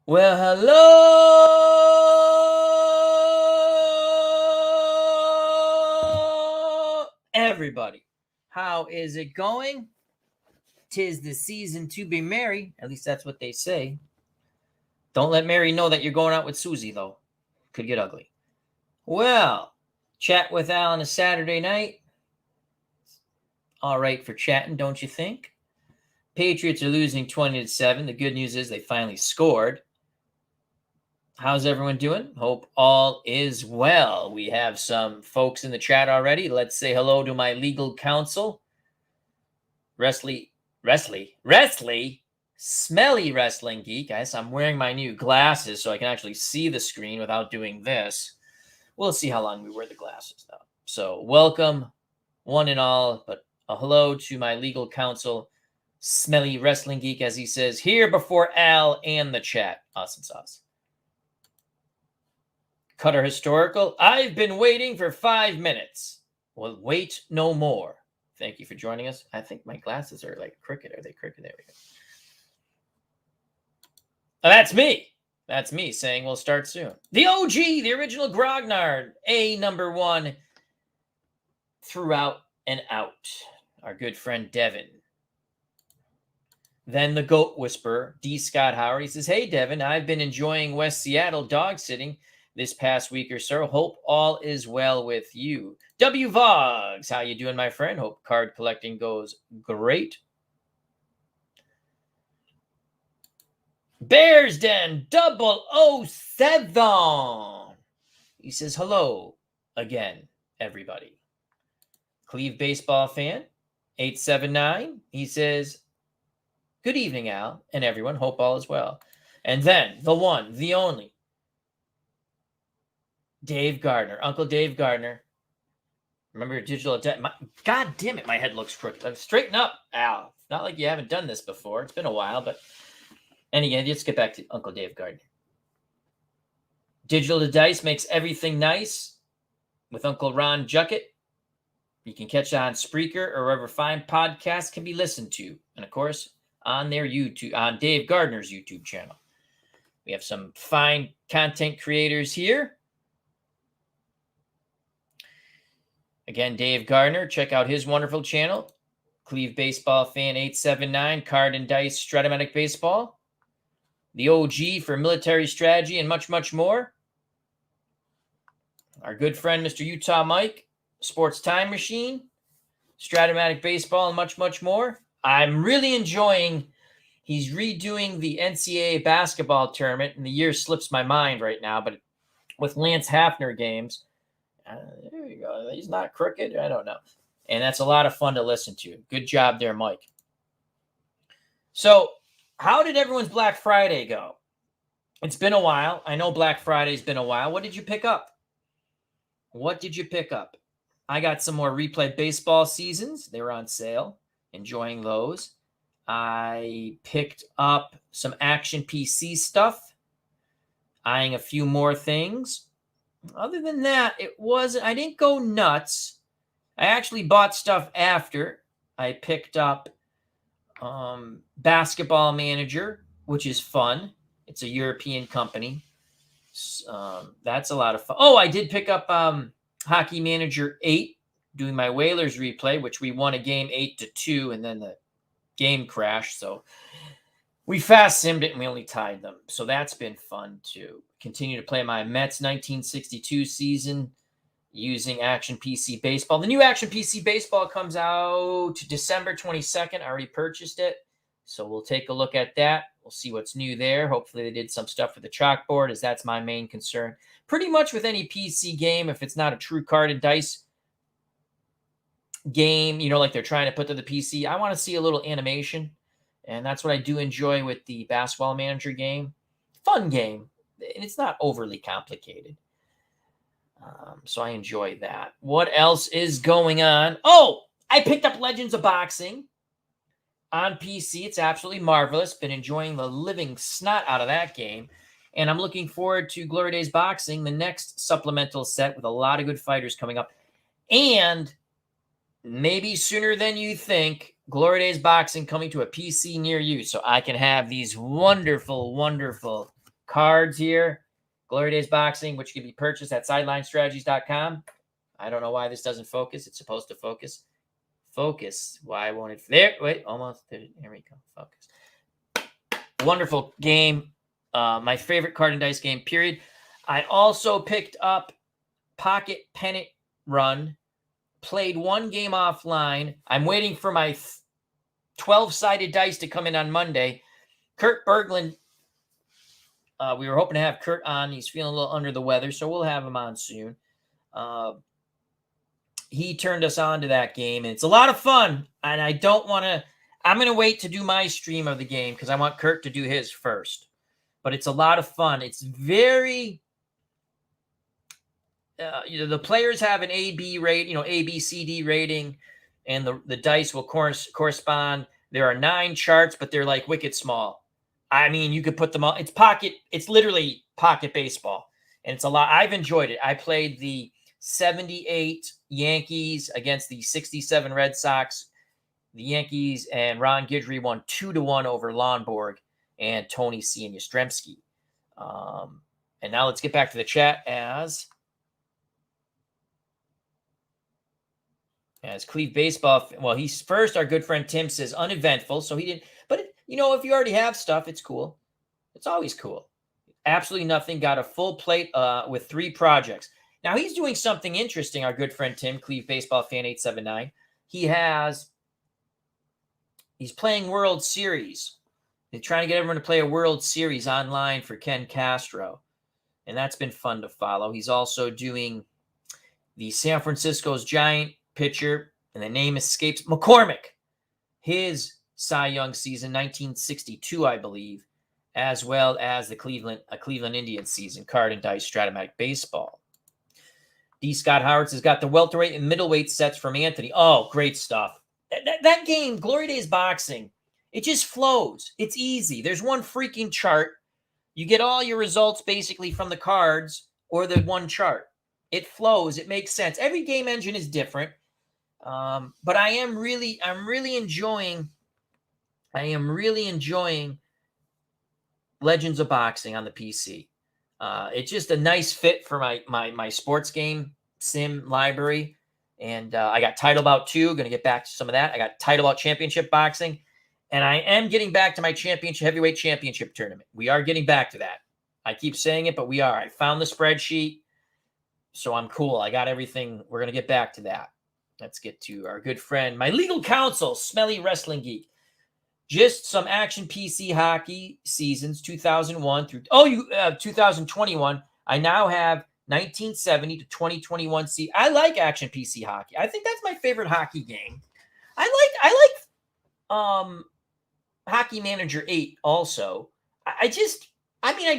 Well, hello, everybody. How is it going? 'Tis the season to be merry. At least that's what they say. Don't let Mary know that you're going out with Susie, though. Could get ugly. Well, chat with Al on a Saturday night. All right for chatting, don't you think? Patriots are losing 20-7. The good news is they finally scored. How's everyone doing? Hope all is well. We have some folks in the chat already. Let's say hello to my legal counsel, Smelly Wrestling Geek. Guys, I'm wearing my new glasses so I can actually see the screen without doing this. We'll see how long we wear the glasses, though. So, welcome, one and all, but a hello to my legal counsel, Smelly Wrestling Geek, as he says, here before Al and the chat. Awesome sauce. Cutter Historical. I've been waiting for 5 minutes. Well, wait no more. Thank you for joining us. I think my glasses are like crooked. Are they crooked? There we go. Oh, that's me. That's me saying we'll start soon. The OG, the original Grognard, A number one throughout and out. Our good friend Devin. Then the Goat Whisperer, D. Scott Howard. He says, hey, Devin, I've been enjoying West Seattle dog sitting this past week or so. Hope all is well with you. W. Vogs, how you doing, my friend? Hope card collecting goes great. Bears Den 007. He says, hello again, everybody. Cleve Baseball Fan 879. He says, good evening, Al, and everyone. Hope all is well. And then the one, the only, Dave Gardner, Uncle Dave Gardner. Remember your digital attack? God damn it, my head looks crooked. Straighten up, Al. It's not like you haven't done this before. It's been a while, but and again, let's get back to Uncle Dave Gardner. Digital to Dice makes everything nice with Uncle Ron Juckett. You can catch it on Spreaker or wherever fine podcasts can be listened to. And of course, on their YouTube, on Dave Gardner's YouTube channel. We have some fine content creators here. Again, Dave Gardner, check out his wonderful channel. Cleve Baseball Fan 879, Card and Dice Stratomatic Baseball. The OG for military strategy and much, much more. Our good friend, Mr. Utah Mike, Sports Time Machine, Stratomatic Baseball, and much, much more. I'm really enjoying, he's redoing the NCAA basketball tournament, and the year slips my mind right now, but with Lance Hafner games, there you go. He's not crooked. I don't know. And that's a lot of fun to listen to. Good job there, Mike. So, how did everyone's Black Friday go? It's been a while. I know Black Friday's been a while. What did you pick up? What did you pick up? I got some more Replay Baseball seasons. They were on sale. Enjoying those. I picked up some Action PC stuff. Eyeing a few more things. Other than that, I didn't go nuts. I actually bought stuff after. I picked up Basketball Manager, which is fun. It's a European company. That's a lot of fun. Oh, I did pick up Hockey Manager 8, doing my Whalers replay, which we won a game 8-2, and then the game crashed. So we fast simmed it, and we only tied them. So that's been fun, too. Continue to play my Mets 1962 season using Action PC Baseball. The new Action PC Baseball comes out December 22nd. I already purchased it. So we'll take a look at that. We'll see what's new there. Hopefully they did some stuff with the chalkboard, as that's my main concern. Pretty much with any PC game, if it's not a true card and dice game, like they're trying to put to the PC, I want to see a little animation. And that's what I do enjoy with the Basketball Manager game. Fun game. And it's not overly complicated. So I enjoy that. What else is going on? Oh, I picked up Legends of Boxing on PC. It's absolutely marvelous. Been enjoying the living snot out of that game. And I'm looking forward to Glory Days Boxing, the next supplemental set with a lot of good fighters coming up. And maybe sooner than you think, Glory Days Boxing coming to a PC near you so I can have these wonderful, wonderful cards here. Glory Days Boxing, which can be purchased at sidelinestrategies.com. I don't know why this doesn't focus. It's supposed to focus. Focus. Why won't it? There. Wait, almost. There we go. Focus. Wonderful game. My favorite card and dice game, period. I also picked up Pocket Pennant Run. Played one game offline. I'm waiting for my 12-sided dice to come in on Monday. Kurt Berglund, we were hoping to have Kurt on. He's feeling a little under the weather, so we'll have him on soon. He turned us on to that game, and it's a lot of fun, and I don't want to – I'm going to wait to do my stream of the game because I want Kurt to do his first. But it's a lot of fun. It's very the players have an A, B rate, A, B, C, D rating, and the dice will correspond. There are 9 charts, but they're like wicked small. I mean, you could put them all. It's literally pocket baseball, and it's a lot. I've enjoyed it. I played the 78 Yankees against the 67 Red Sox. The Yankees and Ron Guidry won 2-1 over Lonborg and Tony C. and Yastrzemski. And now let's get back to the chat as Cleve Baseball. Well, he's first. Our good friend Tim says uneventful. So he didn't, but if you already have stuff, it's cool. It's always cool. Absolutely nothing. Got a full plate with 3 projects. Now he's doing something interesting. Our good friend Tim, Cleve Baseball Fan 879. He's playing World Series. They're trying to get everyone to play a World Series online for Ken Castro. And that's been fun to follow. He's also doing the San Francisco's Giant pitcher, and the name escapes, McCormick. His Cy Young season, 1962, I believe, as well as the Cleveland Indians season, card and dice Stratomatic Baseball. D. Scott Howard has got the welterweight and middleweight sets from Anthony. Oh, great stuff. That game, Glory Days Boxing, it just flows. It's easy. There's one freaking chart. You get all your results basically from the cards or the one chart. It flows. It makes sense. Every game engine is different. But I'm really enjoying Legends of Boxing on the PC. It's just a nice fit for my sports game sim library. And I got Title Bout 2. Going to get back to some of that. I got Title Bout Championship Boxing. And I am getting back to my heavyweight championship tournament. We are getting back to that. I keep saying it, but we are. I found the spreadsheet. So I'm cool. I got everything. We're going to get back to that. Let's get to our good friend, my legal counsel, Smelly Wrestling Geek. Just some action PC hockey seasons, 2001 through 2021. I now have 1970 to 2021. I like action PC hockey. I think that's my favorite hockey game. I like Hockey Manager 8 also. I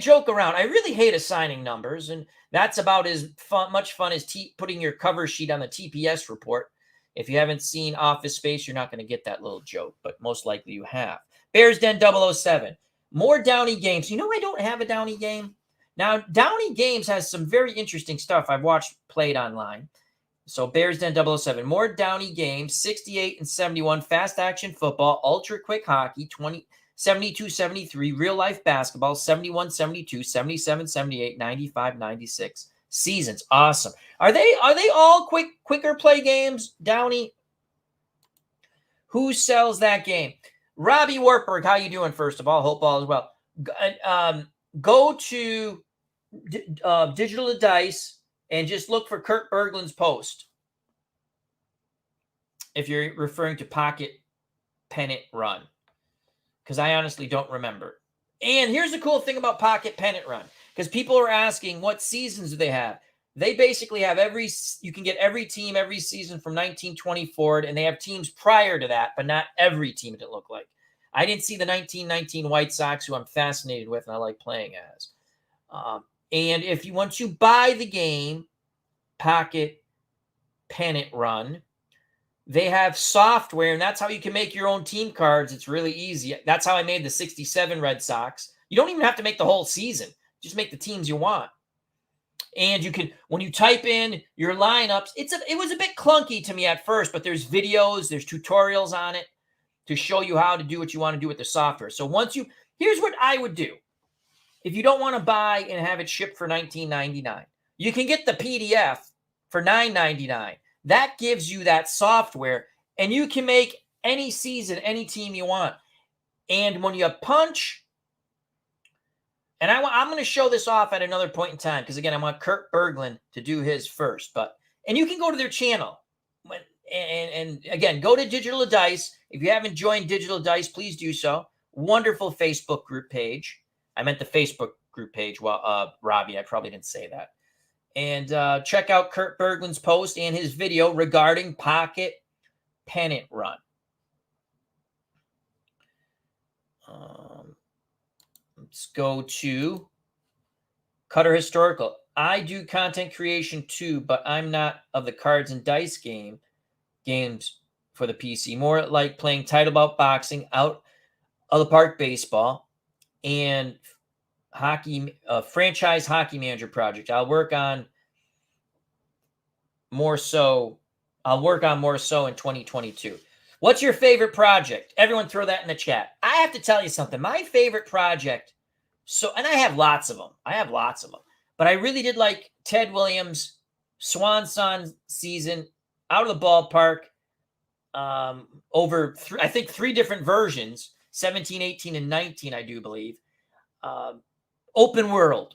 joke around. I really hate assigning numbers, and that's about as much fun as putting your cover sheet on the TPS report. If you haven't seen Office Space, you're not going to get that little joke, but most likely you have. Bears Den 007. More Downey games. I don't have a Downey game. Now, Downey Games has some very interesting stuff I've watched played online. So Bears Den 007. More Downey games. 68 and 71. Fast action football. Ultra quick hockey. 72, 73. Real life basketball. 71, 72. 77, 78. 95, 96. Seasons. Awesome. Are they all quicker play games, Downey? Who sells that game? Robbie Wartburg, how you doing, first of all? Hope all is well. Go to Digital to Dice and just look for Kurt Berglund's post. If you're referring to Pocket Pennant Run. Because I honestly don't remember. And here's the cool thing about Pocket Pennant Run. Because people are asking, what seasons do they have? They basically have you can get every team every season from 1920 forward, and they have teams prior to that, but not every team, it looked like. I didn't see the 1919 White Sox, who I'm fascinated with and I like playing as. And once you buy the game, Pocket Pennant Run, they have software, and that's how you can make your own team cards. It's really easy. That's how I made the 67 Red Sox. You don't even have to make the whole season. Just make the teams you want. And you can, when you type in your lineups, it was a bit clunky to me at first, but there's videos, there's tutorials on it to show you how to do what you want to do with the software. So here's what I would do. if you don't want to buy and have it shipped for $19.99, you can get the PDF for $9.99. That gives you that software, and you can make any season, any team you want. And when you punch, and I'm going to show this off at another point in time, because again, I want Kurt Berglund to do his first. And you can go to their channel. And again, go to Digital Dice. If you haven't joined Digital Dice, please do so. Wonderful Facebook group page. I meant the Facebook group page. Well, Robbie, I probably didn't say that. And check out Kurt Berglund's post and his video regarding Pocket Pennant Run. Let's go to Cutter Historical. I do content creation too, but I'm not of the cards and dice games for the PC. More like playing title bout boxing, out of the park baseball, and hockey, franchise hockey manager project. I'll work on more so in 2022. What's your favorite project? Everyone throw that in the chat. I have to tell you something. My favorite project, and I have lots of them. But I really did like Ted Williams' Swan Song season, Out of the Ballpark, over I think 3 different versions, 17, 18, and 19, I do believe. Open World.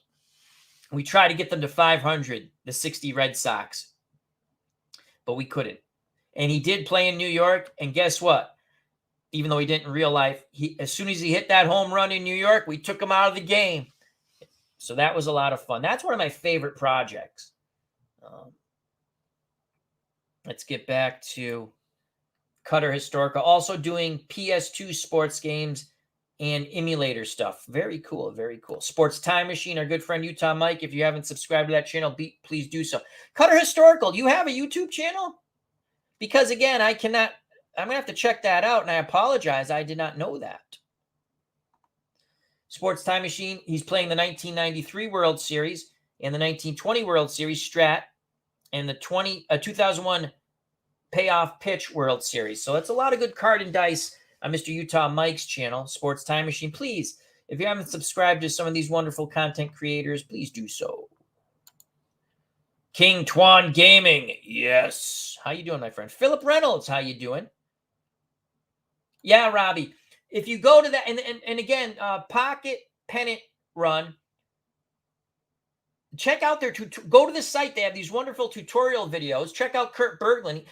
We tried to get them to 500, the 60 Red Sox, but we couldn't. And he did play in New York, and guess what? Even though he didn't in real life, as soon as he hit that home run in New York, we took him out of the game. So that was a lot of fun. That's one of my favorite projects. Let's get back to Cutter Historical. Also doing PS2 sports games and emulator stuff. Very cool, very cool. Sports Time Machine, our good friend Utah Mike. If you haven't subscribed to that channel, please do so. Cutter Historical, you have a YouTube channel? Because again, I'm going to have to check that out, and I apologize. I did not know that. Sports Time Machine, he's playing the 1993 World Series and the 1920 World Series Strat and the 2001 Payoff Pitch World Series. So that's a lot of good card and dice on Mr. Utah Mike's channel, Sports Time Machine. Please, if you haven't subscribed to some of these wonderful content creators, please do so. King Twan Gaming, yes. How you doing, my friend? Philip Reynolds, how you doing? Yeah, Robbie. If you go to that, and again, Pocket Pennant Run, check out their, go to the site. They have these wonderful tutorial videos. Check out Kurt Berglund.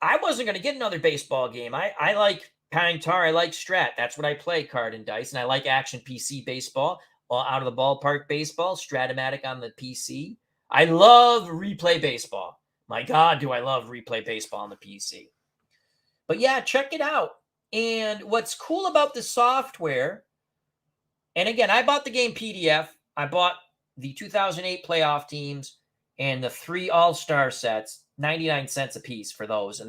I wasn't going to get another baseball game. I like Pine Tar. I like Strat. That's what I play, card and dice. And I like Action PC baseball, out of the ballpark baseball, Stratomatic on the PC. I love replay baseball. My God, do I love replay baseball on the PC. But yeah, check it out. And what's cool about the software, and again, I bought the game PDF. I bought the 2008 playoff teams and the 3 all-star sets, 99 cents a piece for those.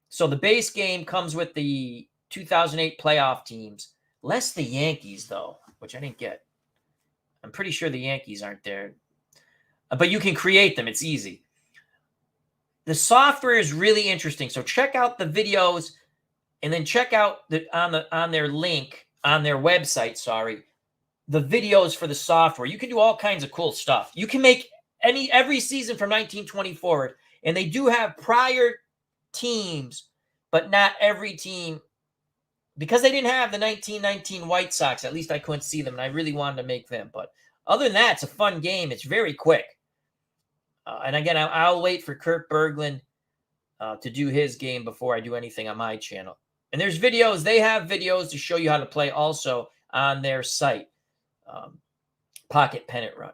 So the base game comes with the 2008 playoff teams, less the Yankees, though, which I didn't get. I'm pretty sure the Yankees aren't there. But you can create them. It's easy. The software is really interesting. So check out the videos, and then check out on their link on their website. The videos for the software. You can do all kinds of cool stuff. You can make every season from 1920 forward, and they do have prior teams, but not every team, because they didn't have the 1919 White Sox. At least I couldn't see them, and I really wanted to make them. But other than that, it's a fun game. It's very quick. And again, I'll wait for Kurt Berglund to do his game before I do anything on my channel. And there's videos. They have videos to show you how to play also on their site. Pocket Pennant Run.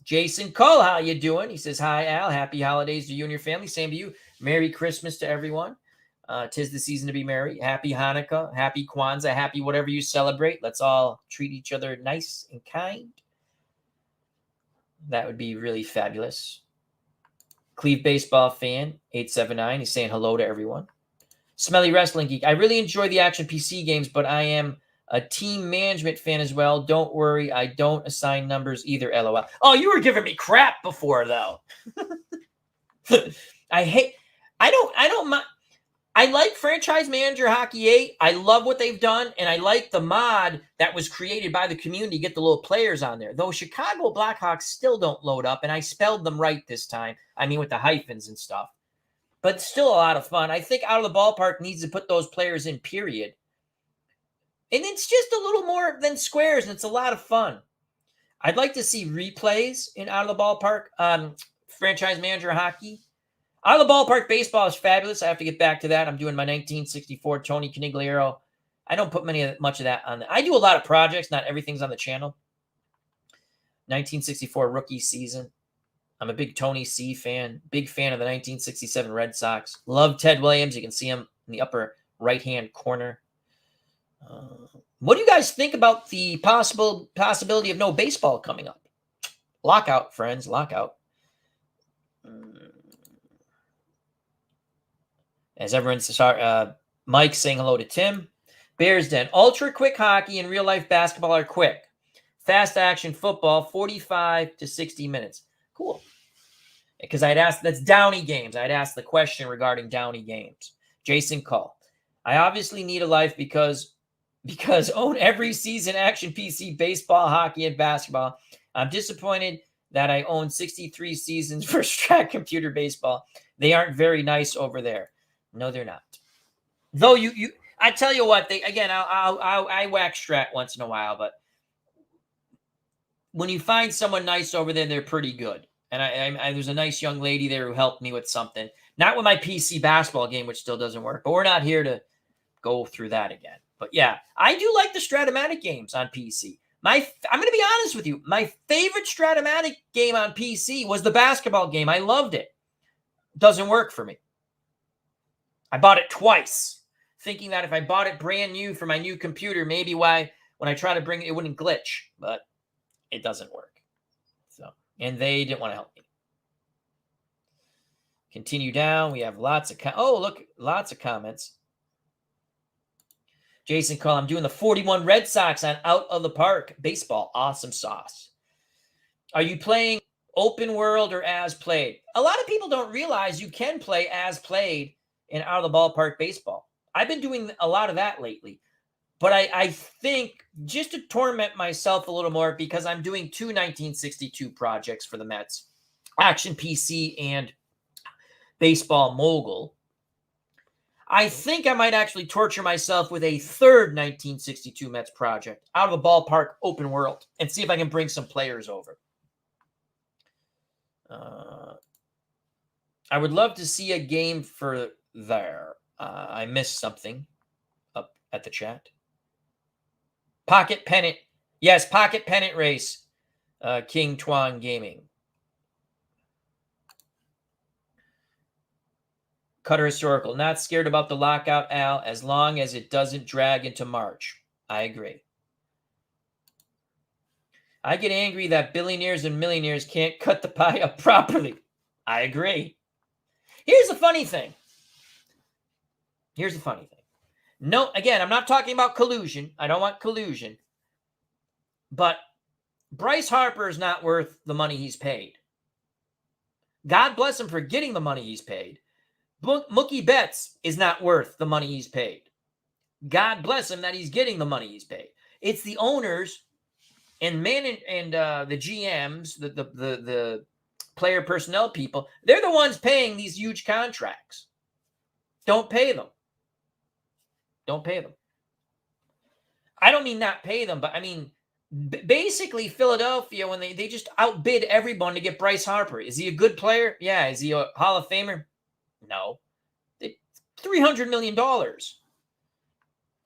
Jason Cole, how you doing? He says, hi, Al. Happy holidays to you and your family. Same to you. Merry Christmas to everyone. 'Tis the season to be merry. Happy Hanukkah. Happy Kwanzaa. Happy whatever you celebrate. Let's all treat each other nice and kind. That would be really fabulous. Cleve Baseball Fan, 879. He's saying hello to everyone. Smelly Wrestling Geek. I really enjoy the Action PC games, but I am a team management fan as well. Don't worry, I don't assign numbers either, LOL. Oh, you were giving me crap before, though. I don't mind. I like Franchise Manager Hockey 8. I love what they've done, and I like the mod that was created by the community to get the little players on there. Though Chicago Blackhawks still don't load up, and I spelled them right this time. I mean, with the hyphens and stuff. But still a lot of fun. I think Out of the Ballpark needs to put those players in, period. And it's just a little more than squares, and it's a lot of fun. I'd like to see replays in Out of the Ballpark, Franchise Manager Hockey. Out of the Ballpark baseball is fabulous. I have to get back to that. I'm doing my 1964 Tony Canigliaro. I don't put much of that on. I do a lot of projects. Not everything's on the channel. 1964 rookie season. I'm a big Tony C fan. Big fan of the 1967 Red Sox. Love Ted Williams. You can see him in the upper right-hand corner. What do you guys think about the possibility of no baseball coming up? Lockout, friends. Lockout. As everyone's Mike saying hello to Tim. Bears Den. Ultra quick hockey and real life basketball are quick. Fast action football, 45 to 60 minutes. Cool. Because I'd asked, that's Downey games. I'd asked the question regarding Downey games. Jason Call. I obviously need a life because own every season action PC, baseball, hockey, and basketball. I'm disappointed that I own 63 seasons for Strat Computer Baseball. They aren't very nice over there. No, they're not. Though I tell you what, I whack Strat once in a while, but when you find someone nice over there, they're pretty good. And there's a nice young lady there who helped me with something. Not with my PC basketball game, which still doesn't work, but we're not here to go through that again. But yeah, I do like the Stratomatic games on PC. I'm going to be honest with you. My favorite Stratomatic game on PC was the basketball game. I loved it. Doesn't work for me. I bought it twice, thinking that if I bought it brand new for my new computer, maybe when I try to bring it, it wouldn't glitch, but it doesn't work. And they didn't want to help me. Continue down. We have lots of lots of comments. Jason Call, I'm doing the 41 Red Sox on Out of the Park baseball. Awesome sauce. Are you playing open world or as played? A lot of people don't realize you can play as played in Out of the Ballpark baseball. I've been doing a lot of that lately. But I think just to torment myself a little more, because I'm doing 2 1962 projects for the Mets, Action PC and Baseball Mogul, I think I might actually torture myself with a third 1962 Mets project, Out of the Ballpark open world, and see if I can bring some players over. I would love to see a game for there. I missed something up at the chat. Pocket Pennant. Yes, Pocket Pennant race. King Tuan Gaming. Cutter Historical. Not scared about the lockout, Al, as long as it doesn't drag into March. I agree. I get angry that billionaires and millionaires can't cut the pie up properly. I agree. Here's the funny thing. No, again, I'm not talking about collusion. I don't want collusion. But Bryce Harper is not worth the money he's paid. God bless him for getting the money he's paid. Mookie Betts is not worth the money he's paid. God bless him that he's getting the money he's paid. It's the owners and the GMs, the player personnel people. They're the ones paying these huge contracts. Don't pay them. Don't pay them. I don't mean not pay them, but I mean, basically Philadelphia, when they just outbid everyone to get Bryce Harper. Is he a good player? Yeah. Is he a Hall of Famer? No. $300 million.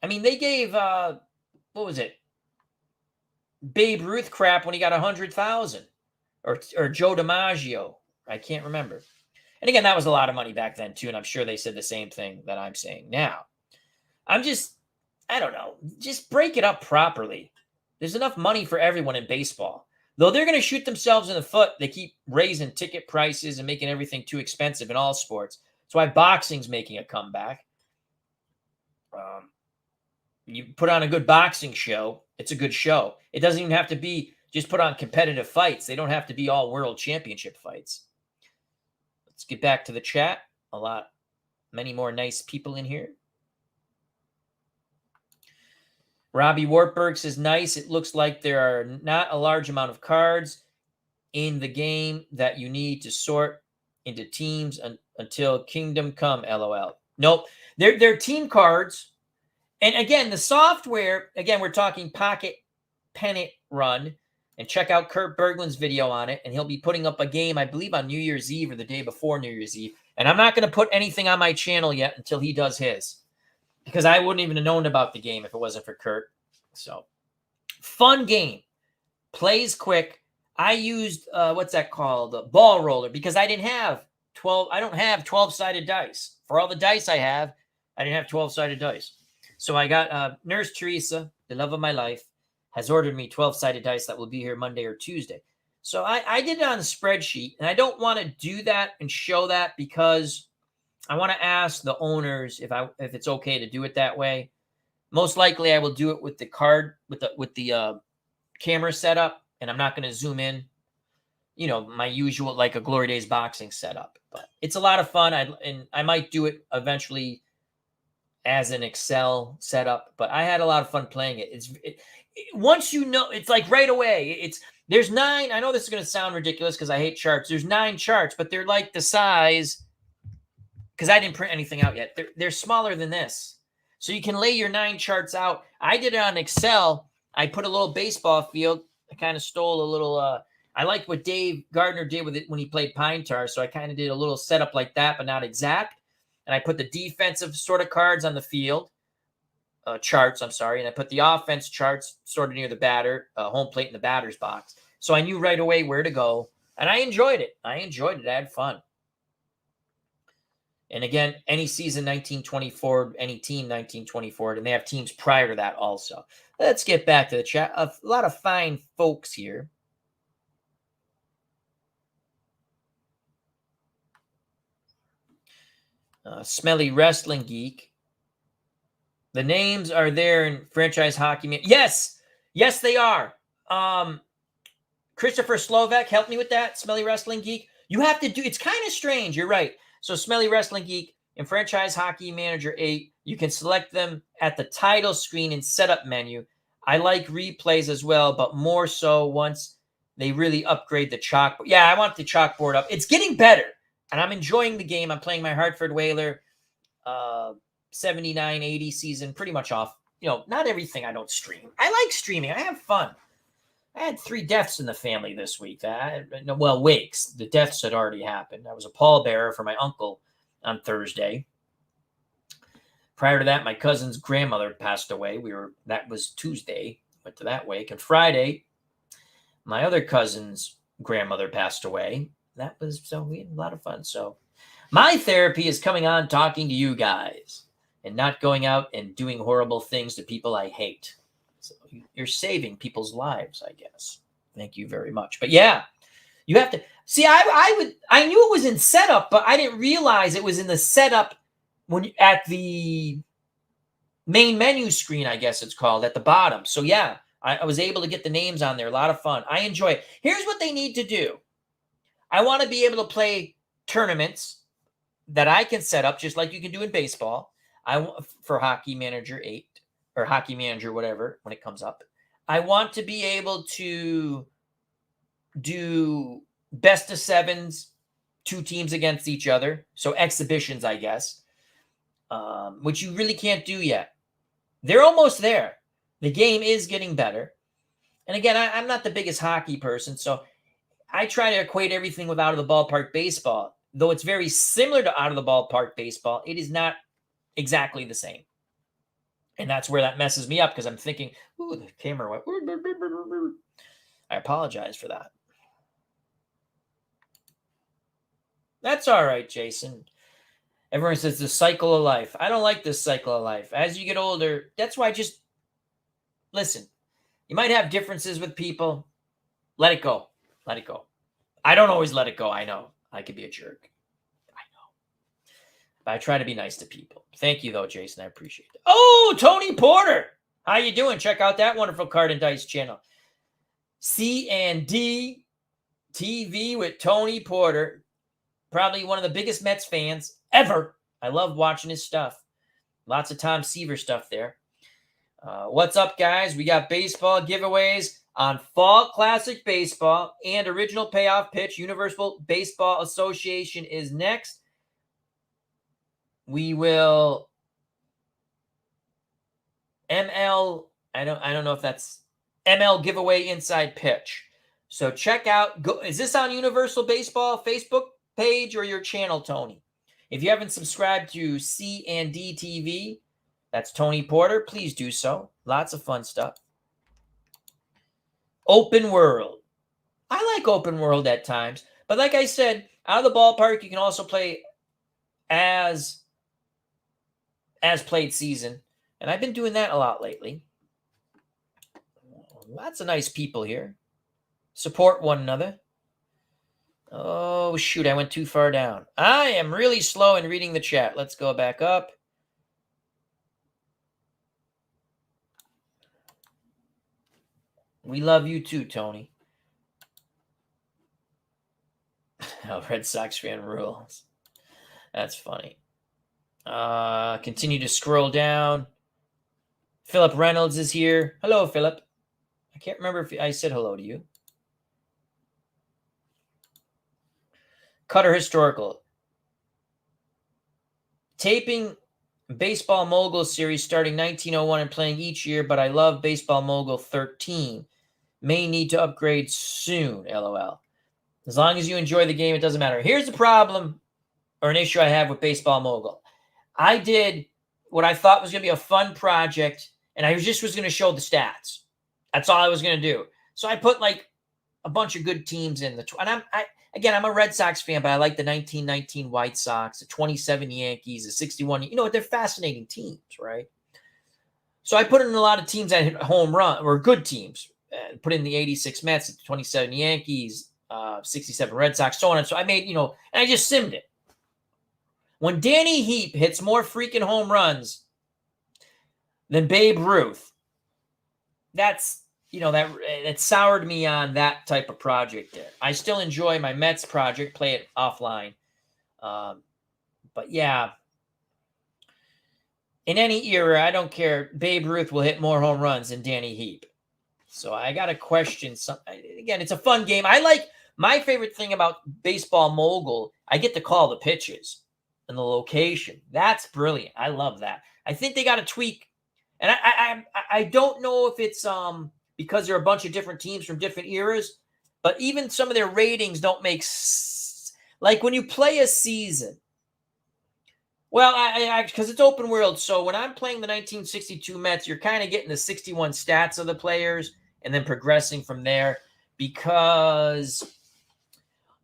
I mean, they gave, what was it? Babe Ruth crap when he got 100,000, or Joe DiMaggio. I can't remember. And again, that was a lot of money back then too. And I'm sure they said the same thing that I'm saying now. I don't know. Just break it up properly. There's enough money for everyone in baseball. Though they're going to shoot themselves in the foot. They keep raising ticket prices and making everything too expensive in all sports. That's why boxing's making a comeback. You put on a good boxing show, it's a good show. It doesn't even have to be just put on competitive fights. They don't have to be all world championship fights. Let's get back to the chat. A lot Many more nice people in here. Robbie Wartburg says, nice. It looks like there are not a large amount of cards in the game that you need to sort into teams until Kingdom Come, LOL. Nope. They're team cards. And again, the software, again, we're talking Pocket Pennant Run. And check out Kurt Berglund's video on it. And he'll be putting up a game, I believe, on New Year's Eve or the day before New Year's Eve. And I'm not going to put anything on my channel yet until he does his. Because I wouldn't even have known about the game if it wasn't for Kurt. So, fun game. Plays quick. I used, what's that called? A ball roller. Because I didn't have 12. I don't have 12-sided dice. For all the dice I have, I didn't have 12-sided dice. So I got Nurse Teresa, the love of my life, has ordered me 12-sided dice that will be here Monday or Tuesday. So I did it on a spreadsheet, and I don't want to do that and show that because I want to ask the owners if it's okay to do it that way. Most likely, I will do it with the card with the camera setup, and I'm not going to zoom in. You know, my usual like a Glory Days boxing setup, but it's a lot of fun. I might do it eventually as an Excel setup, but I had a lot of fun playing it. Once you know, it's like right away. There's 9. I know this is going to sound ridiculous because I hate charts. There's 9 charts, but they're like the size, because I didn't print anything out yet. They're smaller than this. So you can lay your 9 charts out. I did it on Excel. I put a little baseball field. I kind of stole a little, I like what Dave Gardner did with it when he played Pine Tar. So I kind of did a little setup like that, but not exact. And I put the defensive sort of cards on the field. Charts, I'm sorry, and I put the offense charts sort of near the batter, home plate in the batter's box. So I knew right away where to go, and I enjoyed it. I had fun. And again, any season 1924, any team 1924, and they have teams prior to that also. Let's get back to the chat. A lot of fine folks here. Smelly Wrestling Geek. The names are there in Franchise Hockey. Yes, they are. Christopher Slovak helped me with that. Smelly Wrestling Geek. You have to do. It's kind of strange. You're right. So Smelly Wrestling Geek in Franchise Hockey Manager 8, you can select them at the title screen and setup menu. I like replays as well, but more so once they really upgrade the chalkboard. Yeah, I want the chalkboard up. It's getting better, and I'm enjoying the game. I'm playing my Hartford Whaler 79-80 season pretty much off. You know, not everything I don't stream. I like streaming. I have fun. I had 3 deaths in the family this week. Wakes. The deaths had already happened. I was a pallbearer for my uncle on Thursday. Prior to that, my cousin's grandmother passed away. That was Tuesday. Went to that wake. And Friday, my other cousin's grandmother passed away. So we had a lot of fun. So my therapy is coming on talking to you guys and not going out and doing horrible things to people I hate. So you're saving people's lives, I guess. Thank you very much. But yeah, you have to see. I knew it was in setup, but I didn't realize it was in the setup at the main menu screen, I guess it's called, at the bottom. So yeah, I was able to get the names on there. A lot of fun. I enjoy it. Here's what they need to do. I want to be able to play tournaments that I can set up just like you can do in baseball. For Hockey Manager 8 or Hockey Manager, whatever, when it comes up. I want to be able to do best of 7s, 2 teams against each other. So exhibitions, I guess, which you really can't do yet. They're almost there. The game is getting better. And again, I'm not the biggest hockey person, so I try to equate everything with out of the ballpark baseball. Though it's very similar to out of the ballpark baseball, it is not exactly the same. And that's where that messes me up because I'm thinking, ooh, the camera went. I apologize for that. That's all right, Jason. Everyone says the cycle of life. I don't like this cycle of life. As you get older, that's why just listen. You might have differences with people. Let it go. Let it go. I don't always let it go. I know. I could be a jerk. I know. But I try to be nice to people. Thank you, though, Jason. I appreciate it. Oh, Tony Porter. How you doing? Check out that wonderful Card and Dice channel. C&D TV with Tony Porter. Probably one of the biggest Mets fans ever. I love watching his stuff. Lots of Tom Seaver stuff there. What's up, guys? We got baseball giveaways on Fall Classic Baseball and Original Payoff Pitch. Universal Baseball Association is next. We will ML. I don't know if that's ML giveaway inside pitch. So check out. Is this on Universal Baseball Facebook page or your channel, Tony? If you haven't subscribed to C&D TV, that's Tony Porter, please do so. Lots of fun stuff. Open world. I like open world at times. But like I said, out of the ballpark, you can also play as played season. And I've been doing that a lot lately. Lots of nice people here. Support one another. Oh, shoot, I went too far down. I am really slow in reading the chat. Let's go back up. We love you too, Tony. Oh, Red Sox fan rules. That's funny. Continue to scroll down. Philip Reynolds is here. Hello, Philip. I can't remember if I said hello to you. Cutter Historical. Taping Baseball Mogul series starting 1901 and playing each year, but I love Baseball Mogul 13. May need to upgrade soon, LOL. As long as you enjoy the game, it doesn't matter. Here's the problem or an issue I have with Baseball Mogul. I did what I thought was going to be a fun project, and I just was going to show the stats. That's all I was going to do. So I put like a bunch of good teams in the. And I'm a Red Sox fan, but I like the 1919 White Sox, the 27 Yankees, the 61. You know, they're fascinating teams, right? So I put in a lot of teams that hit home run or good teams. Put in the 86 Mets, the 27 Yankees, 67 Red Sox, so on. And so I made, and I just simmed it. When Danny Heap hits more freaking home runs than Babe Ruth, that's, that soured me on that type of project there. I still enjoy my Mets project, play it offline. But yeah, in any era, I don't care. Babe Ruth will hit more home runs than Danny Heap. So I got to question something. Again, it's a fun game. My favorite thing about Baseball Mogul, I get to call the pitches and the location. That's brilliant. I love that. I think they got to tweak. And I don't know if it's because there are a bunch of different teams from different eras, but even some of their ratings don't make like when you play a season. Well, because it's open world. So when I'm playing the 1962 Mets, you're kind of getting the 61 stats of the players and then progressing from there, because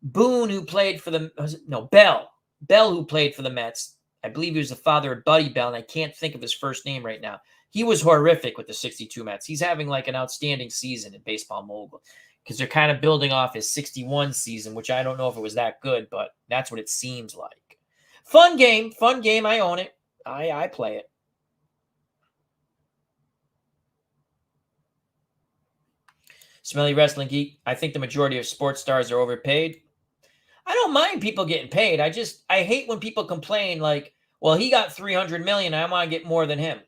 Boone, who played for Bell, who played for the Mets, I believe he was the father of Buddy Bell, and I can't think of his first name right now. He was horrific with the 62 Mets. He's having like an outstanding season in Baseball Mogul because they're kind of building off his 61 season, which I don't know if it was that good, but that's what it seems like. Fun game. I own it. I play it. Smelly Wrestling Geek. I think the majority of sports stars are overpaid. I don't mind people getting paid. I hate when people complain like, well, he got $300 million. I want to get more than him.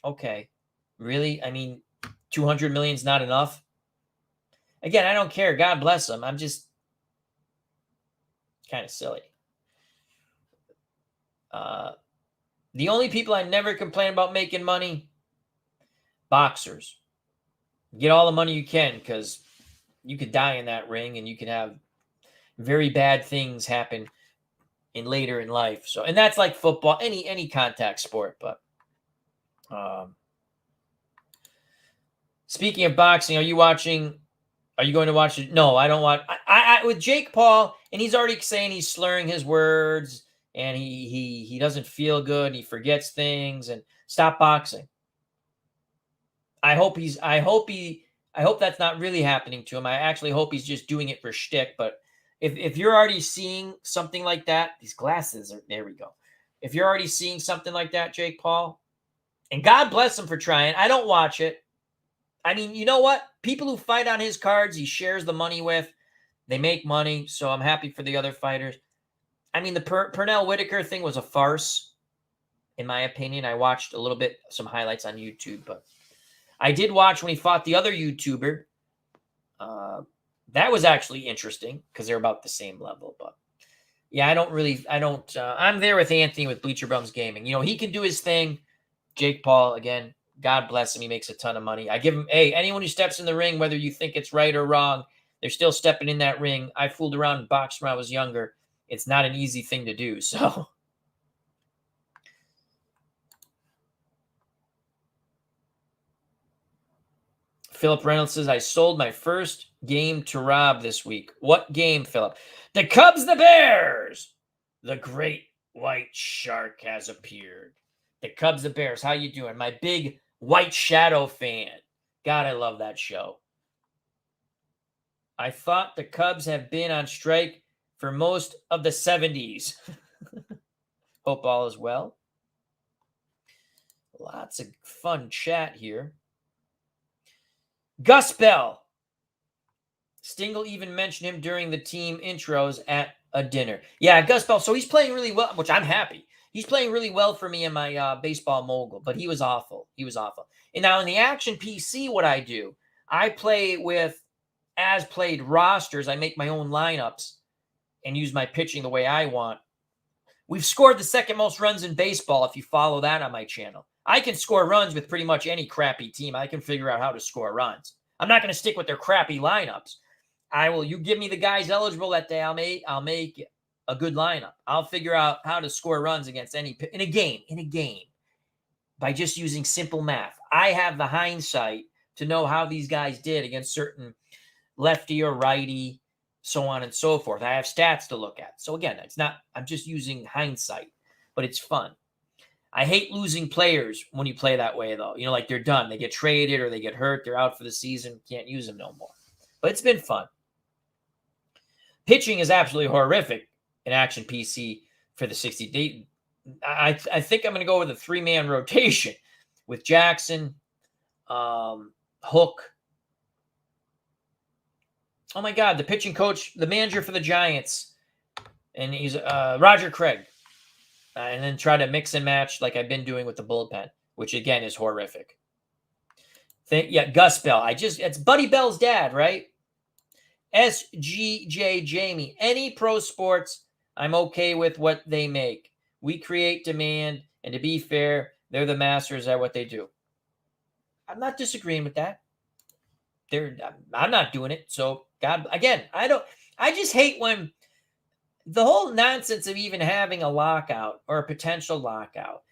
Okay. Really? I mean, $200 million is not enough. Again, I don't care. God bless him. I'm just kind of silly. The only people I never complain about making money, boxers. Get all the money you can, because you could die in that ring and you can have very bad things happen later in life. So, and that's like football, any contact sport. But speaking of boxing, are you going to watch it? No, I don't watch. I with Jake Paul, and he's already saying he's slurring his words, and he doesn't feel good, and he forgets things, and stop boxing. I hope that's not really happening to him. I actually hope he's just doing it for shtick. But if you're already seeing something like that, these glasses are, there we go. If you're already seeing something like that, Jake Paul, and God bless him for trying. I don't watch it. I mean, you know what? People who fight on his cards, he shares the money with. They make money, so I'm happy for the other fighters. I mean, the Pernell Whitaker thing was a farce, in my opinion. I watched a little bit, some highlights on YouTube, but I did watch when he fought the other YouTuber. That was actually interesting because they're about the same level. But yeah, I'm there with Anthony with Bleacher Bums Gaming. You know, he can do his thing. Jake Paul, again, God bless him. He makes a ton of money. I give him, hey, anyone who steps in the ring, whether you think it's right or wrong, they're still stepping in that ring. I fooled around and boxed when I was younger. It's not an easy thing to do. So Philip Reynolds says, I sold my first game to Rob this week. What game, Philip? The Cubs, the Bears. The great white shark has appeared. The Cubs, the Bears. How you doing? My big White Shadow fan. God, I love that show. I thought the Cubs have been on strike for most of the 70s. Hope all is well. Lots of fun chat here. Gus Bell. Stingle even mentioned him during the team intros at a dinner. Yeah, Gus Bell. So he's playing really well, which I'm happy. He's playing really well for me in my baseball mogul, but he was awful. He was awful. And now in the Action PC, what I do, I play with as played rosters. I make my own lineups and use my pitching the way I want. We've scored the second most runs in baseball if you follow that on my channel. I can score runs with pretty much any crappy team. I can figure out how to score runs. I'm not going to stick with their crappy lineups. You give me the guys eligible that day, I'll make a good lineup. I'll figure out how to score runs against any in a game by just using simple math. I have the hindsight to know how these guys did against certain lefty or righty, so on and so forth. I have stats to look at. So again, I'm just using hindsight, but it's fun. I hate losing players when you play that way, though. You know, like they're done. They get traded or they get hurt. They're out for the season. Can't use them no more. But it's been fun. Pitching is absolutely horrific in Action PC for the 60. I think I'm going to go with a 3-man rotation with Jackson, Hook. Oh, my God. The pitching coach, the manager for the Giants, and he's Roger Craig. And then try to mix and match like I've been doing with the bullpen, which, again, is horrific. Gus Bell. It's Buddy Bell's dad, right? SGJ Jamie. Any pro sports, I'm okay with what they make. We create demand, and to be fair, they're the masters at what they do. I'm not disagreeing with that. I'm not doing it. So, God, again, I just hate when the whole nonsense of even having a lockout or a potential lockout.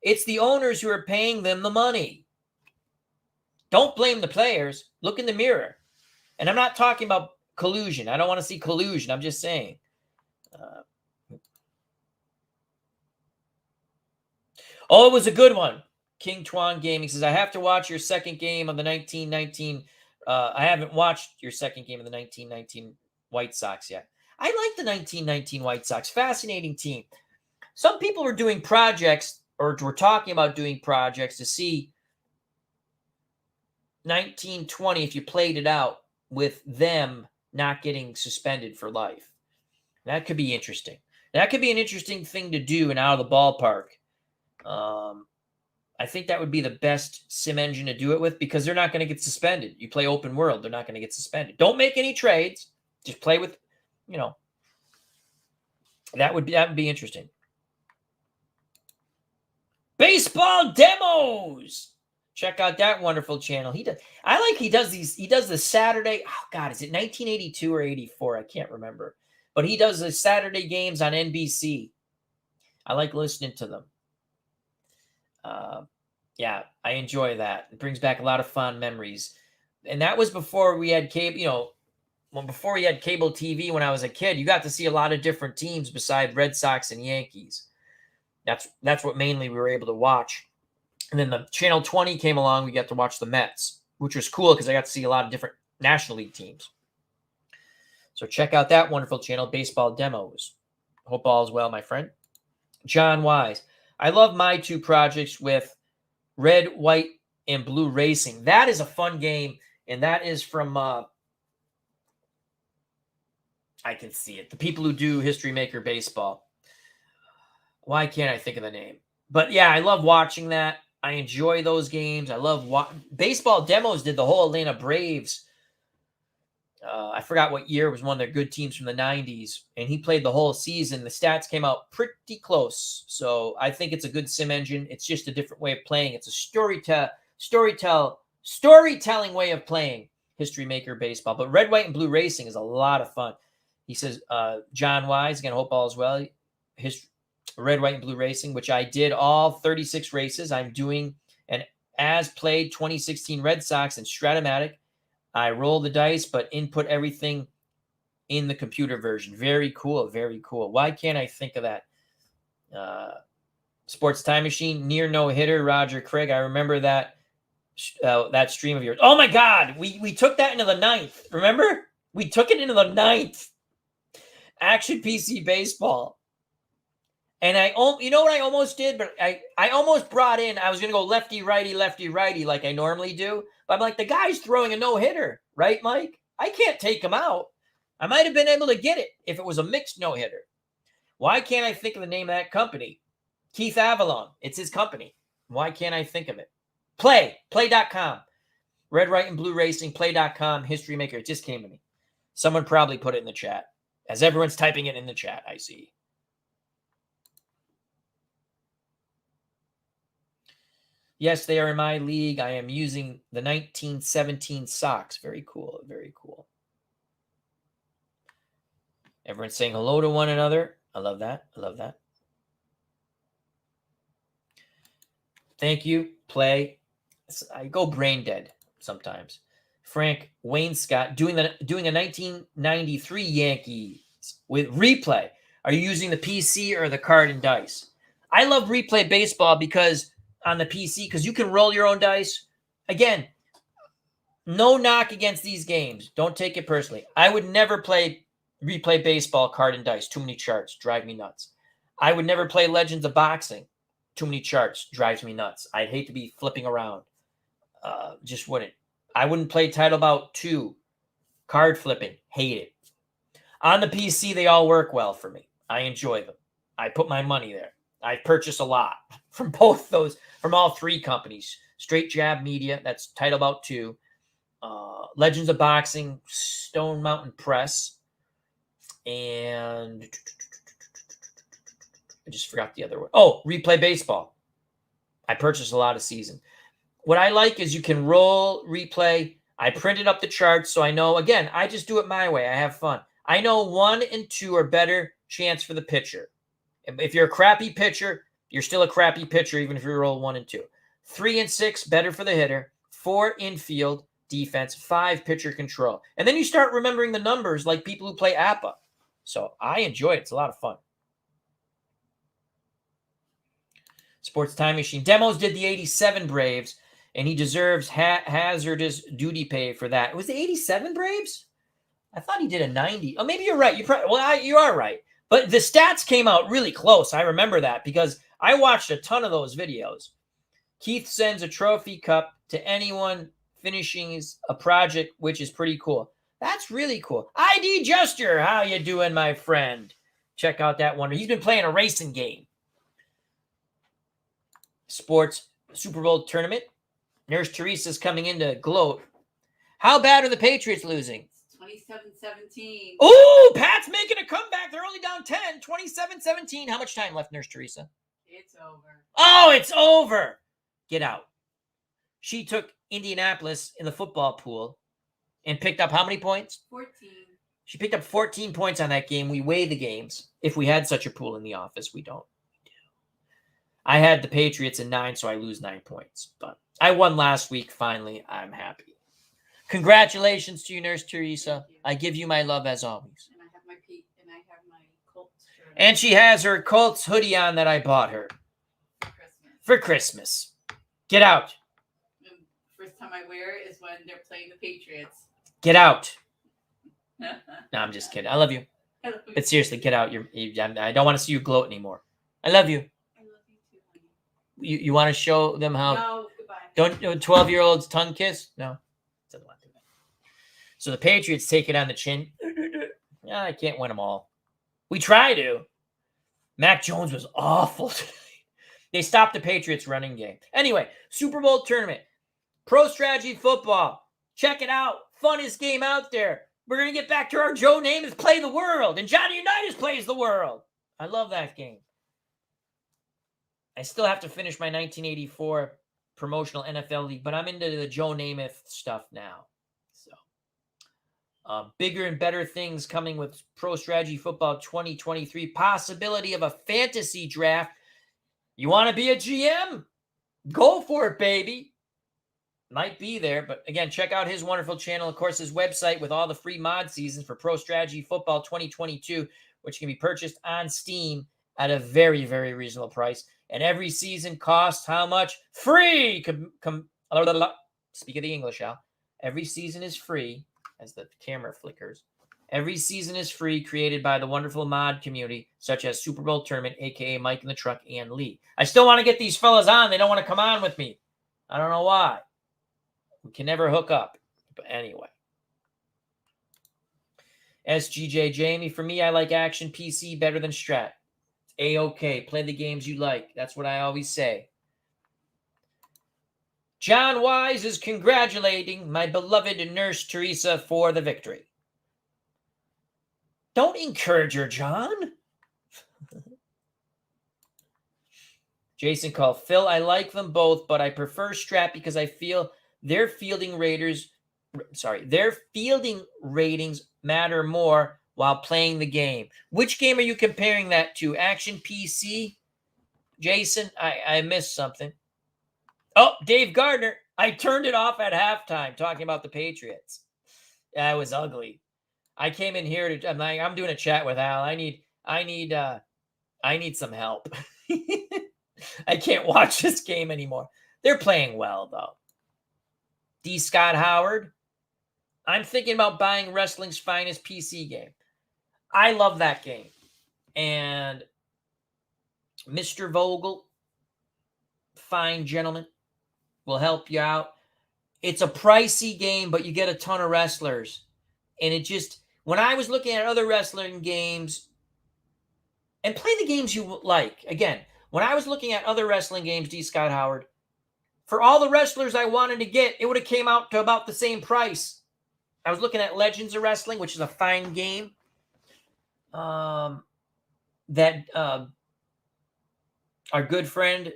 It's the owners who are paying them the money. Don't blame the players. Look in the mirror. And I'm not talking about collusion. I don't want to see collusion. I'm just saying. It was a good one. King Twan Gaming says, I have to watch your second game of the 1919. I haven't watched your second game of the 1919 White Sox yet. I like the 1919 White Sox. Fascinating team. Some people were doing projects or were talking about doing projects to see 1920 if you played it out with them not getting suspended for life. That could be interesting. That could be an interesting thing to do and out of the ballpark. I think that would be the best sim engine to do it with because they're not going to get suspended. You play open world, they're not going to get suspended. Don't make any trades. Just play with, that would be interesting. Baseball demos. Check out that wonderful channel. He does the Saturday. Oh God, is it 1982 or 84? I can't remember. But he does the Saturday games on NBC. I like listening to them. Yeah, I enjoy that. It brings back a lot of fond memories. And that was before we had cable, before we had cable TV when I was a kid, you got to see a lot of different teams besides Red Sox and Yankees. That's what mainly we were able to watch. And then the Channel 20 came along, we got to watch the Mets, which was cool because I got to see a lot of different National League teams. So check out that wonderful channel, Baseball Demos. Hope all is well, my friend. John Wise. I love my two projects with Red, White, and Blue Racing. That is a fun game, and that is from, I can see it, the people who do History Maker Baseball. Why can't I think of the name? But yeah, I love watching that. I enjoy those games. I love baseball demos. Did the whole Atlanta Braves. I forgot what year. It was one of their good teams from the 90s, and he played the whole season. The stats came out pretty close. So I think it's a good sim engine. It's just a different way of playing. It's a storytelling way of playing History Maker Baseball. But Red, White, and Blue Racing is a lot of fun. He says, John Wise, again, hope all is well. Red, White, and Blue Racing, which I did all 36 races. I'm doing an as played 2016 Red Sox and Stratomatic. I roll the dice, but input everything in the computer version. Very cool. Very cool. Why can't I think of that? Sports Time Machine, near no hitter, Roger Craig. I remember that stream of yours. Oh my God. We took that into the 9th. Remember? We took it into the 9th. Action PC Baseball. And you know what I almost did? But I almost brought in, I was going to go lefty, righty, like I normally do. But I'm like, the guy's throwing a no-hitter, right, Mike? I can't take him out. I might have been able to get it if it was a mixed no-hitter. Why can't I think of the name of that company? Keith Avalon. It's his company. Why can't I think of it? Play.com. Red, White, and Blue Racing, Play.com, History Maker. It just came to me. Someone probably put it in the chat. As everyone's typing it in the chat, I see. Yes, they are in my league. I am using the 1917 Sox. Very cool. Very cool. Everyone's saying hello to one another. I love that. I love that. Thank you. Play. I go brain dead sometimes. Frank Wainscott doing a 1993 Yankees with replay. Are you using the PC or the card and dice? I love replay baseball because on the PC, because you can roll your own dice. Again, no knock against these games. Don't take it personally. I would never replay baseball card and dice. Too many charts. Drive me nuts. I would never play Legends of Boxing. Too many charts. Drives me nuts. I'd hate to be flipping around. Just wouldn't. I wouldn't play Title Bout 2. Card flipping. Hate it. On the PC, they all work well for me. I enjoy them. I put my money there. I purchase a lot from both those, from all three companies. Straight Jab Media, that's Title Bout 2. Legends of Boxing, Stone Mountain Press, and I just forgot the other one. Oh, Replay Baseball. I purchased a lot of season. What I like is you can roll, replay. I printed up the charts so I know, again, I just do it my way. I have fun. I know 1 and 2 are better chance for the pitcher. If you're a crappy pitcher, you're still a crappy pitcher, even if you roll 1 and 2. 3 and 6, better for the hitter. 4, infield, defense. 5, pitcher control. And then you start remembering the numbers like people who play APA. So I enjoy it. It's a lot of fun. Sports Time Machine. Demos did the 87 Braves, and he deserves hazardous duty pay for that. It was the 87 Braves? I thought he did a 90. Oh, maybe you're right. You are right. But the stats came out really close. I remember that because I watched a ton of those videos. Keith sends a trophy cup to anyone finishing a project, which is pretty cool. That's really cool. ID Jester, how you doing, my friend? Check out that one. He's been playing a racing game. Sports Super Bowl tournament. Nurse Teresa's coming in to gloat. How bad are the Patriots losing? 27-17. Oh, Pat's making a comeback. They're only down 10. 27-17. How much time left, Nurse Teresa? It's over. Oh, it's over. Get out. She took Indianapolis in the football pool and picked up how many points? 14. She picked up 14 points on that game. We weigh the games. If we had such a pool in the office, we don't. I had the Patriots in 9, so I lose 9 points. But I won last week. Finally, I'm happy. Congratulations to you, Nurse Teresa. I give you my love as always. And I have my Colts shirt. And she has her Colts hoodie on that I bought her for Christmas. Get out. And first time I wear it is when they're playing the Patriots. Get out. No, I'm just kidding. I love you. I love you. But seriously, get out. I don't want to see you gloat anymore. I love you. I love you too, honey. You want to show them how? No, goodbye. Don't 12-year-olds tongue kiss? No. Doesn't want to do that. So the Patriots take it on the chin. I can't win them all. We try to. Mac Jones was awful tonight. They stopped the Patriots running game. Anyway, Super Bowl tournament. Pro Strategy Football. Check it out. Funnest game out there. We're going to get back to our Joe Namath Play the World. And Johnny Unitas plays the world. I love that game. I still have to finish my 1984 promotional NFL league, but I'm into the Joe Namath stuff now. So, bigger and better things coming with Pro Strategy Football 2023. Possibility of a fantasy draft. You want to be a GM? Go for it, baby. Might be there, but again, check out his wonderful channel. Of course, his website with all the free mod seasons for Pro Strategy Football 2022, which can be purchased on Steam at a very, very reasonable price. And every season costs how much? Free! Speak of the English, Al. Every season is free, as the camera flickers. Every season is free, created by the wonderful mod community, such as Super Bowl Tournament, a.k.a. Mike in the Truck, and Lee. I still want to get these fellas on. They don't want to come on with me. I don't know why. We can never hook up. But anyway. SGJ Jamie, for me, I like Action PC better than Strat. A-okay. Play the games you like. That's what I always say. John Wise is congratulating my beloved nurse Teresa for the victory. Don't encourage her, John. Jason called Phil. I like them both, but I prefer Strat because I feel their fielding ratings matter more while playing the game. Which game are you comparing that to? Action PC? Jason, I missed something. Oh, Dave Gardner. I turned it off at halftime talking about the Patriots. That was ugly. I came in here to I'm doing a chat with Al. I need some help. I can't watch this game anymore. They're playing well though. D. Scott Howard. I'm thinking about buying Wrestling's Finest PC game. I love that game. And Mr. Vogel, fine gentleman, will help you out. It's a pricey game, but you get a ton of wrestlers. And it just, when I was looking at other wrestling games, and play the games you like. Again, when I was looking at other wrestling games, D. Scott Howard, for all the wrestlers I wanted to get, it would have came out to about the same price. I was looking at Legends of Wrestling, which is a fine game that our good friend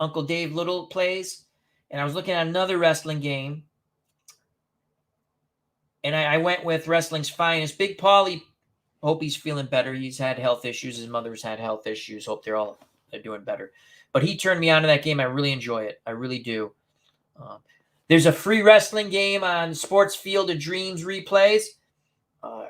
Uncle Dave Little plays. And I was looking at another wrestling game. And I went with Wrestling's Finest. Big Paulie, hope he's feeling better. He's had health issues. His mother's had health issues. Hope they're doing better. But he turned me on to that game. I really enjoy it. I really do. There's a free wrestling game on Sports Field of Dreams replays.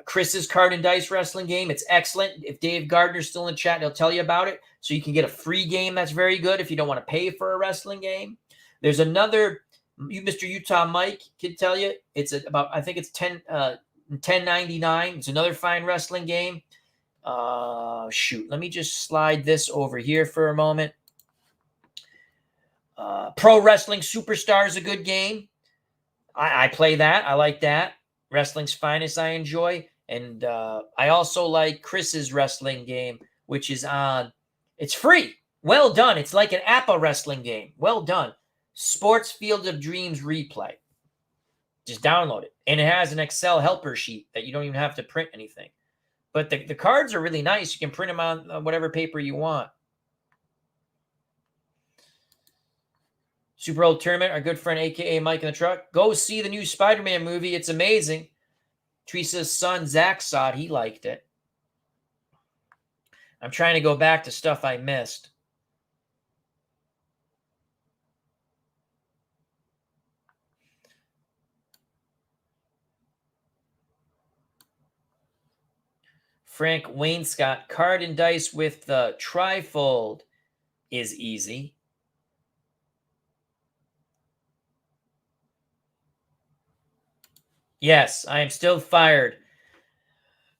Chris's Card and Dice wrestling game. It's excellent. If Dave Gardner's still in the chat, he'll tell you about it. So you can get a free game that's very good if you don't want to pay for a wrestling game. There's another, Mr. Utah Mike can tell you. It's about, I think it's $10.99. It's another fine wrestling game. Shoot, let me just slide this over here for a moment. Pro Wrestling Superstar is a good game. I play that. I like that. Wrestling's Finest I enjoy. And I also like Chris's wrestling game, which is on. It's free. Well done. It's like an APA wrestling game. Well done. Sports Field of Dreams replay. Just download it. And it has an Excel helper sheet that you don't even have to print anything. But the cards are really nice. You can print them on whatever paper you want. Super Bowl Tournament, our good friend, a.k.a. Mike in the Truck. Go see the new Spider-Man movie. It's amazing. Teresa's son, Zach, saw it. He liked it. I'm trying to go back to stuff I missed. Frank Wainscott, Card and Dice with the trifold is easy. Yes, I am still fired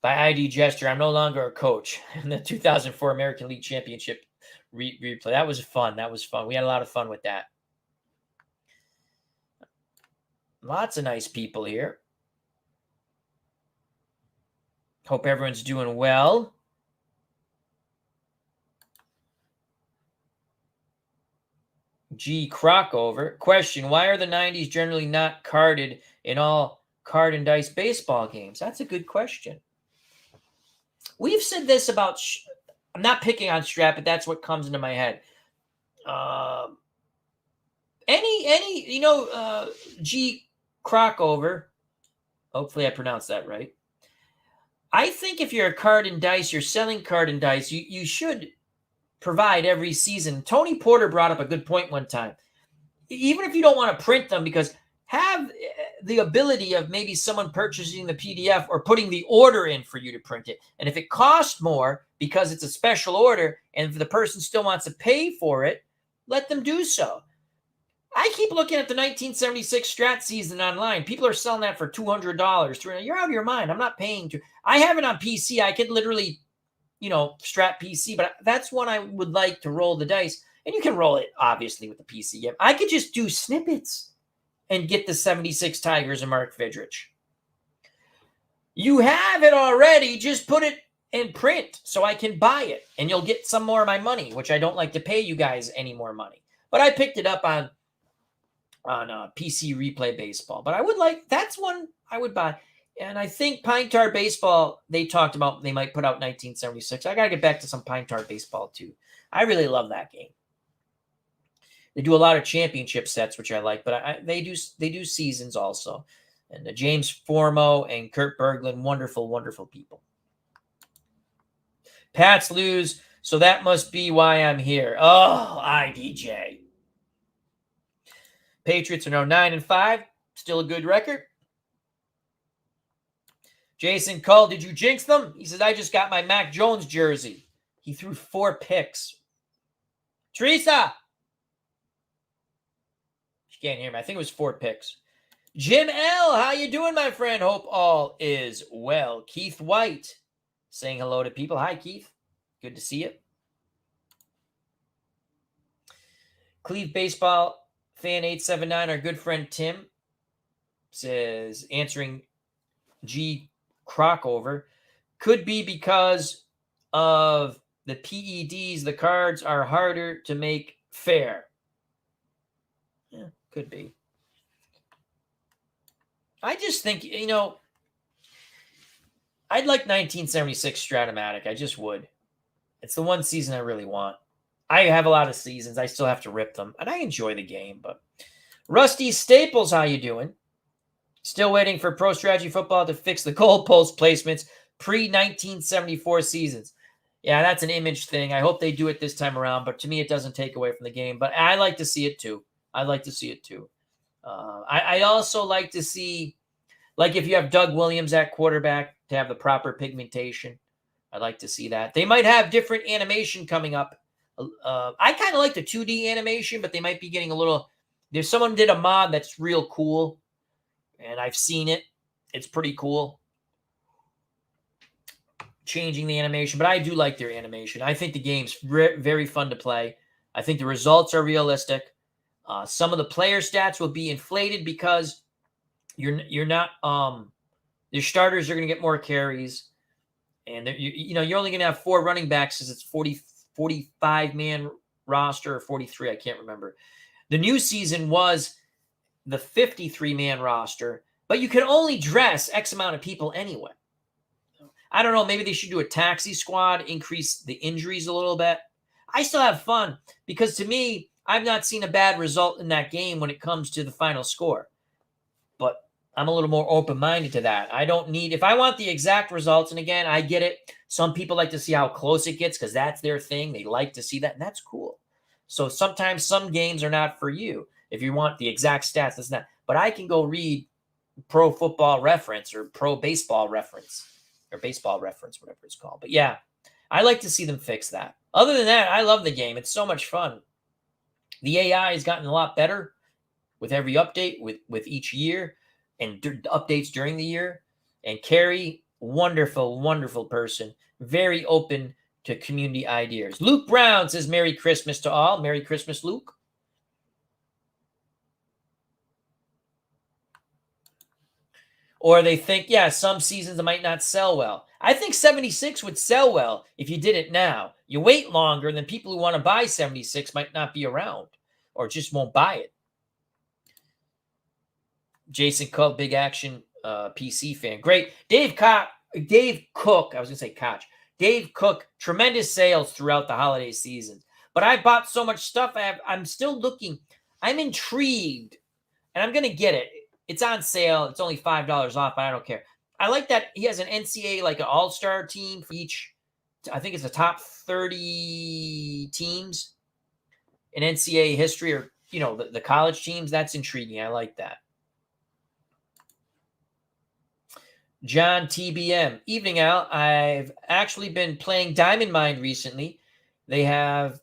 by ID Gesture. I'm no longer a coach in the 2004 American League Championship replay. That was fun. That was fun. We had a lot of fun with that. Lots of nice people here. Hope everyone's doing well. G. Crockover. Question, why are the 90s generally not carded in all card and dice baseball games? That's a good question. We've said this about, I'm not picking on Strat, but that's what comes into my head. G. Crockover. Hopefully I pronounced that right. I think if you're a card and dice, you're selling card and dice, you should provide every season. Tony Porter brought up a good point one time. Even if you don't want to print them, because have the ability of maybe someone purchasing the PDF or putting the order in for you to print it. And if it costs more because it's a special order and if the person still wants to pay for it, let them do so. I keep looking at the 1976 Strat season online. People are selling that for $200, $300. You're out of your mind. I'm not paying to. I have it on PC. I could literally, Strat PC, but that's one I would like to roll the dice. And you can roll it, obviously, with the PC game. I could just do snippets and get the 76 Tigers and Mark Vidrich. You have it already. Just put it in print so I can buy it. And you'll get some more of my money, which I don't like to pay you guys any more money. But I picked it up on PC Replay Baseball. But that's one I would buy. And I think Pine Tar Baseball, they talked about they might put out 1976. I got to get back to some Pine Tar Baseball too. I really love that game. They do a lot of championship sets, which I like, but they do seasons also. And James Formo and Kurt Berglund, wonderful, wonderful people. Pats lose, so that must be why I'm here. Oh, IDJ. Patriots are now 9-5. Still a good record. Jason Cull, did you jinx them? He says, I just got my Mac Jones jersey. He threw 4 picks. Teresa! She can't hear me. I think it was 4 picks. Jim L., how you doing, my friend? Hope all is well. Keith White saying hello to people. Hi, Keith. Good to see you. Cleve Baseball Fan 879, our good friend Tim, says, answering G. Crockover, could be because of the PEDs, the cards are harder to make fair. Yeah, could be. I just think, I'd like 1976 Stratomatic. I just would. It's the one season I really want. I have a lot of seasons. I still have to rip them. And I enjoy the game. But Rusty Staples, how you doing? Still waiting for Pro Strategy Football to fix the goalpost placements pre-1974 seasons. Yeah, that's an image thing. I hope they do it this time around. But to me, it doesn't take away from the game. But I like to see it too. I also like to see, like if you have Doug Williams at quarterback, to have the proper pigmentation. I'd like to see that. They might have different animation coming up. I kind of like the 2D animation, but they might be getting a little... There's someone did a mod that's real cool, and I've seen it. It's pretty cool. Changing the animation, but I do like their animation. I think the game's very fun to play. I think the results are realistic. Some of the player stats will be inflated because you're not... your starters are going to get more carries, and you're only going to have 4 running backs because it's 45-man roster or 43. I can't remember. The new season was the 53-man roster, but you can only dress X amount of people anyway. I don't know. Maybe they should do a taxi squad, increase the injuries a little bit. I still have fun because to me, I've not seen a bad result in that game when it comes to the final score. But I'm a little more open-minded to that. I don't need, if I want the exact results, and again, I get it. Some people like to see how close it gets because that's their thing. They like to see that, and that's cool. So sometimes some games are not for you. If you want the exact stats, that's not. But I can go read Pro Football Reference or Pro Baseball Reference or Baseball Reference, whatever it's called. But yeah, I like to see them fix that. Other than that, I love the game. It's so much fun. The AI has gotten a lot better with every update, with each year, and updates during the year. And Carrie, wonderful, wonderful person. Very open to community ideas. Luke Brown says, Merry Christmas to all. Merry Christmas, Luke. Or they think, yeah, some seasons it might not sell well. I think 76 would sell well if you did it now. You wait longer, then people who want to buy 76 might not be around. or just won't buy it. Jason Cook, big action PC fan. Great. Dave Cook, I was going to say Koch. Dave Cook, tremendous sales throughout the holiday season. But I bought so much stuff. I'm still looking. I'm intrigued, and I'm going to get it. It's on sale. It's only $5 off, but I don't care. I like that he has an NCAA, like an all-star team for each. I think it's the top 30 teams in NCAA history, or, you know, the college teams. That's intriguing. I like that. John TBM. Evening, Al. I've actually been playing Diamond Mine recently. They have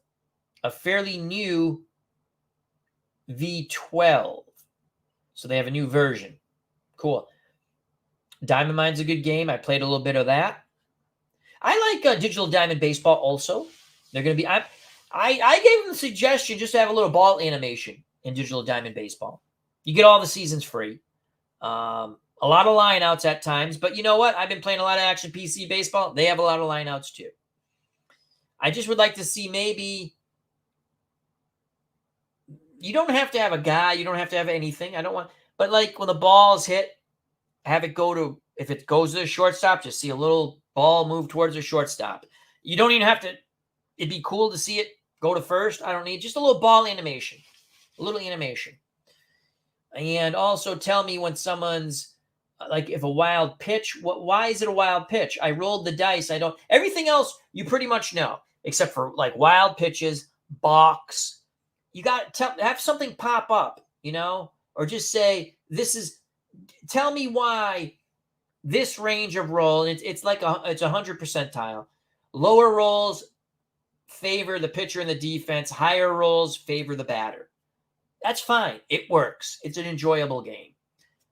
a fairly new V12. So they have a new version. Cool. Diamond Mine's a good game. I played a little bit of that. I like Digital Diamond Baseball also. They're going to be... I gave them the suggestion just to have a little ball animation in Digital Diamond Baseball. You get all the seasons free. A lot of lineouts at times, but you know what? I've been playing a lot of Action PC Baseball. They have a lot of lineouts too. I just would like to see maybe... You don't have to have a guy. You don't have to have anything. I don't want... But like when the ball is hit, have it go to... If it goes to the shortstop, just see a little ball move towards the shortstop. You don't even have to... It'd be cool to see it go to first. I don't need... Just a little ball animation. A little animation. And also tell me when someone's... Like if a wild pitch, why is it a wild pitch? I rolled the dice. I don't... Everything else, you pretty much know. Except for like wild pitches, box. You got to have something pop up, you know? Or just say, this is... Tell me why this range of roll, it's like it's 100 percentile. Lower rolls favor the pitcher and the defense. Higher rolls favor the batter. That's fine. It works. It's an enjoyable game.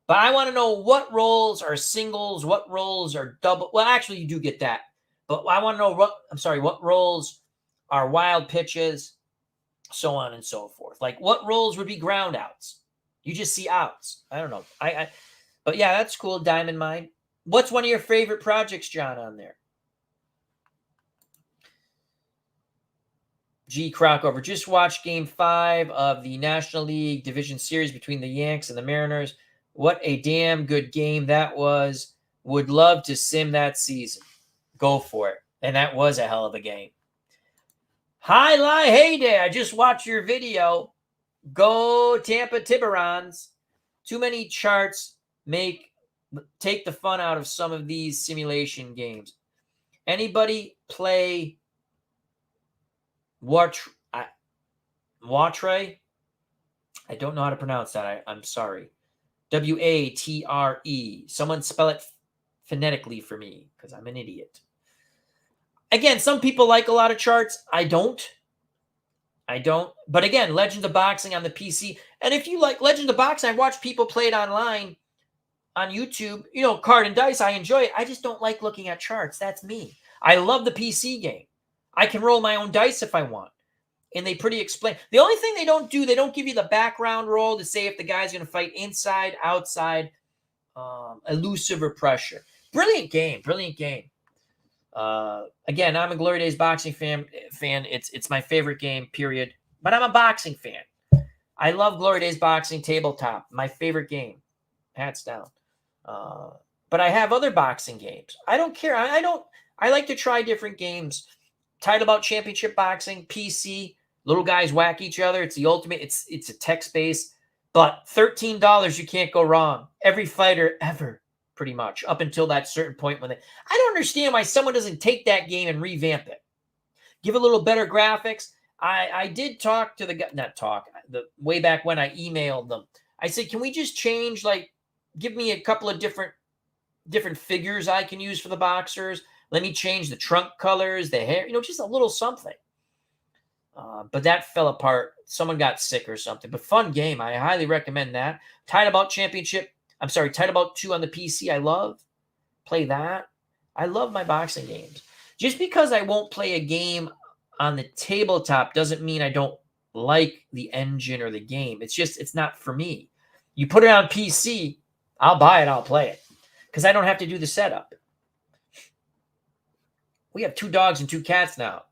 But I want to know what rolls are singles, what rolls are double. Well, actually, you do get that. But I want to know what rolls are wild pitches, so on and so forth. Like what rolls would be ground outs? You just see outs. I don't know. But yeah, that's cool. Diamond Mine. What's one of your favorite projects, John, on there? G. Crockover. Just watched Game 5 of the National League Division Series between the Yanks and the Mariners. What a damn good game that was. Would love to sim that season. Go for it. And that was a hell of a game. Heyday. I just watched your video. Go Tampa Tiburons. Too many charts take the fun out of some of these simulation games. Anybody play Watre? I don't know how to pronounce that. I'm sorry. Watre. Someone spell it phonetically for me because I'm an idiot. Again, some people like a lot of charts. I don't. But again, Legends of Boxing on the PC. And if you like Legends of Boxing, I watch people play it online on YouTube. You know, card and dice, I enjoy it. I just don't like looking at charts. That's me. I love the PC game. I can roll my own dice if I want. And they pretty explain. The only thing they don't do, they don't give you the background roll to say if the guy's going to fight inside, outside, elusive, or pressure. Brilliant game. Again, I'm a Glory Days boxing fan. It's my favorite game, period. But I'm a boxing fan. I love Glory Days boxing tabletop. My favorite game. Hats down. But I have other boxing games. I don't care. I like to try different games. Title Bout Championship Boxing, PC. Little guys whack each other. It's the ultimate. It's a text-based. But $13, you can't go wrong. Every fighter ever, pretty much, up until that certain point when I don't understand why someone doesn't take that game and revamp it. Give a little better graphics. I did talk to the guy, the way back when I emailed them. I said, can we just change, like, give me a couple of different figures I can use for the boxers. Let me change the trunk colors, the hair, just a little something. But that fell apart. Someone got sick or something. But fun game. I highly recommend that. Title Bout 2 on the PC. I love. Play that. I love my boxing games. Just because I won't play a game on the tabletop doesn't mean I don't like the engine or the game. It's not for me. You put it on PC, I'll buy it, I'll play it. Because I don't have to do the setup. We have 2 dogs and 2 cats now.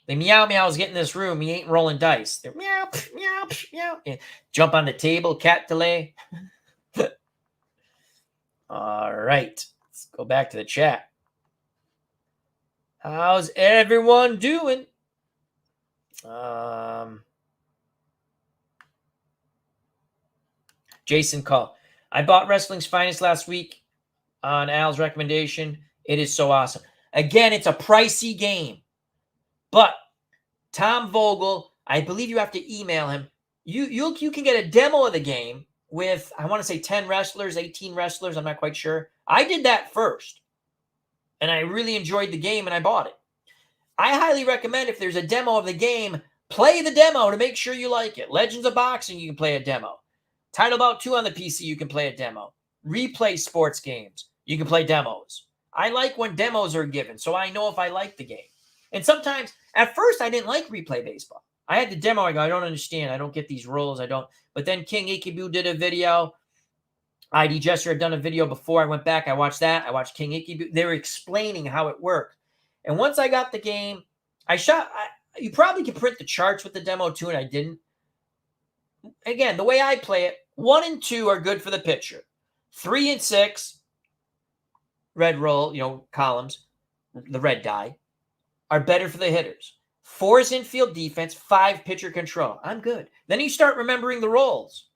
The meow meows get in this room. He ain't rolling dice. They're meow, meow, meow. And jump on the table, cat delay. All right. Let's go back to the chat. How's everyone doing? Jason Call. I bought Wrestling's Finest last week on Al's recommendation. It is so awesome. Again, it's a pricey game. But Tom Vogel, I believe you have to email him. You can get a demo of the game with, I want to say 10 wrestlers, 18 wrestlers. I'm not quite sure. I did that first. And I really enjoyed the game and I bought it. I highly recommend if there's a demo of the game, play the demo to make sure you like it. Legends of Boxing, you can play a demo. Title Bout 2 on the PC, you can play a demo. Replay sports games, you can play demos. I like when demos are given, so I know if I like the game. And sometimes, at first, I didn't like Replay Baseball. I had the demo, I go, I don't understand. I don't get these rules. I don't. But then King Ikibu did a video. ID Jester had done a video before. I went back, I watched that. I watched King Ikibu. They were explaining how it worked. And once I got the game, you probably could print the charts with the demo too, and I didn't. Again, the way I play it, 1 and 2 are good for the pitcher. 3 and 6, red roll, columns, the red die, are better for the hitters. 4 is infield defense, 5 pitcher control. I'm good. Then you start remembering the roles,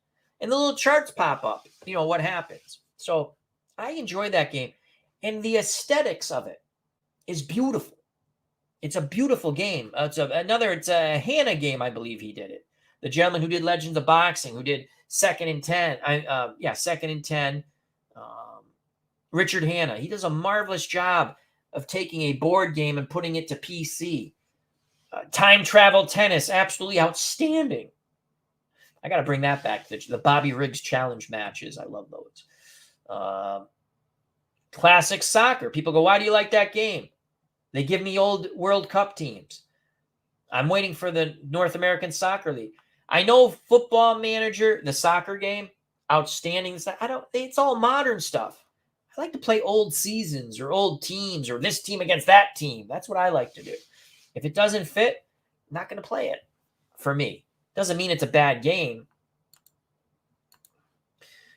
and the little charts pop up, what happens. So I enjoy that game. And the aesthetics of it is beautiful. It's a beautiful game. It's a Hannah game, I believe he did it. The gentleman who did Legends of Boxing, who did Second and 10. Second and 10. Richard Hanna. He does a marvelous job of taking a board game and putting it to PC. Time Travel Tennis, absolutely outstanding. I got to bring that back. The Bobby Riggs challenge matches. I love those. Classic soccer. People go, why do you like that game? They give me old World Cup teams. I'm waiting for the North American Soccer League. I know Football Manager, the soccer game, outstanding. It's all modern stuff. I like to play old seasons or old teams or this team against that team. That's what I like to do. If it doesn't fit, I'm not going to play it for me. Doesn't mean it's a bad game.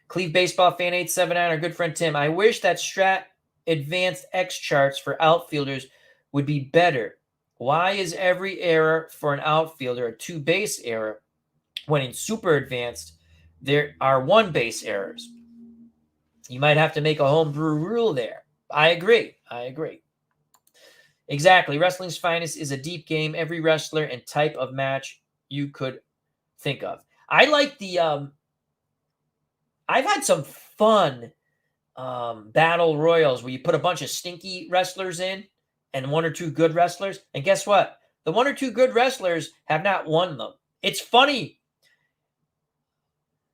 Cleve Baseball Fan 879, our good friend Tim. I wish that Strat Advanced X charts for outfielders would be better. Why is every error for an outfielder a 2 base error when in Super Advanced there are 1 base errors? You might have to make a homebrew rule there. I agree. Exactly. Wrestling's Finest is a deep game. Every wrestler and type of match you could think of. I like the I've had some fun battle royals where you put a bunch of stinky wrestlers in and 1 or 2 good wrestlers. And guess what? The 1 or 2 good wrestlers have not won them. It's funny.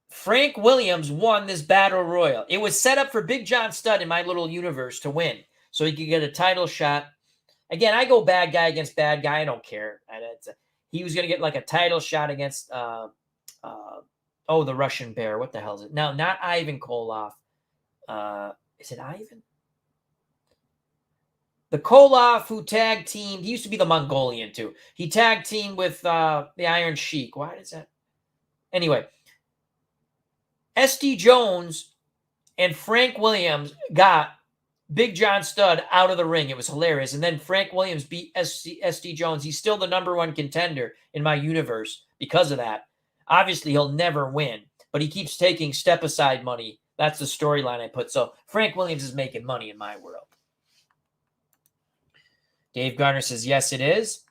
Frank Williams won this battle royal. It was set up for Big John Studd in my little universe to win so he could get a title shot. Again, I go bad guy against bad guy. I don't care. He was going to get like a title shot against, the Russian Bear. What the hell is it? No, not Ivan Koloff. Is it Ivan? The Koloff who tag teamed, he used to be the Mongolian too. He tag teamed with the Iron Sheik. Why does that? Anyway, SD Jones and Frank Williams got Big John Studd out of the ring. It was hilarious. And then Frank Williams beat SD Jones. He's still the #1 contender in my universe because of that. Obviously, he'll never win, but he keeps taking step-aside money. That's the storyline I put. So Frank Williams is making money in my world. Dave Garner says, yes, it is.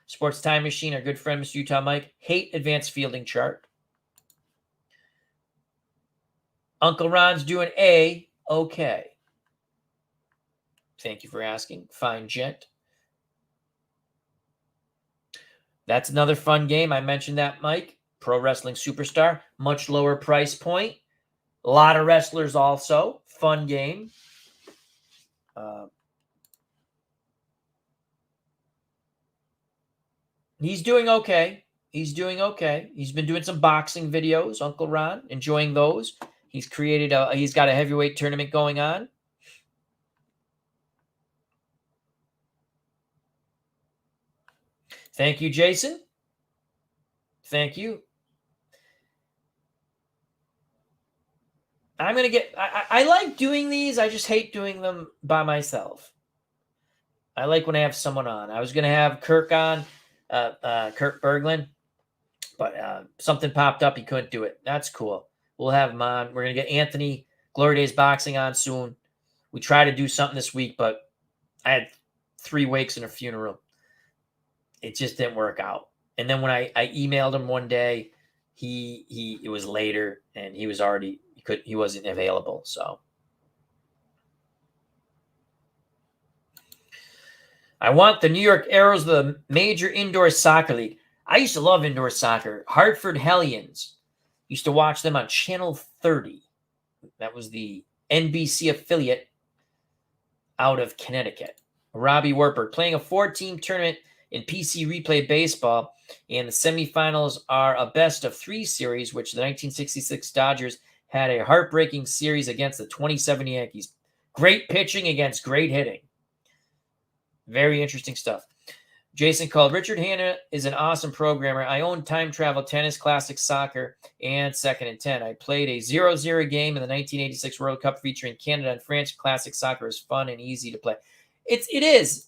Sports Time Machine, our good friend, Mr. Utah Mike. Hate advanced fielding chart. Uncle Ron's doing A. Okay. Thank you for asking. Fine gent. That's another fun game. I mentioned that, Mike. Pro Wrestling Superstar. Much lower price point. A lot of wrestlers also. Fun game. He's doing okay. He's been doing some boxing videos, Uncle Ron. Enjoying those. He's got a heavyweight tournament going on. Thank you, Jason. Thank you. I'm going to get, I like doing these. I just hate doing them by myself. I like when I have someone on. I was going to have Kirk on, Kirk Berglund, but something popped up. He couldn't do it. That's cool. We'll have him on. We're going to get Anthony Glory Days Boxing on soon. We tried to do something this week, but I had 3 wakes and a funeral. It just didn't work out. And then when I emailed him one day, it was later and he was already, he wasn't available. So I want the New York Arrows, the major indoor soccer league. I used to love indoor soccer. Hartford Hellions. Used to watch them on Channel 30. That was the NBC affiliate out of Connecticut. Robbie Werper playing a 4-team tournament in PC Replay Baseball, and the semifinals are a best-of-3 series, which the 1966 Dodgers had a heartbreaking series against the 27 Yankees. Great pitching against great hitting. Very interesting stuff. Jason called, Richard Hanna is an awesome programmer. I own time travel, tennis, classic soccer, and second and 10. I played a 0-0 game in the 1986 World Cup featuring Canada and France. Classic soccer is fun and easy to play. It is.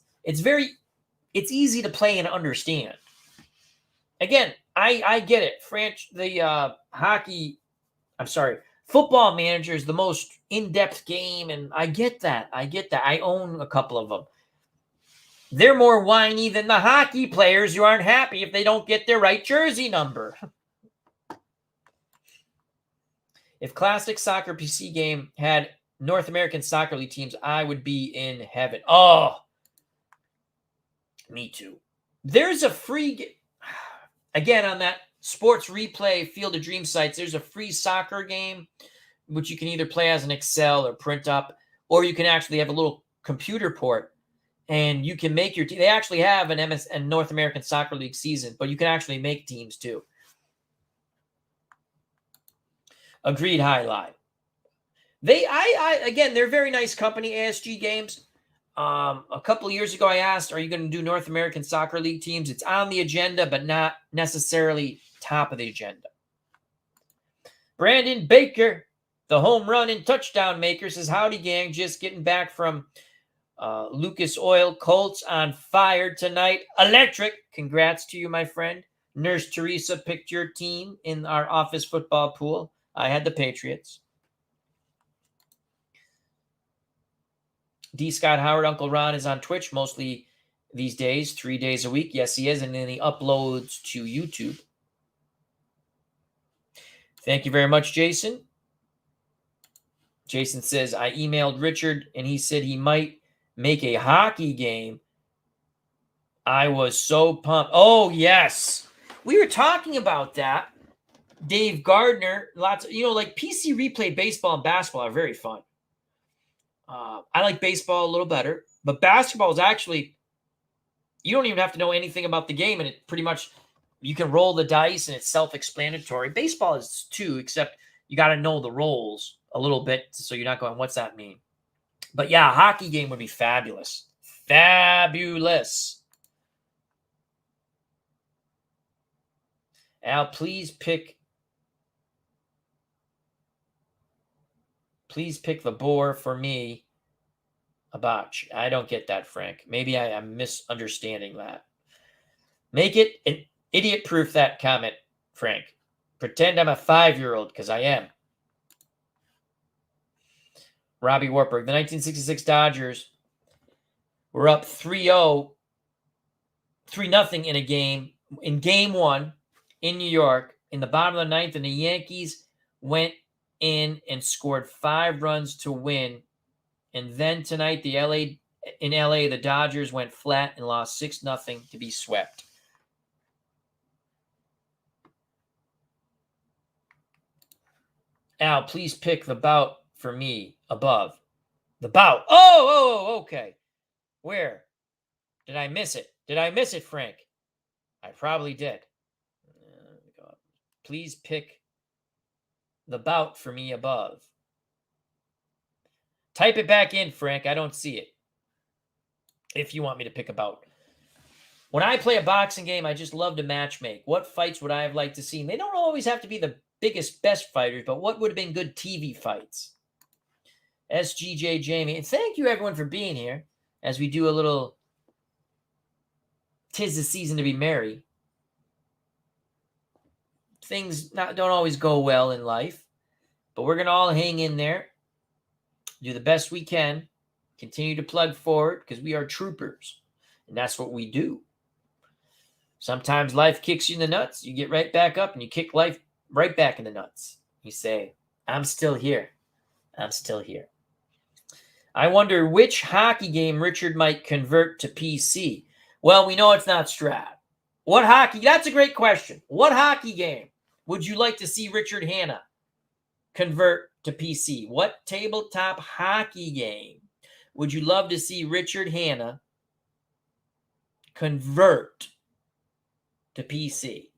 It's easy to play and understand. Again, I get it. Football Manager is the most in-depth game, and I get that. I own a couple of them. They're more whiny than the hockey players who aren't happy if they don't get their right jersey number. If Classic Soccer PC game had North American Soccer League teams, I would be in heaven. Oh, me too. There's a free, again, on that Sports Replay Field of Dreams sites, there's a free soccer game, which you can either play as an Excel or print up, or you can actually have a little computer port, and you can make your team. They actually have an North American Soccer League season, but you can actually make teams too. Agreed, highlight. Again, they're a very nice company, ASG Games. A couple of years ago, I asked, are you going to do North American Soccer League teams? It's on the agenda, but not necessarily top of the agenda. Brandon Baker, the home run and touchdown maker, says, howdy, gang. Just getting back from Lucas Oil. Colts on fire tonight. Electric. Congrats to you, my friend. Nurse Teresa picked your team in our office football pool. I had the Patriots. D. Scott Howard, Uncle Ron is on Twitch mostly these days, 3 days a week. Yes, he is. And then he uploads to YouTube. Thank you very much, Jason. Jason says, I emailed Richard and he said he might make a hockey game. I was so pumped. Oh, yes. We were talking about that. Dave Gardner, lots of, like PC Replay Baseball and basketball are very fun. I like baseball a little better, but basketball is actually, you don't even have to know anything about the game, and it pretty much, you can roll the dice and it's self-explanatory. Baseball is too, except you got to know the roles a little bit, so you're not going, what's that mean? But yeah, a hockey game would be fabulous. Fabulous. Al, please pick the boar for me. A botch. I don't get that, Frank. Maybe I'm misunderstanding that. Make it an idiot-proof, that comment, Frank. Pretend I'm a 5-year-old, because I am. Robbie Warburg. The 1966 Dodgers were up 3-0 in game 1 in New York in the bottom of the 9th, and the Yankees went in and scored 5 runs to win. And then tonight, in LA, the Dodgers went flat and lost 6-0 to be swept. Al, please pick the bout for me above. The bout. Oh, okay. Where? Did I miss it? Did I miss it, Frank? I probably did. Please pick the bout for me above. Type it back in, Frank. I don't see it. If you want me to pick a bout. When I play a boxing game, I just love to match make. What fights would I have liked to see? They don't always have to be the biggest, best fighters, but what would have been good TV fights? SGJ Jamie. And thank you, everyone, for being here as we do a little 'tis the season to be merry. Things don't always go well in life, but we're going to all hang in there, do the best we can, continue to plug forward because we are troopers, and that's what we do. Sometimes life kicks you in the nuts. You get right back up and you kick life right back in the nuts. You say, I'm still here. I'm still here. I wonder which hockey game Richard might convert to PC. Well, we know it's not Strat. What hockey? That's a great question. What hockey game would you like to see Richard Hanna convert to PC? What tabletop hockey game would you love to see Richard Hanna convert to PC?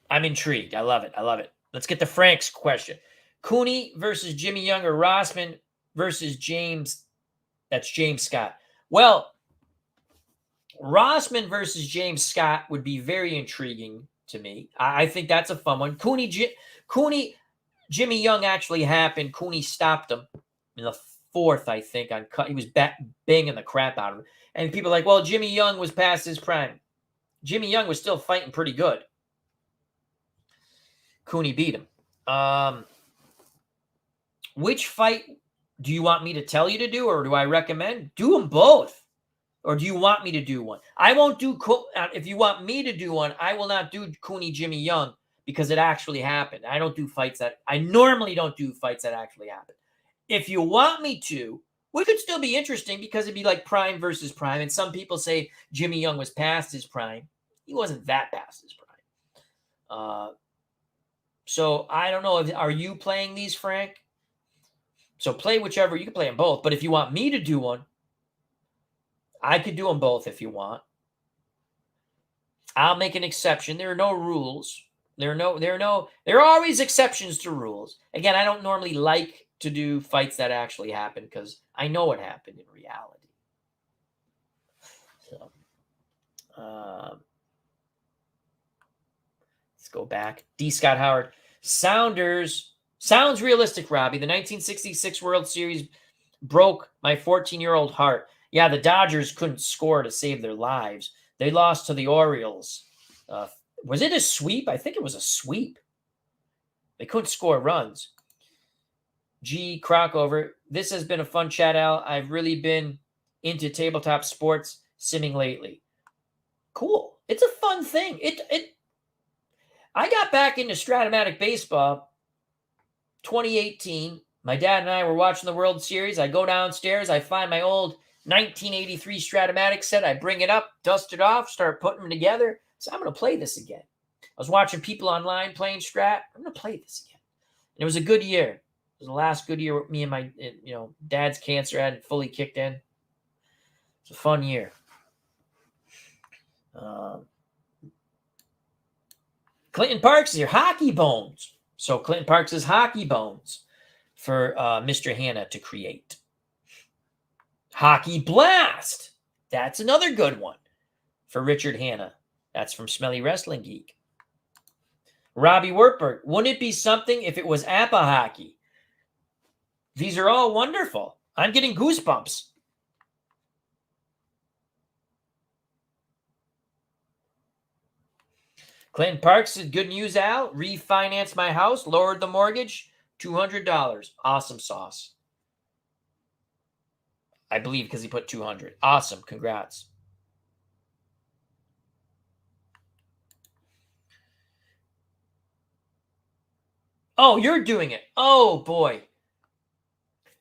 I'm intrigued. I love it. I love it. Let's get to Frank's question. Cooney versus Jimmy Young or Rossman versus James. That's James Scott. Well, Rossman versus James Scott would be very intriguing to me. I think that's a fun one. Cooney, Jimmy Young actually happened. Cooney stopped him in the fourth, I think, on cut. He was banging the crap out of him. And people are like, well, Jimmy Young was past his prime. Jimmy Young was still fighting pretty good. Cooney beat him. Which fight do you want me to tell you to do, or do I recommend? Do them both. Or do you want me to do one? I won't do, if you want me to do one, I will not do Cooney Jimmy Young because it actually happened. I normally don't do fights that actually happen. If you want me to, we could still be interesting because it'd be like prime versus prime. And some people say Jimmy Young was past his prime. He wasn't that past his prime. So I don't know. Are you playing these, Frank? So play whichever. You can play them both. But if you want me to do one, I could do them both if you want. I'll make an exception. There are no rules. There are always exceptions to rules. Again, I don't normally like to do fights that actually happen because I know what happened in reality. So, let's go back. D. Scott Howard. Sounds realistic, Robbie. The 1966 World Series broke my 14-year-old heart. Yeah, the Dodgers couldn't score to save their lives. They lost to the Orioles. Was it a sweep? I think it was a sweep. They couldn't score runs. G. Crockover. This has been a fun chat, Al. I've really been into tabletop sports simming lately. Cool. It's a fun thing. I got back into Stratomatic Baseball 2018. My dad and I were watching the World Series. I go downstairs. I find my old 1983 Stratomatic set. I bring it up, dust it off, start putting them together. So I'm going to play this again. I was watching people online playing Strat. I'm going to play this again. And it was a good year. It was the last good year with me and my, dad's cancer hadn't fully kicked in. It's a fun year. Clinton Parks is here. Hockey bones. So Clinton Parks is hockey bones for Mr. Hanna to create. Hockey Blast. That's another good one for Richard Hanna. That's from Smelly Wrestling Geek. Robbie Wertberg. Wouldn't it be something if it was APA hockey? These are all wonderful. I'm getting goosebumps. Clinton Parks said, good news, Al. Refinanced my house, lowered the mortgage, $200. Awesome sauce. I believe because he put 200. Awesome. Congrats. Oh, you're doing it. Oh, boy.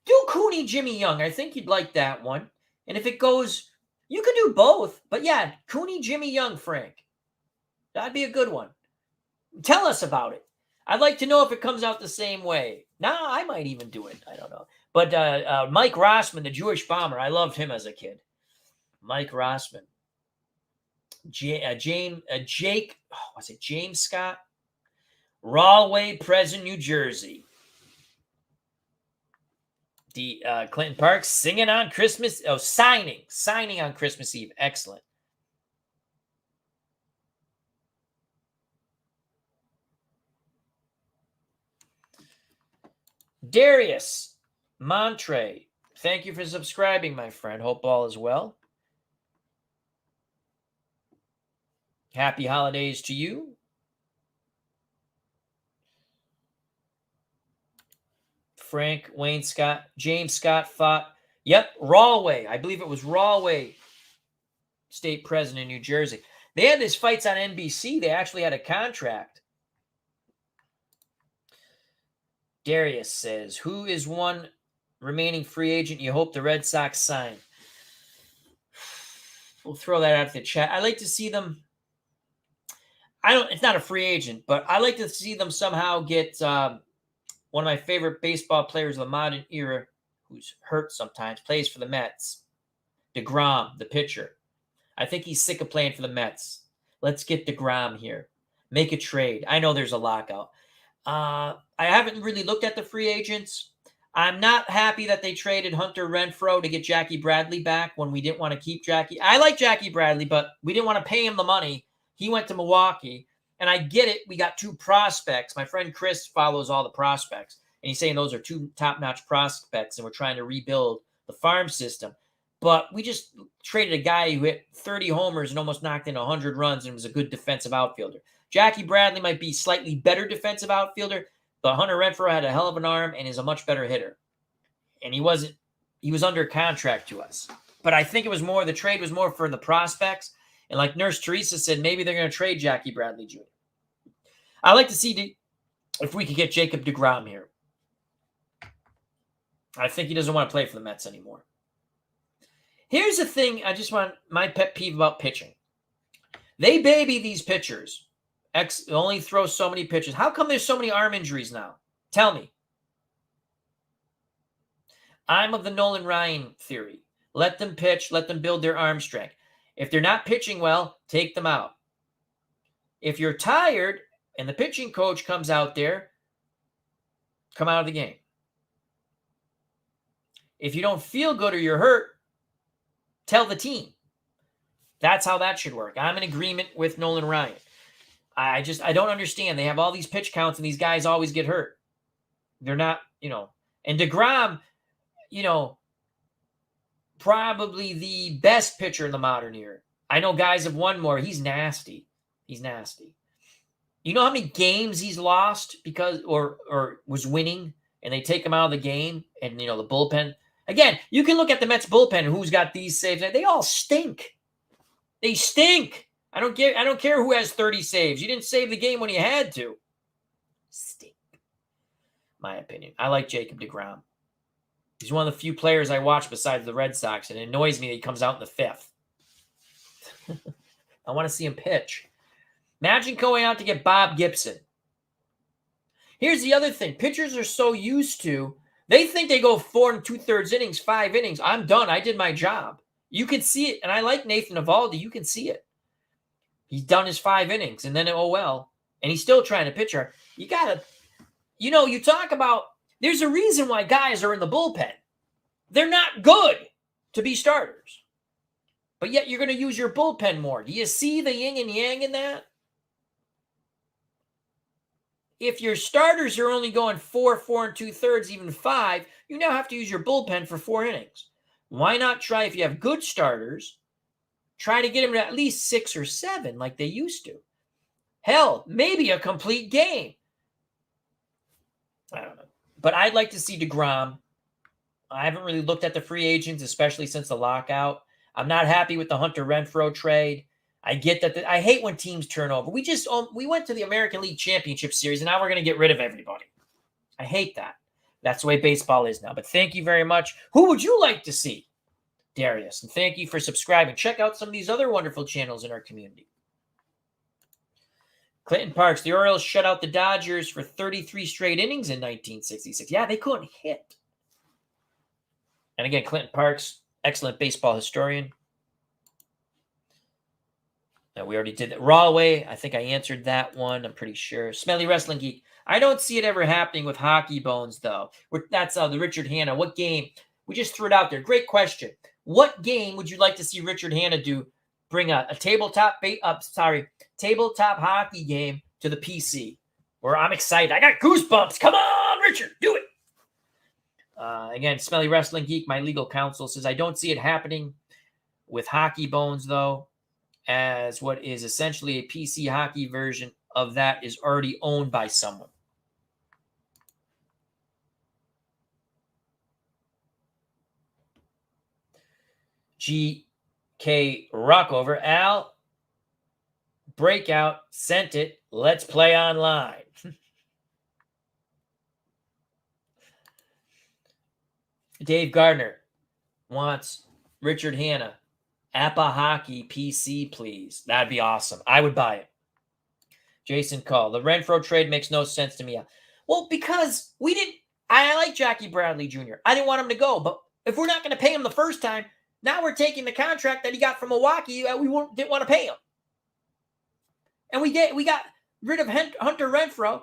Do Cooney Jimmy Young. I think you'd like that one. And if it goes, you could do both. But yeah, Cooney Jimmy Young, Frank. That'd be a good one. Tell us about it. I'd like to know if it comes out the same way. Nah, I might even do it. I don't know. But Mike Rossman, the Jewish bomber, I loved him as a kid. Mike Rossman. James Scott? Rahway, Pleasant, New Jersey. Clinton Parks singing on Christmas. Oh, signing on Christmas Eve. Excellent. Darius Montre, thank you for subscribing, my friend. Hope all is well. Happy holidays to you. Frank, Wayne Scott, James Scott thought, yep, Rawley. I believe it was Rawley, state president in New Jersey. They had these fights on NBC. They actually had a contract. Darius says, who is one remaining free agent you hope the Red Sox sign? We'll throw that out to the chat. I like to see them. It's not a free agent, but I like to see them somehow get one of my favorite baseball players of the modern era, who's hurt sometimes, plays for the Mets. DeGrom, the pitcher. I think he's sick of playing for the Mets. Let's get DeGrom here. Make a trade. I know there's a lockout. I haven't really looked at the free agents. I'm not happy that they traded Hunter Renfroe to get Jackie Bradley back when we didn't want to keep Jackie. I like Jackie Bradley, but we didn't want to pay him the money. He went to Milwaukee, and I get it. We got two prospects. My friend Chris follows all the prospects, and he's saying those are two top-notch prospects, and we're trying to rebuild the farm system. But we just traded a guy who hit 30 homers and almost knocked in 100 runs and was a good defensive outfielder. Jackie Bradley might be slightly better defensive outfielder, but Hunter Renfroe had a hell of an arm and is a much better hitter. And he was under contract to us. But I think the trade was more for the prospects. And like Nurse Teresa said, maybe they're going to trade Jackie Bradley Jr. I'd like to see if we could get Jacob deGrom here. I think he doesn't want to play for the Mets anymore. Here's the thing. I just want my pet peeve about pitching. They baby these pitchers. Only throw so many pitches. How come there's so many arm injuries now? Tell me. I'm of the Nolan Ryan theory. Let them pitch. Let them build their arm strength. If they're not pitching well, take them out. If you're tired and the pitching coach comes out there, come out of the game. If you don't feel good or you're hurt, tell the team. That's how that should work. I'm in agreement with Nolan Ryan. I don't understand. They have all these pitch counts and these guys always get hurt. They're not, and DeGrom, probably the best pitcher in the modern era. I know guys have won more. He's nasty. You know how many games he's lost because or was winning and they take him out of the game and the bullpen. Again, you can look at the Mets bullpen who's got these saves. They all stink. They stink. I don't care who has 30 saves. You didn't save the game when you had to. Stink. My opinion. I like Jacob deGrom. He's one of the few players I watch besides the Red Sox, and it annoys me that he comes out in the fifth. I want to see him pitch. Imagine going out to get Bob Gibson. Here's the other thing. Pitchers are so used to, they think they go 4 2/3 innings, 5 innings. I'm done. I did my job. You can see it. And I like Nathan Eovaldi. You can see it. He's done his 5 innings, and then, oh, well. And he's still trying to pitch her. You got to, you talk about, there's a reason why guys are in the bullpen. They're not good to be starters. But yet you're going to use your bullpen more. Do you see the yin and yang in that? If your starters are only going 4 2/3, even 5, you now have to use your bullpen for 4 innings. Why not try, if you have good starters, try to get them to at least 6 or 7 like they used to? Hell, maybe a complete game. I don't know. But I'd like to see deGrom. I haven't really looked at the free agents, especially since the lockout. I'm not happy with the Hunter Renfroe trade. I get that. I hate when teams turn over. We went to the American League Championship Series, and now we're going to get rid of everybody. I hate that. That's the way baseball is now. But thank you very much. Who would you like to see? Darius. And thank you for subscribing. Check out some of these other wonderful channels in our community. Clinton Parks. The Orioles shut out the Dodgers for 33 straight innings in 1966. Yeah, they couldn't hit. And again, Clinton Parks, excellent baseball historian. And we already did that. Rawway, I think I answered that one. I'm pretty sure. Smelly Wrestling Geek. I don't see it ever happening with Hockey Bones, though. That's the Richard Hanna. What game? We just threw it out there. Great question. What game would you like to see Richard Hanna do? Bring a tabletop hockey game to the PC. Where I'm excited. I got goosebumps. Come on, Richard, do it. Again, Smelly Wrestling Geek, my legal counsel, says I don't see it happening with Hockey Bones, though, as what is essentially a PC hockey version of that is already owned by someone. GK Rockover, Al, Breakout, sent it. Let's play online. Dave Gardner wants Richard Hanna. Appa Hockey PC, please. That'd be awesome. I would buy it. Jason Call. The Renfro trade makes no sense to me. Well, because I like Jackie Bradley Jr. I didn't want him to go, but if we're not going to pay him the first time, now we're taking the contract that he got from Milwaukee. We didn't want to pay him. And we got rid of Hunter Renfro,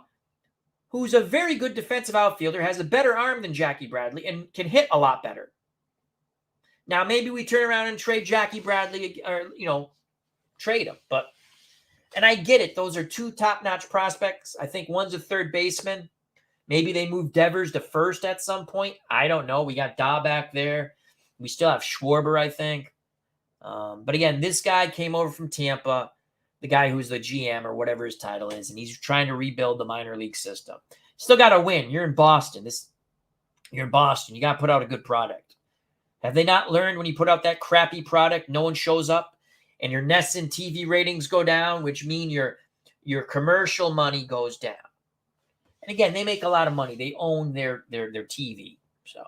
who's a very good defensive outfielder, has a better arm than Jackie Bradley, and can hit a lot better. Now, maybe we turn around and trade Jackie Bradley or, trade him. And I get it. Those are two top-notch prospects. I think one's a third baseman. Maybe they move Devers to first at some point. I don't know. We got Da back there. We still have Schwarber, I think. But again, this guy came over from Tampa, the guy who's the GM or whatever his title is, and he's trying to rebuild the minor league system. Still got to win. You're in Boston. You're in Boston. You got to put out a good product. Have they not learned when you put out that crappy product, no one shows up, and your NESN TV ratings go down, which mean your commercial money goes down? And again, they make a lot of money. They own their TV. So,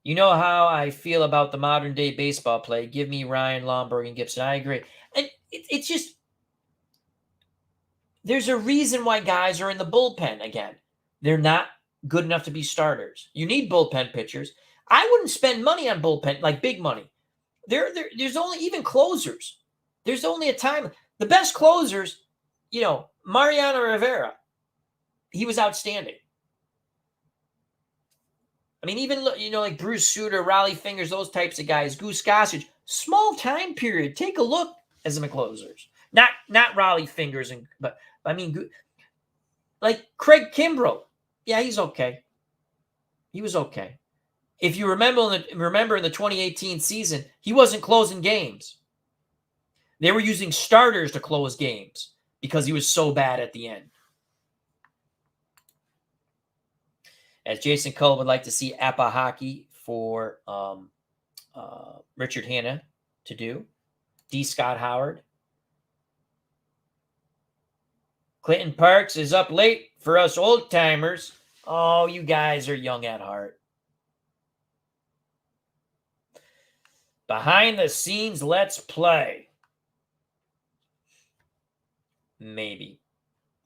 you know how I feel about the modern day baseball play. Give me Ryan, Lomberg, and Gibson. I agree. And it's just, there's a reason why guys are in the bullpen again. They're not good enough to be starters. You need bullpen pitchers. I wouldn't spend money on bullpen, like big money. There's only even closers. There's only a time. The best closers, Mariano Rivera, he was outstanding. I mean, even, like Bruce Sutter, Raleigh Fingers, those types of guys, Goose Gossage, small time period. Take a look as in the closers. Not Raleigh Fingers, but I mean, like Craig Kimbrell. Yeah, he's okay. He was okay. If you remember in the 2018 season, he wasn't closing games. They were using starters to close games because he was so bad at the end. As Jason Cull would like to see Appa Hockey for Richard Hanna to do. D. Scott Howard. Clinton Parks is up late for us old timers. Oh, you guys are young at heart. Behind the scenes, let's play. Maybe.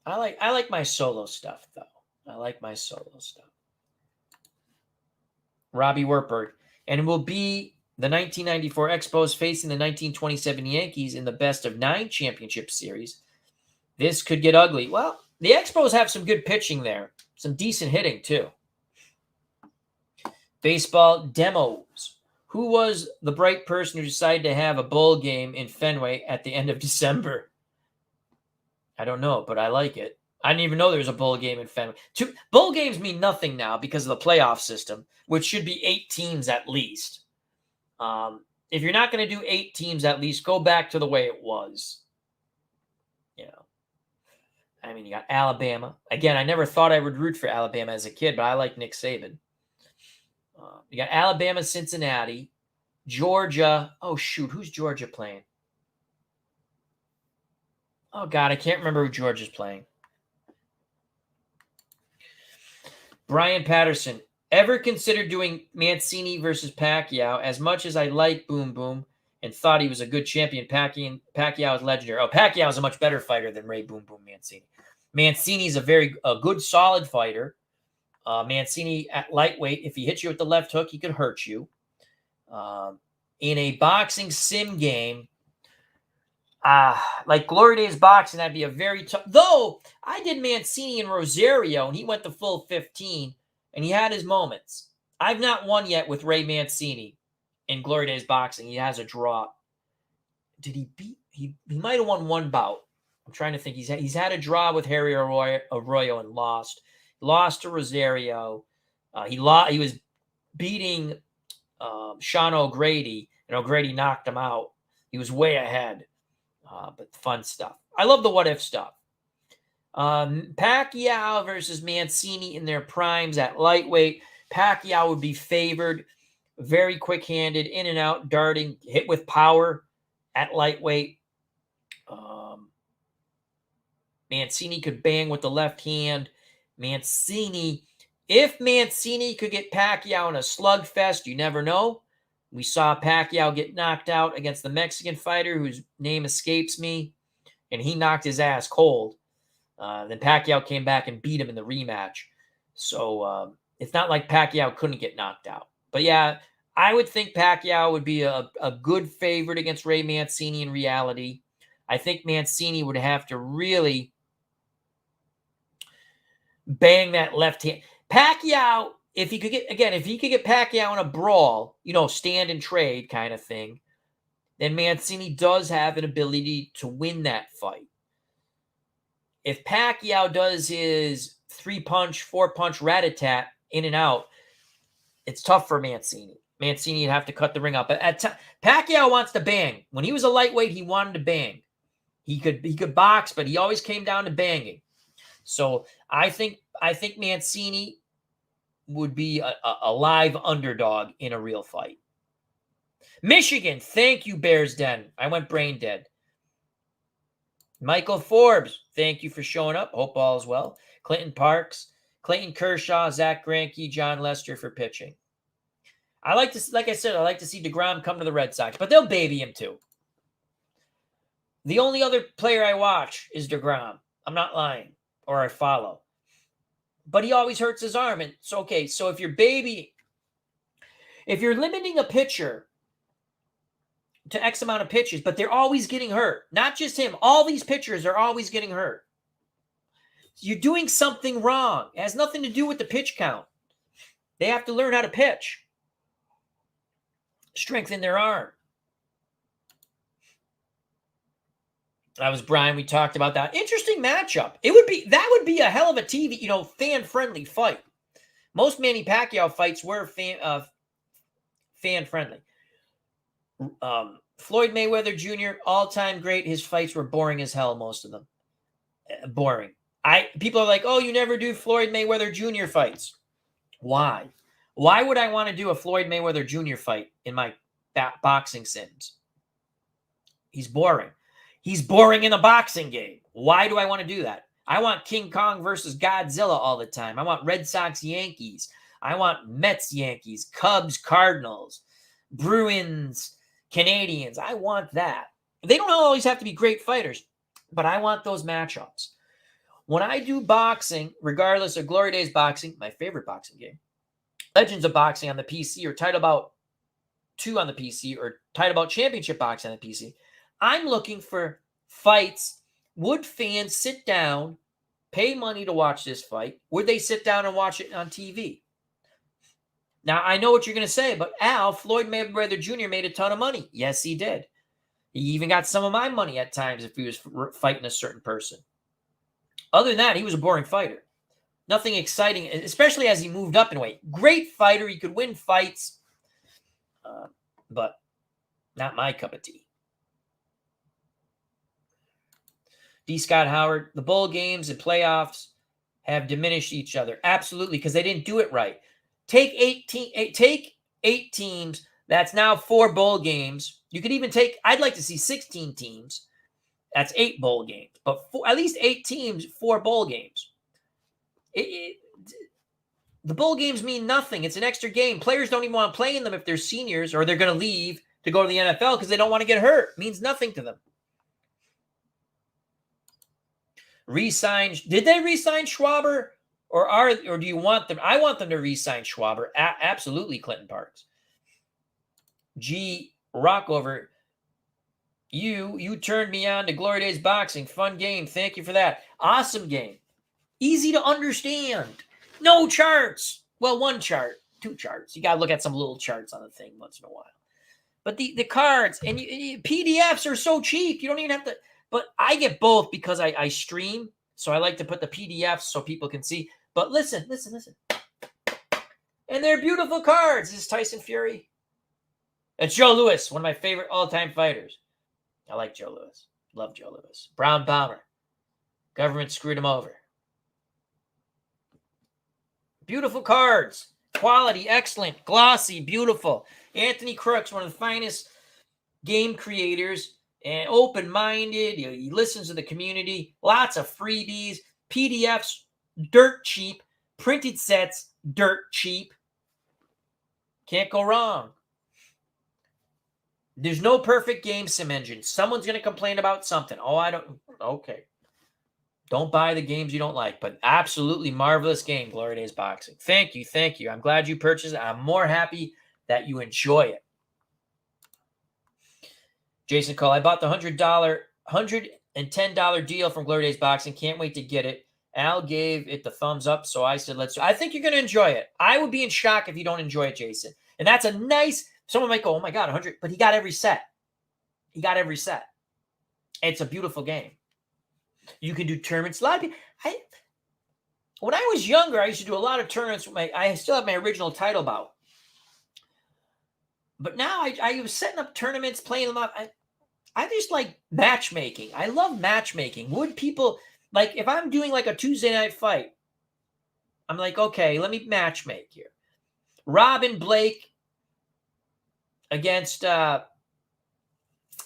I like my solo stuff, though. I like my solo stuff. Robbie Werberg. And it will be the 1994 Expos facing the 1927 Yankees in the best-of-9 championship series. This could get ugly. Well, the Expos have some good pitching there. Some decent hitting, too. Baseball demos. Who was the bright person who decided to have a bowl game in Fenway at the end of December? I don't know, but I like it. I didn't even know there was a bowl game in Fenway. Bowl games mean nothing now because of the playoff system, which should be 8 teams at least. If you're not going to do 8 teams at least, go back to the way it was. I mean, you got Alabama. Again, I never thought I would root for Alabama as a kid, but I like Nick Saban. You got Alabama, Cincinnati, Georgia. Oh, shoot. Who's Georgia playing? Oh, God. I can't remember who Georgia's playing. Brian Patterson. Ever considered doing Mancini versus Pacquiao? As much as I like Boom Boom and thought he was a good champion, Pacquiao is legendary. Oh, Pacquiao is a much better fighter than Ray Boom Boom Mancini. Mancini's a good, solid fighter. Mancini at lightweight, if he hits you with the left hook, he could hurt you. in a boxing sim game, like Glory Days boxing, that'd be a very tough. Though I did Mancini and Rosario, and he went the full 15, and he had his moments. I've not won yet with Ray Mancini in Glory Days boxing. He has a draw. Did he beat? He might have won one bout. I'm trying to think. He's had a draw with Harry Arroyo and lost. Lost to Rosario. He was beating Sean O'Grady, and O'Grady knocked him out. He was way ahead. But fun stuff. I love the what if stuff. Pacquiao versus Mancini in their primes at lightweight. Pacquiao would be favored. Very quick-handed, in and out, darting, hit with power at lightweight. Mancini could bang with the left hand. If Mancini could get Pacquiao in a slugfest, you never know. We saw Pacquiao get knocked out against the Mexican fighter whose name escapes me, and he knocked his ass cold. Then Pacquiao came back and beat him in the rematch. So it's not like Pacquiao couldn't get knocked out. But yeah, I would think Pacquiao would be a good favorite against Ray Mancini in reality. I think Mancini would have to really bang that left hand. Pacquiao, if he could get Pacquiao in a brawl, stand and trade kind of thing, then Mancini does have an ability to win that fight. If Pacquiao does his 3-punch, 4-punch rat-a-tat in and out, it's tough for Mancini. Mancini would have to cut the ring up. But Pacquiao wants to bang. When he was a lightweight, he wanted to bang. He could box, but he always came down to banging. So I think Mancini would be a live underdog in a real fight. Michigan, thank you, Bears Den. I went brain dead. Michael Forbes, thank you for showing up. Hope all is well. Clinton Parks, Clayton Kershaw, Zach Greinke, John Lester for pitching. Like I said, I like to see DeGrom come to the Red Sox, but they'll baby him too. The only other player I watch is DeGrom. I'm not lying, or I follow. But he always hurts his arm. And it's okay. So if you're limiting a pitcher to X amount of pitches, but they're always getting hurt, not just him, all these pitchers are always getting hurt. You're doing something wrong. It has nothing to do with the pitch count. They have to learn how to pitch. Strengthen their arm. That was Brian. We talked about that. Interesting matchup. That would be a hell of a TV, fan-friendly fight. Most Manny Pacquiao fights were fan-friendly. Floyd Mayweather Jr., all-time great. His fights were boring as hell, most of them. Boring. People are like, oh, you never do Floyd Mayweather Jr. fights. Why? Why would I want to do a Floyd Mayweather Jr. fight in my boxing sims? He's boring. He's boring in the boxing game. Why do I want to do that? I want King Kong versus Godzilla all the time. I want Red Sox Yankees. I want Mets Yankees, Cubs Cardinals, Bruins Canadians. I want that. They don't always have to be great fighters, but I want those matchups. When I do boxing, regardless of Glory Days boxing, my favorite boxing game, Legends of Boxing on the PC, or Title Bout 2 on the PC, or Title Bout Championship Boxing on the PC, I'm looking for fights. Would fans sit down, pay money to watch this fight? Would they sit down and watch it on TV? Now, I know what you're going to say, but Floyd Mayweather Jr. made a ton of money. Yes, he did. He even got some of my money at times if he was fighting a certain person. Other than that, he was a boring fighter. Nothing exciting, especially as he moved up in weight. Great fighter. He could win fights, but not my cup of tea. D. Scott Howard, the bowl games and playoffs have diminished each other. Absolutely, because they didn't do it right. Take 8 teams. That's now 4 bowl games. You could even I'd like to see 16 teams. That's 8 bowl games. But at least 8 teams, 4 bowl games. The bowl games mean nothing. It's an extra game. Players don't even want to play in them if they're seniors, or they're going to leave to go to the NFL because they don't want to get hurt. It means nothing to them. Did they re-sign Schwaber, or do you want them? I want them to re-sign Schwaber. Absolutely, Clinton Parks. Rockover. You turned me on to Glory Days Boxing. Fun game. Thank you for that. Awesome game. Easy to understand. No charts. Well, one chart, two charts. You got to look at some little charts on the thing once in a while. But the cards and PDFs are so cheap. You don't even have to. But I get both because I stream. So I like to put the PDFs so people can see. But listen. And they're beautiful cards. This is Tyson Fury. It's Joe Louis, one of my favorite all-time fighters. I like Joe Louis. Love Joe Louis. Brown Bomber. Government screwed him over. Beautiful cards. Quality, excellent, glossy, beautiful. Anthony Crooks, one of the finest game creators and open-minded. He listens to the community. Lots of freebies. PDFs, dirt cheap. Printed sets, dirt cheap. Can't go wrong. There's no perfect game sim engine. Someone's going to complain about something. Oh, I don't. Okay. Don't buy the games you don't like, but absolutely marvelous game, Glory Days Boxing. Thank you. I'm glad you purchased it. I'm more happy that you enjoy it. Jason Cole, I bought the $110 deal from Glory Days Boxing. Can't wait to get it. Al gave it the thumbs up, so I said, I think you're going to enjoy it. I would be in shock if you don't enjoy it, Jason. And that's a nice, someone might go, oh my God, 100, but he got every set. It's a beautiful game. You can do tournaments. A lot of people, when I was younger, I used to do a lot of tournaments with I still have my original title bout. But now I was setting up tournaments, playing them up. I just like matchmaking. I love matchmaking. Would people, like if I'm doing like a Tuesday night fight, I'm like, okay, let me matchmake here. Robin Blake against, I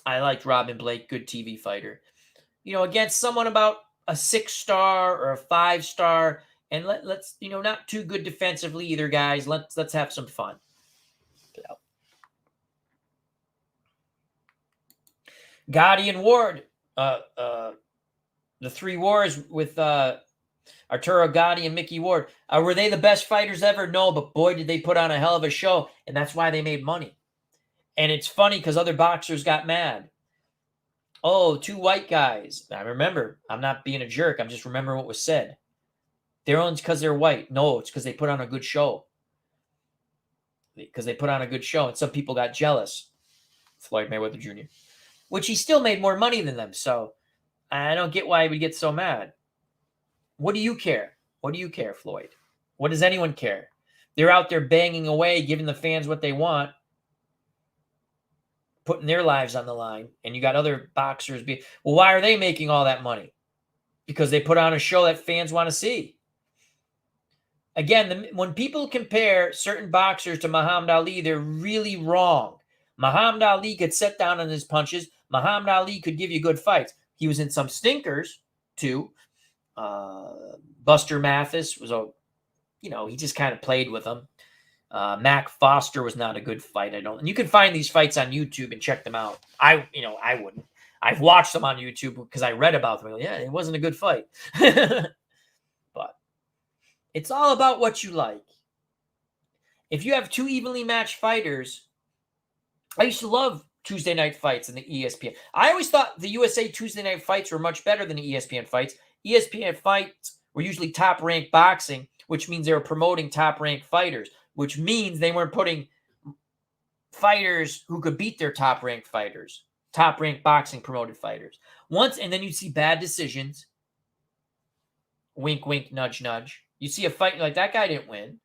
liked Robin Blake, good TV fighter. Against someone about a 6-star or a 5-star, and let's not too good defensively either, guys. Let's have some fun. Gotti and Ward, the 3 wars with Arturo Gotti and Mickey Ward. Were they the best fighters ever? No, but boy, did they put on a hell of a show, and that's why they made money. And it's funny because other boxers got mad. Oh, 2 white guys. I remember. I'm not being a jerk. I'm just remembering what was said. They're only because they're white. No, it's because they put on a good show. And some people got jealous. Floyd Mayweather Jr. Which he still made more money than them. So I don't get why he would get so mad. What do you care? What do you care, Floyd? What does anyone care? They're out there banging away, giving the fans what they want, putting their lives on the line, and you got other boxers why are they making all that money? Because they put on a show that fans want to see. Again, when people compare certain boxers to Muhammad Ali, they're really wrong. Muhammad Ali could set down on his punches. Muhammad Ali could give you good fights. He was in some stinkers, too. Buster Mathis was he just kind of played with them. Mac Foster was not a good fight. And you can find these fights on YouTube and check them out. I wouldn't. I've watched them on YouTube because I read about them. Yeah, it wasn't a good fight. But it's all about what you like. If you have 2 evenly matched fighters, I used to love Tuesday night fights in the ESPN. I always thought the USA Tuesday night fights were much better than the ESPN fights. ESPN fights were usually top-ranked boxing, which means they were promoting top-ranked fighters, which means they weren't putting fighters who could beat their top-ranked fighters, top-ranked boxing promoted fighters. And then you see bad decisions. Wink, wink, nudge, nudge. You see a fight like that guy didn't win.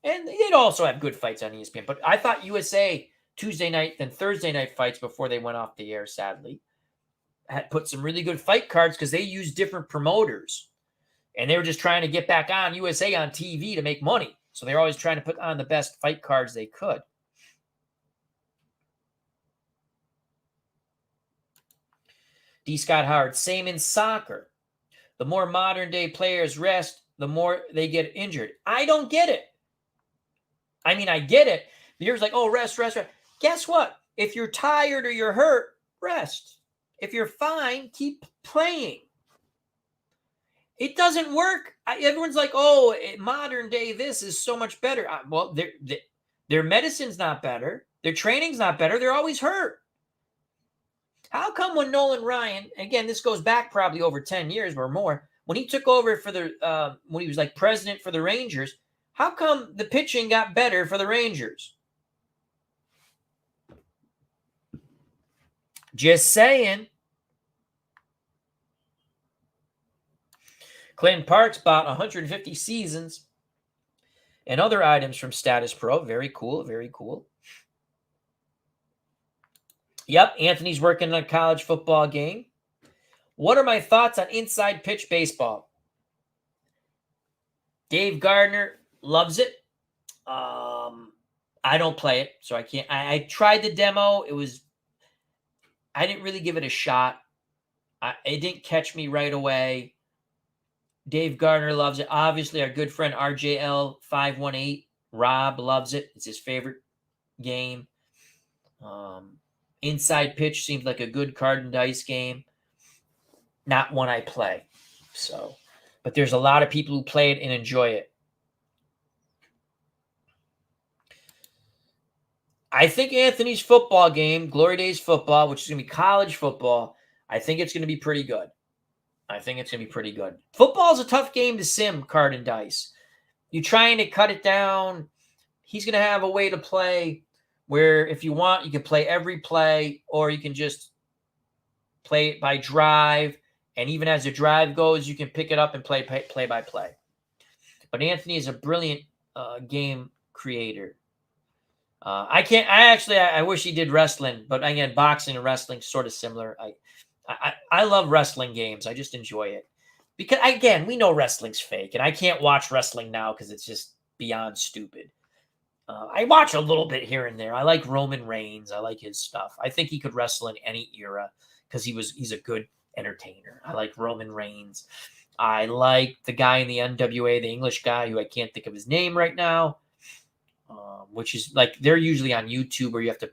And they'd also have good fights on ESPN. But I thought USA Tuesday night and Thursday night fights before they went off the air, sadly, had put some really good fight cards because they used different promoters. And they were just trying to get back on USA on TV to make money. So they're always trying to put on the best fight cards they could. D. Scott Howard, same in soccer. The more modern day players rest, the more they get injured. I don't get it. I mean, I get it. You're like, oh, rest. Guess what? If you're tired or you're hurt, rest. If you're fine, keep playing. It doesn't work. Everyone's like, oh, modern day, this is so much better. Well, their medicine's not better. Their training's not better. They're always hurt. How come when Nolan Ryan, again, this goes back probably over 10 years or more, when he took over for when he was like president for the Rangers, how come the pitching got better for the Rangers? Just saying. Clinton Parks bought 150 seasons and other items from Status Pro. Very cool. Very cool. Yep, Anthony's working on a college football game. What are my thoughts on inside pitch baseball? Dave Gardner loves it. I don't play it, so I can't. I tried the demo. I didn't really give it a shot. It didn't catch me right away. Dave Gardner loves it. Obviously, our good friend RJL518, Rob, loves it. It's his favorite game. Inside pitch seems like a good card and dice game. Not one I play. But there's a lot of people who play it and enjoy it. I think Anthony's football game, Glory Days football, which is going to be college football, I think it's going to be pretty good. Football is a tough game to sim, card and dice. You're trying to cut it down. He's going to have a way to play where if you want, you can play every play, or you can just play it by drive. And even as the drive goes, you can pick it up and play by play. But Anthony is a brilliant game creator. I wish he did wrestling, but again, boxing and wrestling sort of similar. I love wrestling games. I just enjoy it because, again, we know wrestling's fake, and I can't watch wrestling now because it's just beyond stupid. I watch a little bit here and there. I like Roman Reigns. I like his stuff. I think he could wrestle in any era because he's a good entertainer. I like Roman Reigns. I like the guy in the NWA, the English guy who I can't think of his name right now, which is like they're usually on YouTube where you have to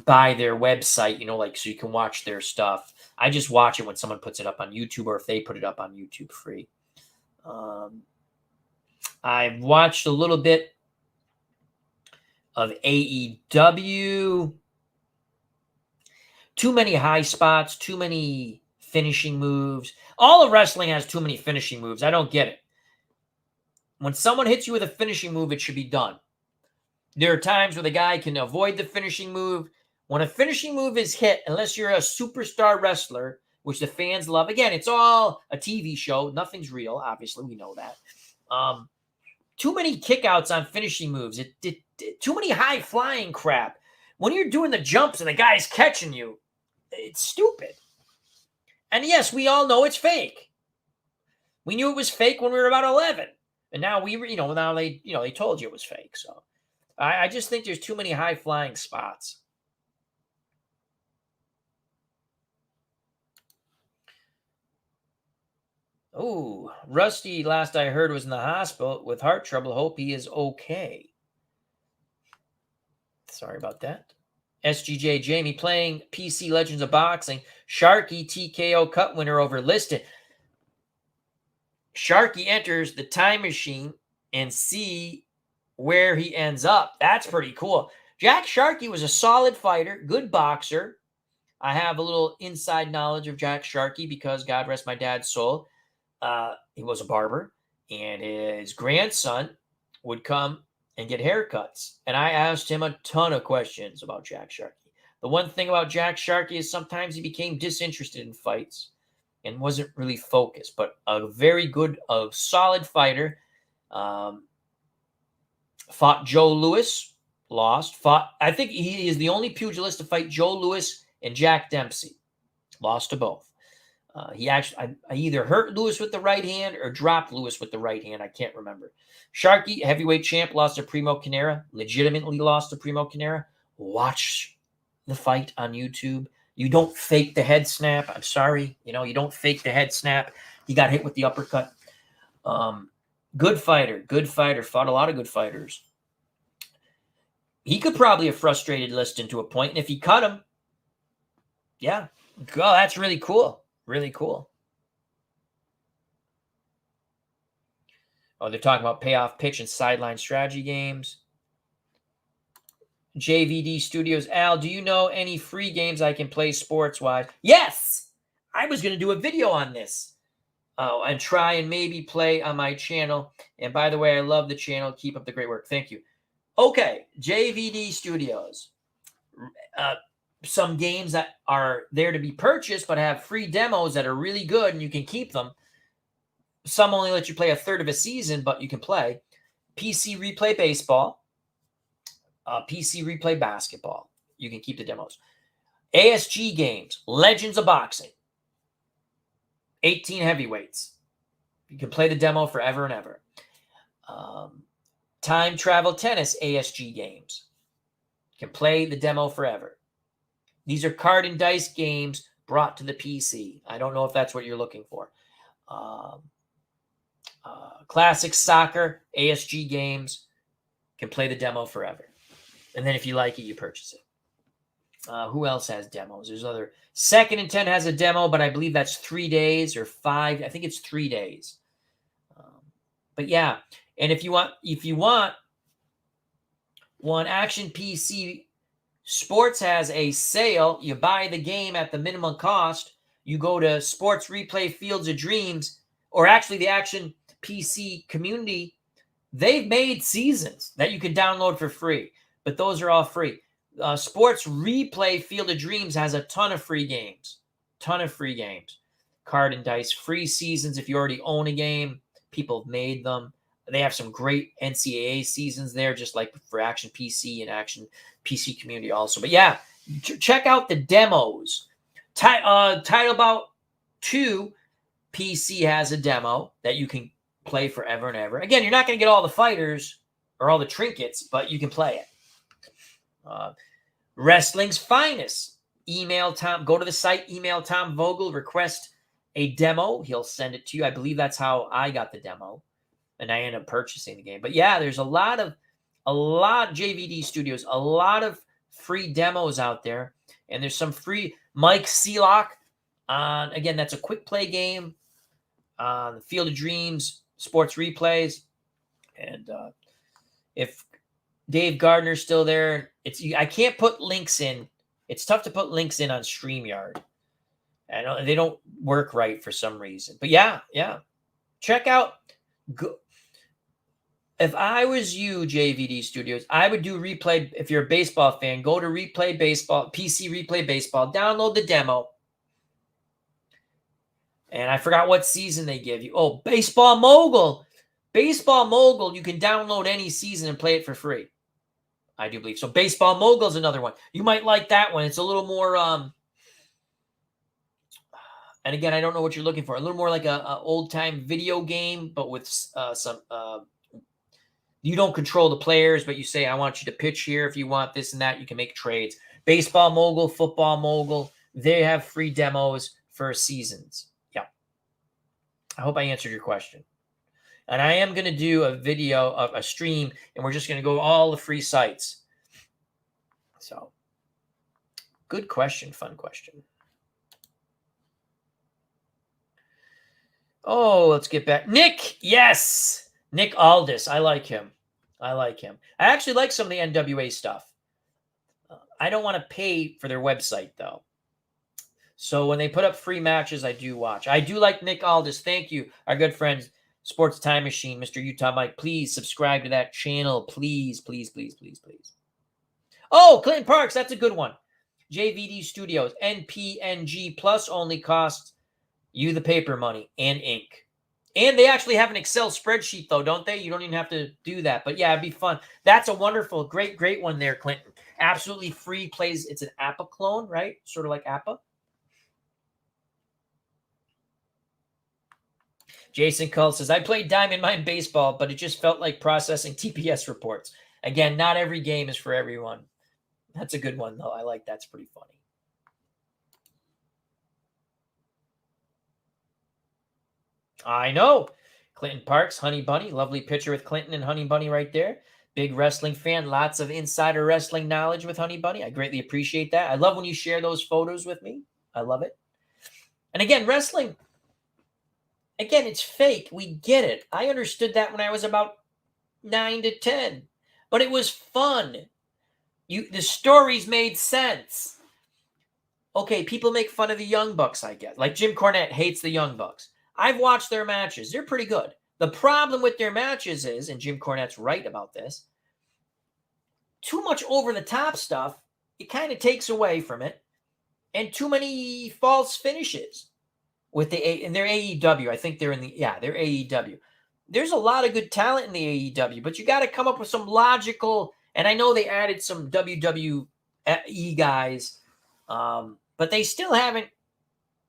buy their website, so you can watch their stuff. I just watch it when someone puts it up on YouTube or if they put it up on YouTube free. I've watched a little bit of AEW. Too many high spots, too many finishing moves. All of wrestling has too many finishing moves. I don't get it. When someone hits you with a finishing move, it should be done. There are times where the guy can avoid the finishing move. When a finishing move is hit, unless you're a superstar wrestler, which the fans love, again, it's all a TV show. Nothing's real. Obviously, we know that. Too many kickouts on finishing moves. Too many high flying crap. When you're doing the jumps and the guy's catching you, it's stupid. And yes, we all know it's fake. We knew it was fake when we were about 11. And now they told you it was fake. So I just think there's too many high flying spots. Oh, Rusty, last I heard, was in the hospital with heart trouble. Hope he is okay. Sorry about that. SGJ Jamie playing PC Legends of Boxing. Sharkey TKO cut winner over listed. Sharkey enters the time machine and see where he ends up. That's pretty cool. Jack Sharkey was a solid fighter, good boxer. I have a little inside knowledge of Jack Sharkey because, God rest my dad's soul, he was a barber, and his grandson would come and get haircuts. And I asked him a ton of questions about Jack Sharkey. The one thing about Jack Sharkey is sometimes he became disinterested in fights and wasn't really focused, but a very good, solid fighter. Fought Joe Louis, lost. I think he is the only pugilist to fight Joe Louis and Jack Dempsey. Lost to both. I either hurt Louis with the right hand or dropped Louis with the right hand. I can't remember. Sharkey, heavyweight champ, lost to Primo Canera. Legitimately lost to Primo Canera. Watch the fight on YouTube. You don't fake the head snap. I'm sorry. You don't fake the head snap. He got hit with the uppercut. Good fighter. Fought a lot of good fighters. He could probably have frustrated Liston to a point, and if he cut him, yeah. Oh, that's really cool. Really cool. Oh, they're talking about payoff pitch and sideline strategy games. JVD Studios. Al, do you know any free games I can play sports-wise? Yes! I was going to do a video on this. Oh, and try and maybe play on my channel. And by the way, I love the channel. Keep up the great work. Thank you. Okay, JVD Studios. Some games that are there to be purchased but have free demos that are really good and you can keep them. Some only let you play a third of a season, but you can play. PC Replay Baseball. PC Replay Basketball. You can keep the demos. ASG games. Legends of Boxing. 18 heavyweights. You can play the demo forever and ever. Time Travel Tennis ASG games. You can play the demo forever. These are card and dice games brought to the PC. I don't know if that's what you're looking for. Classic Soccer ASG games. You can play the demo forever. And then if you like it, you purchase it. Who else has demos? There's other. Second and 10 has a demo, but I believe that's 3 days or 5. I think it's 3 days. But yeah, and if you want one, Action PC Sports has a sale. You buy the game at the minimum cost. You go to Sports Replay Fields of Dreams, or actually the Action PC community. They've made seasons that you can download for free, but those are all free. Sports Replay Field of Dreams has a ton of free games. Card and dice, free seasons if you already own a game. People have made them. They have some great NCAA seasons there, just like for Action PC and Action PC community also. But yeah, check out the demos. Title Bout 2 PC has a demo that you can play forever and ever. Again, you're not going to get all the fighters or all the trinkets, but you can play it. Wrestling's Finest. Email Tom. Go to the site, email Tom Vogel, request a demo. He'll send it to you. I believe that's how I got the demo, and I ended up purchasing the game. But yeah, there's a lot JVD Studios, a lot of free demos out there, and there's some free Mike Seelock. Again, that's a quick play game. The Field of Dreams, Sports Replays, and if Dave Gardner's still there, I can't put links in. It's tough to put links in on StreamYard. They don't work right for some reason. But yeah. Check out. If I was you, JVD Studios, I would do replay. If you're a baseball fan, go to Replay Baseball, PC Replay Baseball, download the demo. And I forgot what season they give you. Oh, Baseball Mogul. Baseball Mogul, you can download any season and play it for free. I do believe. So Baseball Mogul is another one. You might like that one. It's a little more, and again, I don't know what you're looking for. A little more like a old-time video game, but with some, you don't control the players, but you say, I want you to pitch here if you want this and that. You can make trades. Baseball Mogul, Football Mogul, they have free demos for seasons. Yeah. I hope I answered your question. And I am going to do a video of a stream, and we're just going to go all the free sites. So, good question, fun question. Oh, let's get back. Nick, yes. Nick Aldis, I like him. I actually like some of the NWA stuff. I don't want to pay for their website, though. So when they put up free matches, I do watch. I do like Nick Aldis. Thank you, our good friends. Sports Time Machine, Mr. Utah Mike, please subscribe to that channel. Please. Oh, Clinton Parks, that's a good one. JVD Studios, NPNG Plus only costs you the paper money and ink. And they actually have an Excel spreadsheet, though, don't they? You don't even have to do that. But yeah, it'd be fun. That's a wonderful, great one there, Clinton. Absolutely free plays. It's an Appa clone, right? Sort of like Appa. Jason Cull says, I played Diamond Mine Baseball, but it just felt like processing TPS reports. Again, not every game is for everyone. That's a good one, though. I like that's pretty funny. I know. Clinton Parks, Honey Bunny. Lovely picture with Clinton and Honey Bunny right there. Big wrestling fan. Lots of insider wrestling knowledge with Honey Bunny. I greatly appreciate that. I love when you share those photos with me. I love it. And again, wrestling... Again, it's fake. We get it. I understood that when I was about 9 to 10. But it was fun. The stories made sense. Okay, people make fun of the Young Bucks, I guess. Like Jim Cornette hates the Young Bucks. I've watched their matches. They're pretty good. The problem with their matches is, and Jim Cornette's right about this, too much over-the-top stuff, it kind of takes away from it, and too many false finishes with and they're AEW. I think they're they're AEW. There's a lot of good talent in the AEW, but you got to come up with some logical, and I know they added some WWE guys, but they still haven't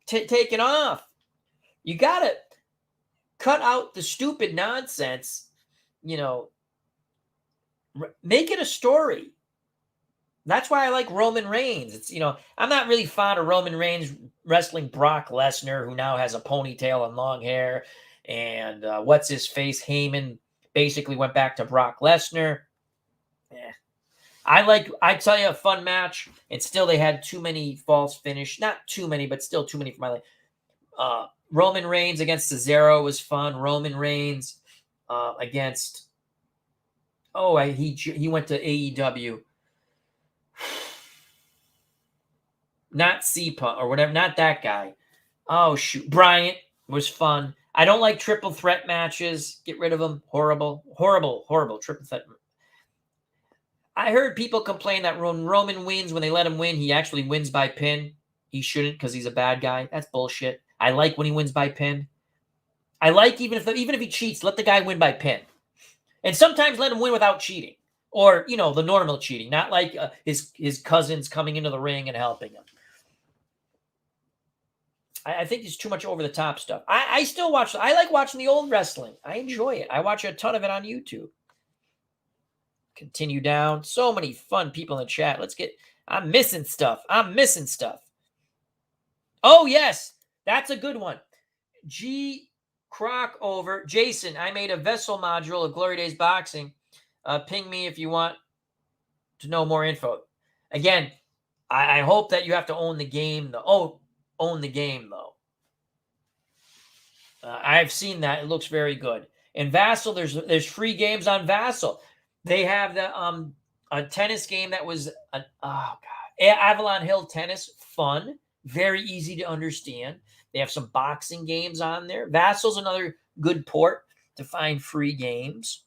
taken off. You got to cut out the stupid nonsense, make it a story. That's why I like Roman Reigns. It's, I'm not really fond of Roman Reigns wrestling Brock Lesnar, who now has a ponytail and long hair. And what's his face? Heyman basically went back to Brock Lesnar. I tell you, a fun match. And still they had too many false finish. Not too many, but still too many for my life. Roman Reigns against Cesaro was fun. Roman Reigns against... he went to AEW. Not C-Punk or whatever, not that guy. Oh, shoot. Bryant was fun. I don't like triple threat matches. Get rid of them. Horrible, horrible, horrible triple threat. I heard people complain that when Roman wins, when they let him win, he actually wins by pin. He shouldn't because he's a bad guy. That's bullshit. I like when he wins by pin. I like even if he cheats, let the guy win by pin. And sometimes let him win without cheating. Or, the normal cheating. Not like his cousins coming into the ring and helping him. I think there's too much over-the-top stuff. I still watch. I like watching the old wrestling. I enjoy it. I watch a ton of it on YouTube. Continue down. So many fun people in the chat. I'm missing stuff. Oh, yes. That's a good one. G. Croc over. Jason, I made a vessel module of Glory Days Boxing. Ping me if you want to know more info. Again, I hope that you have to own the game. Own the game, though. I've seen that. It looks very good. In Vassal, there's free games on Vassal. They have a tennis game that was Avalon Hill Tennis. Fun. Very easy to understand. They have some boxing games on there. Vassal's another good port to find free games.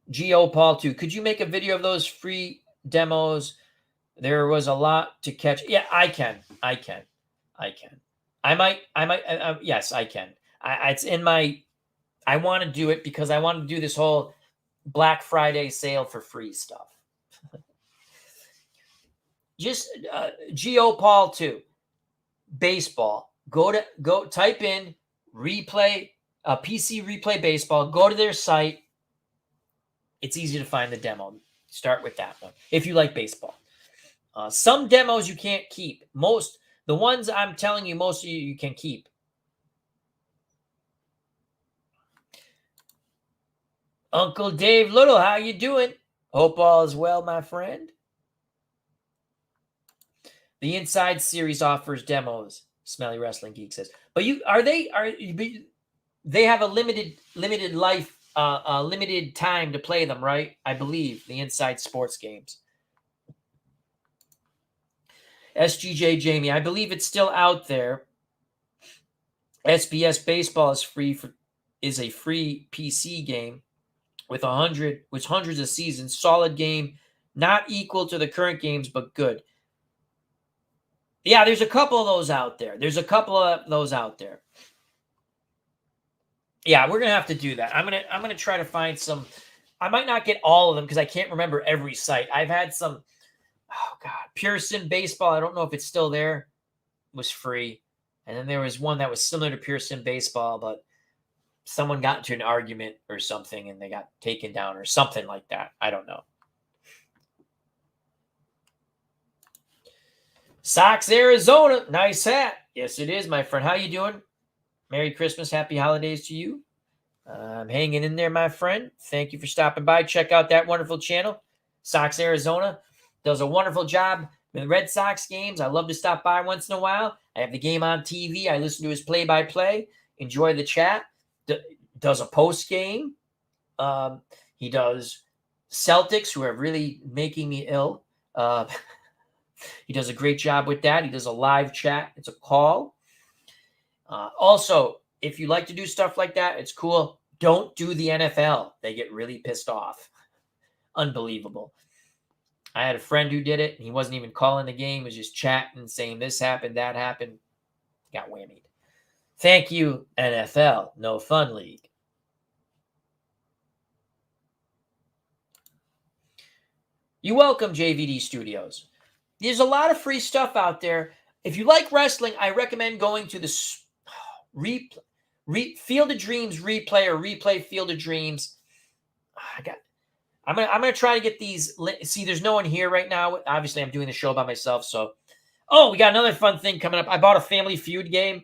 Geo Paul 2. Could you make a video of those free demos? There was a lot to catch. Yeah, I can. I might. Yes, I can. It's in my. I want to do it because I want to do this whole Black Friday sale for free stuff. Just Geo Paul 2. Baseball. Go type in replay, PC replay baseball. Go to their site. It's easy to find the demo. Start with that one if you like baseball. Some demos you can't keep. The ones I'm telling you, most of you can keep. Uncle Dave Little, how you doing? Hope all is well, my friend. The Inside Series offers demos. Smelly Wrestling Geek says, but they have a limited life, limited time to play them, right? I believe the Inside Sports games. SGJ Jamie, I believe it's still out there. SBS Baseball is a free PC game with hundreds of seasons. Solid game, not equal to the current games, but good. Yeah, there's a couple of those out there. Yeah, we're gonna have to do that. I'm gonna try to find some. I might not get all of them because I can't remember every site. I've had some. Oh God, Pearson Baseball. I don't know if it's still there. It was free, and then there was one that was similar to Pearson Baseball, but someone got into an argument or something, and they got taken down or something like that. I don't know. Sox, Arizona. Nice hat. Yes, it is, my friend. How you doing? Merry Christmas. Happy holidays to you. I'm hanging in there, my friend. Thank you for stopping by. Check out that wonderful channel. Sox, Arizona does a wonderful job with Red Sox games. I love to stop by once in a while. I have the game on TV. I listen to his play-by-play. Enjoy the chat. Does a post game. He does Celtics, who are really making me ill. He does a great job with that. He does a live chat. It's a call. Also, if you like to do stuff like that, it's cool. Don't do the NFL. They get really pissed off. Unbelievable. I had a friend who did it, and he wasn't even calling the game. He was just chatting, saying this happened, that happened. Got whammied. Thank you, NFL. No fun league. You're welcome, JVD Studios. There's a lot of free stuff out there. If you like wrestling, I recommend going to the Field of Dreams replay or replay Field of Dreams. I'm gonna try to get these. See, there's no one here right now. Obviously, I'm doing the show by myself. So, we got another fun thing coming up. I bought a Family Feud game.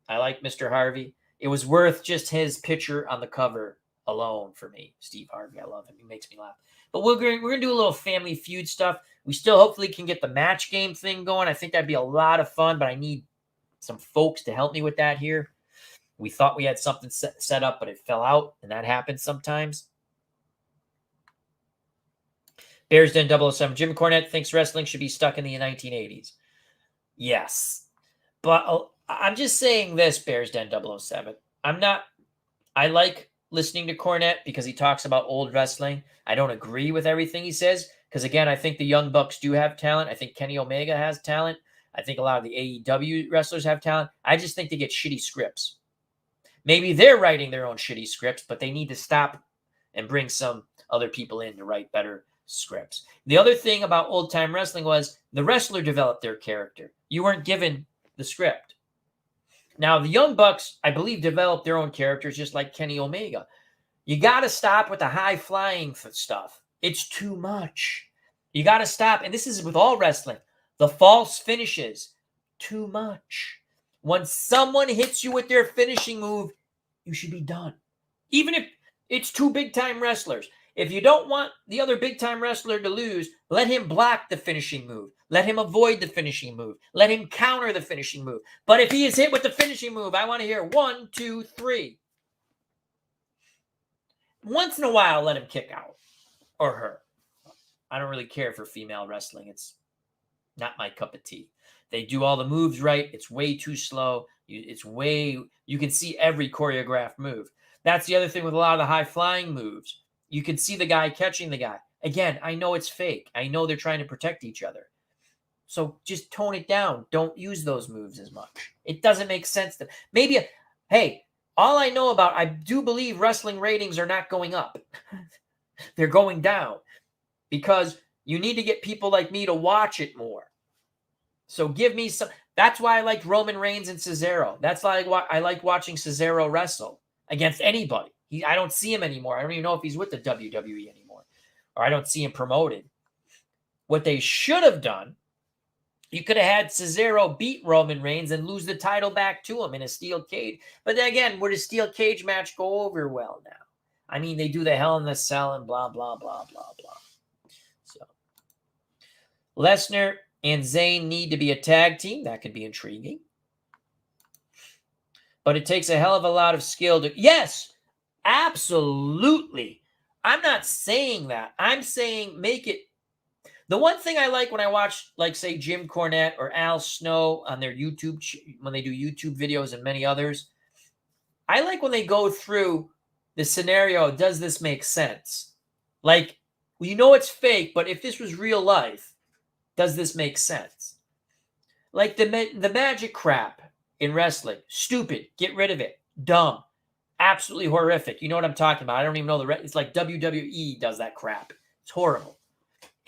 I like Mr. Harvey. It was worth just his picture on the cover alone for me. Steve Harvey, I love him. He makes me laugh. But we're gonna do a little Family Feud stuff. We still hopefully can get the match game thing going. I think that'd be a lot of fun, but I need some folks to help me with that here. We thought we had something set up, but it fell out, and that happens sometimes. Bears Den 007. Jim Cornette thinks wrestling should be stuck in the 1980s. Yes. But I'm just saying this, Bears Den 007. I like listening to Cornette because he talks about old wrestling. I don't agree with everything he says because, again, I think the Young Bucks do have talent. I think Kenny Omega has talent. I think a lot of the AEW wrestlers have talent. I just think they get shitty scripts. Maybe they're writing their own shitty scripts, but they need to stop and bring some other people in to write better scripts. The other thing about old-time wrestling was the wrestler developed their character. You weren't given the script. Now, the Young Bucks, I believe, developed their own characters just like Kenny Omega. You got to stop with the high-flying stuff. It's too much. You got to stop. And this is with all wrestling. The false finishes. Too much. When someone hits you with their finishing move, you should be done. Even if it's two big-time wrestlers. If you don't want the other big-time wrestler to lose, let him block the finishing move. Let him avoid the finishing move. Let him counter the finishing move. But if he is hit with the finishing move, I want to hear 1, 2, 3. Once in a while, let him kick out. Or her. I don't really care for female wrestling. It's not my cup of tea. They do all the moves right. It's way too slow. You can see every choreographed move. That's the other thing with a lot of the high-flying moves. You can see the guy catching the guy. Again, I know it's fake. I know they're trying to protect each other. So just tone it down. Don't use those moves as much. It doesn't make sense. Hey, all I know about, I do believe wrestling ratings are not going up. They're going down because you need to get people like me to watch it more. So give me some. That's why I liked Roman Reigns and Cesaro. That's why I like watching Cesaro wrestle against anybody. I don't see him anymore. I don't even know if he's with the WWE anymore. Or I don't see him promoted. What they should have done, you could have had Cesaro beat Roman Reigns and lose the title back to him in a steel cage. But then again, would a steel cage match go over well now? I mean, they do the Hell in the Cell and blah, blah, blah, blah, blah. So, Lesnar and Zayn need to be a tag team. That could be intriguing. But it takes a hell of a lot of skill to... Yes, absolutely. I'm not saying that. I'm saying make it... The one thing I like when I watch, like, say, Jim Cornette or Al Snow on their YouTube, when they do YouTube videos and many others, I like when they go through the scenario, does this make sense? Like, you know it's fake, but if this was real life, does this make sense? Like the magic crap in wrestling. Stupid. Get rid of it. Dumb. Absolutely horrific. You know what I'm talking about. I don't even know it's like WWE does that crap. It's horrible.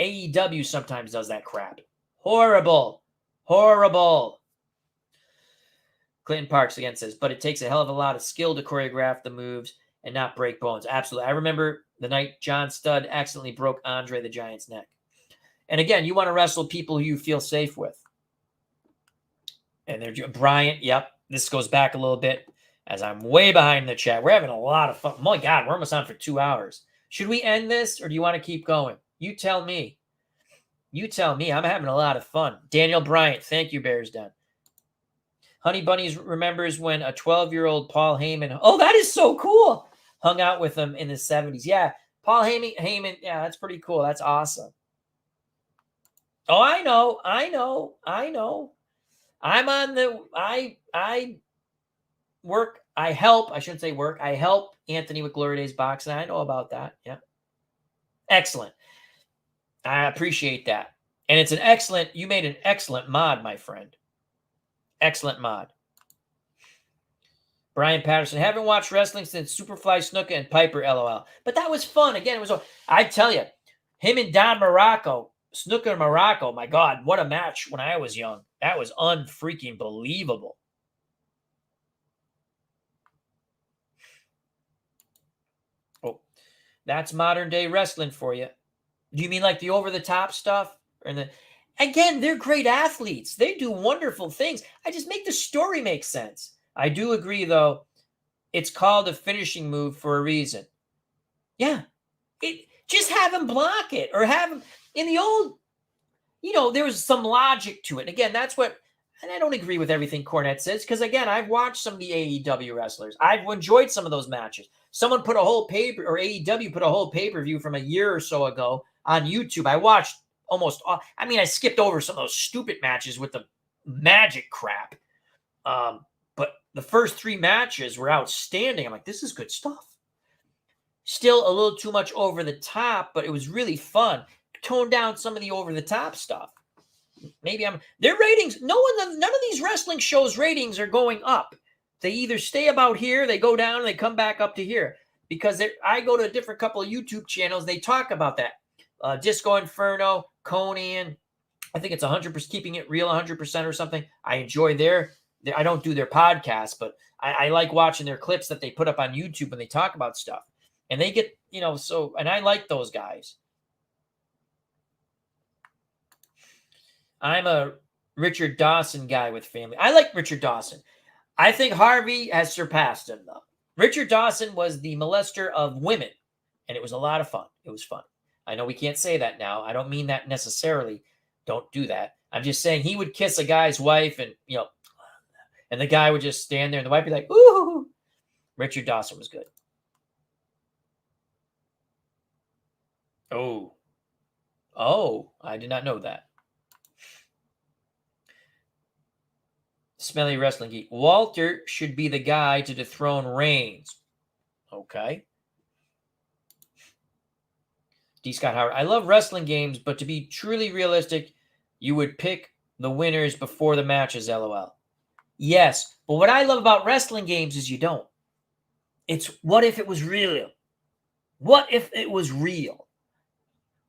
AEW sometimes does that crap. Horrible. Horrible. Clinton Parks again says, but it takes a hell of a lot of skill to choreograph the moves and not break bones. Absolutely. I remember the night John Studd accidentally broke Andre the Giant's neck. And again, you want to wrestle people who you feel safe with. And they're Bryant. Yep. This goes back a little bit as I'm way behind the chat. We're having a lot of fun. My God, we're almost on for 2 hours. Should we end this or do you want to keep going? You tell me. You tell me. I'm having a lot of fun. Daniel Bryant. Thank you, Bears Den. Honey Bunnies remembers when a 12-year-old Paul Heyman. Oh, that is so cool. hung out with him in the 70s. Yeah, Paul Heyman. Yeah, that's pretty cool. That's awesome. Oh, I know. I'm on the, I work, I help, I shouldn't say work, I help Anthony with Glory Days Boxing. I know about that. Yeah. Excellent. I appreciate that. And it's you made an excellent mod, my friend. Excellent mod. Brian Patterson, haven't watched wrestling since Superfly Snuka and Piper, LOL. But that was fun. Again, I tell you, him and Don Morocco, Snuka and Morocco, my God, what a match when I was young. That was unfreaking believable. Oh, that's modern day wrestling for you. Do you mean like the over-the-top stuff? Again, they're great athletes. They do wonderful things. I just make the story make sense. I do agree, though. It's called a finishing move for a reason. Yeah. Just have him block it or have him in the old, there was some logic to it. And again, that's what, and I don't agree with everything Cornette says because, again, I've watched some of the AEW wrestlers. I've enjoyed some of those matches. Someone put a whole AEW put a whole pay-per-view from a year or so ago on YouTube. I watched almost all, I skipped over some of those stupid matches with the magic crap. But the first 3 matches were outstanding. I'm like, this is good stuff. Still a little too much over the top, but it was really fun. Tone down some of the over the top stuff. Maybe their ratings. None of these wrestling shows ratings are going up. They either stay about here, they go down, and they come back up to here. Because I go to a different couple of YouTube channels, they talk about that. Disco Inferno, Conan, I think it's 100%, keeping it real 100% or something. I enjoy I don't do their podcast, but I like watching their clips that they put up on YouTube when they talk about stuff. And they get, and I like those guys. I'm a Richard Dawson guy with family. I like Richard Dawson. I think Harvey has surpassed him, though. Richard Dawson was the molester of women, and it was a lot of fun. It was fun. I know we can't say that now. I don't mean that necessarily. Don't do that. I'm just saying he would kiss a guy's wife and, and the guy would just stand there and the wife would be like, ooh. Richard Dawson was good. Oh, I did not know that. Smelly Wrestling Geek. Walter should be the guy to dethrone Reigns. Okay. D. Scott Howard. I love wrestling games, but to be truly realistic, you would pick the winners before the matches, LOL. Yes, but what I love about wrestling games is you don't. It's what if it was real? What if it was real?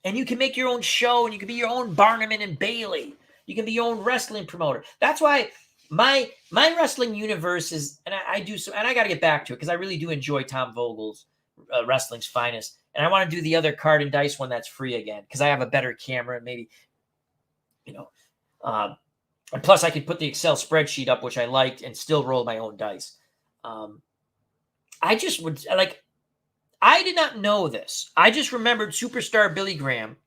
And you can make your own show, and you can be your own Barnum and Bailey. You can be your own wrestling promoter. That's why my wrestling universe is, and I do some, and I got to get back to it because I really do enjoy Tom Vogel's Wrestling's Finest, and I want to do the other card and dice one that's free again because I have a better camera and maybe, and plus I could put the Excel spreadsheet up, which I liked, and still roll my own dice. I just would I did not know this. I just remembered Superstar Billy Graham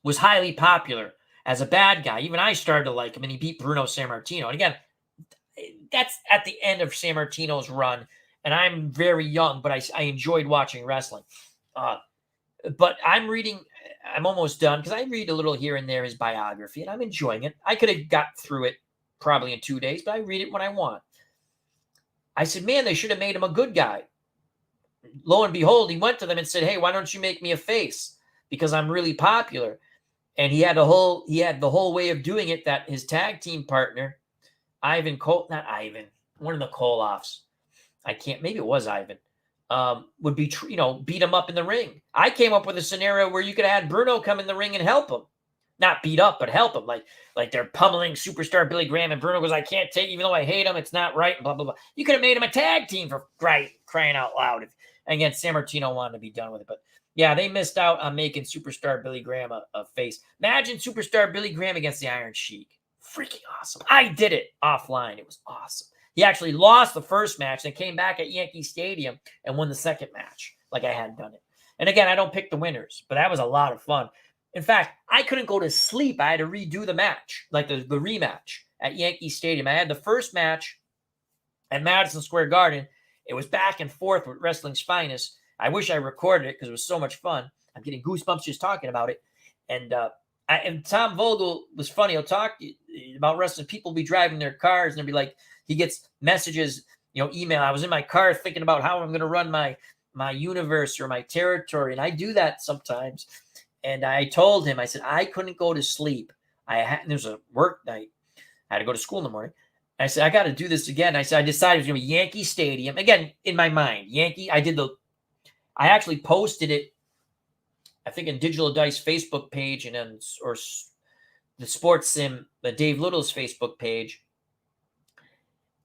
was highly popular as a bad guy. Even I started to like him, and he beat Bruno Sammartino. And again, that's at the end of Sammartino's run, and I'm very young, but I enjoyed watching wrestling. But I'm almost done because I read a little here and there his biography, and I'm enjoying it. I could have got through it probably in 2 days, but I read it when I want. I said, man, they should have made him a good guy. Lo and behold, he went to them and said, hey, why don't you make me a face? Because I'm really popular. And he had the whole way of doing it that his tag team partner, one of the Koloffs, maybe it was Ivan, would be, beat him up in the ring. I came up with a scenario where you could have had Bruno come in the ring and help him. Not beat up, but help him. Like they're pummeling Superstar Billy Graham, and Bruno goes, I can't take, even though I hate him, it's not right, blah, blah, blah. You could have made him a tag team for crying out loud. And again, Sammartino wanted to be done with it. But yeah, they missed out on making Superstar Billy Graham a face. Imagine Superstar Billy Graham against the Iron Sheik. Freaking awesome. I did it offline. It was awesome. He actually lost the first match and came back at Yankee Stadium and won the second match like I hadn't done it. And again, I don't pick the winners, but that was a lot of fun. In fact, I couldn't go to sleep. I had to redo the match, like the rematch at Yankee Stadium. I had the first match at Madison Square Garden. It was back and forth with wrestling's finest. I wish I recorded it because it was so much fun. I'm getting goosebumps just talking about it. And Tom Vogel was funny. He'll talk about wrestling. People be driving their cars and they'll be like, he gets messages, email. I was in my car thinking about how I'm going to run my universe or my territory. And I do that sometimes. And I told him, I said, I couldn't go to sleep. There's a work night. I had to go to school in the morning. I said, I got to do this again. I said, I decided it was going to be Yankee Stadium. Again, in my mind, Yankee, I actually posted it, I think, in Digital Dice Facebook page or the Sports Sim, the Dave Little's Facebook page.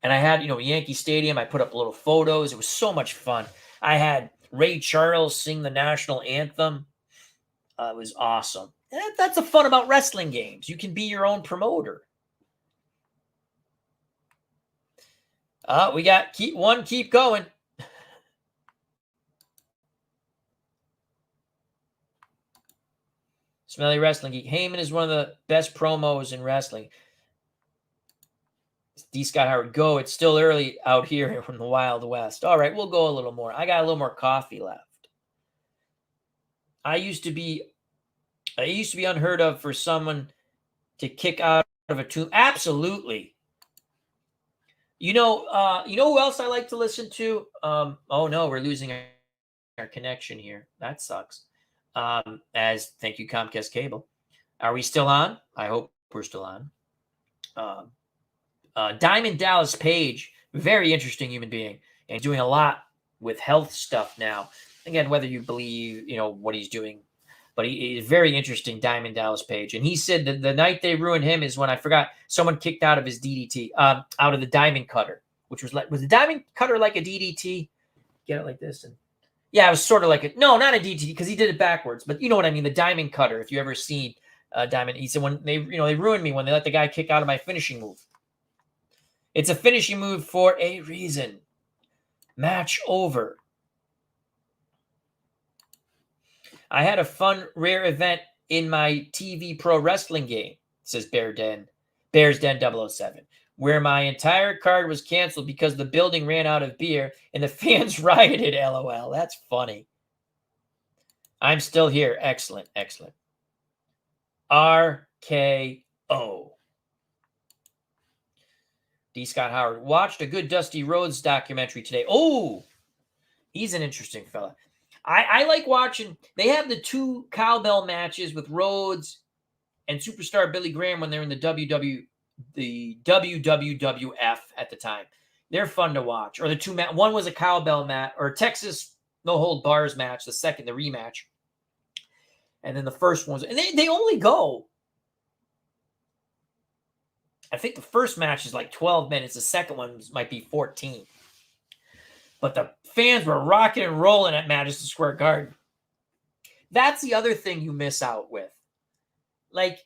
And I had, Yankee Stadium. I put up little photos. It was so much fun. I had Ray Charles sing the national anthem. It was awesome. And that's the fun about wrestling games. You can be your own promoter. We got keep going. Smelly Wrestling Geek. Heyman is one of the best promos in wrestling. D. Scott Howard, go. It's still early out here from the Wild West. All right, we'll go a little more. I got a little more coffee left. I used to be unheard of for someone to kick out of a tomb. Absolutely. You know who else I like to listen to? Oh no, we're losing our connection here. That sucks. Thank you, Comcast Cable. Are we still on? I hope we're still on. Diamond Dallas Page, very interesting human being, and doing a lot with health stuff now. Again, whether you believe, what he's doing, but he's very interesting, Diamond Dallas Page. And he said that the night they ruined him is when, I forgot, someone kicked out of his DDT, out of the Diamond Cutter, which was the Diamond Cutter like a DDT? Get it like this? And yeah, it was sort of like no, not a DDT, because he did it backwards, but you know what I mean, the Diamond Cutter, if you ever seen Diamond. He said when they ruined me when they let the guy kick out of my finishing move. It's a finishing move for a reason. Match over. I had a fun, rare event in my TV pro wrestling game, says Bears Den 007, where my entire card was canceled because the building ran out of beer and the fans rioted, LOL. That's funny. I'm still here. Excellent, excellent. RKO. D. Scott Howard watched a good Dusty Rhodes documentary today. Oh, he's an interesting fella. I like watching. They have the 2 cowbell matches with Rhodes and superstar Billy Graham when they're in the WWF at the time. They're fun to watch. Or the 2 one was a cowbell match, or Texas no hold bars match. The second, the rematch, and then the first one was. And they only go. I think the first match is like 12 minutes. The second one might be 14. But the fans were rocking and rolling at Madison Square Garden. That's the other thing you miss out with. Like,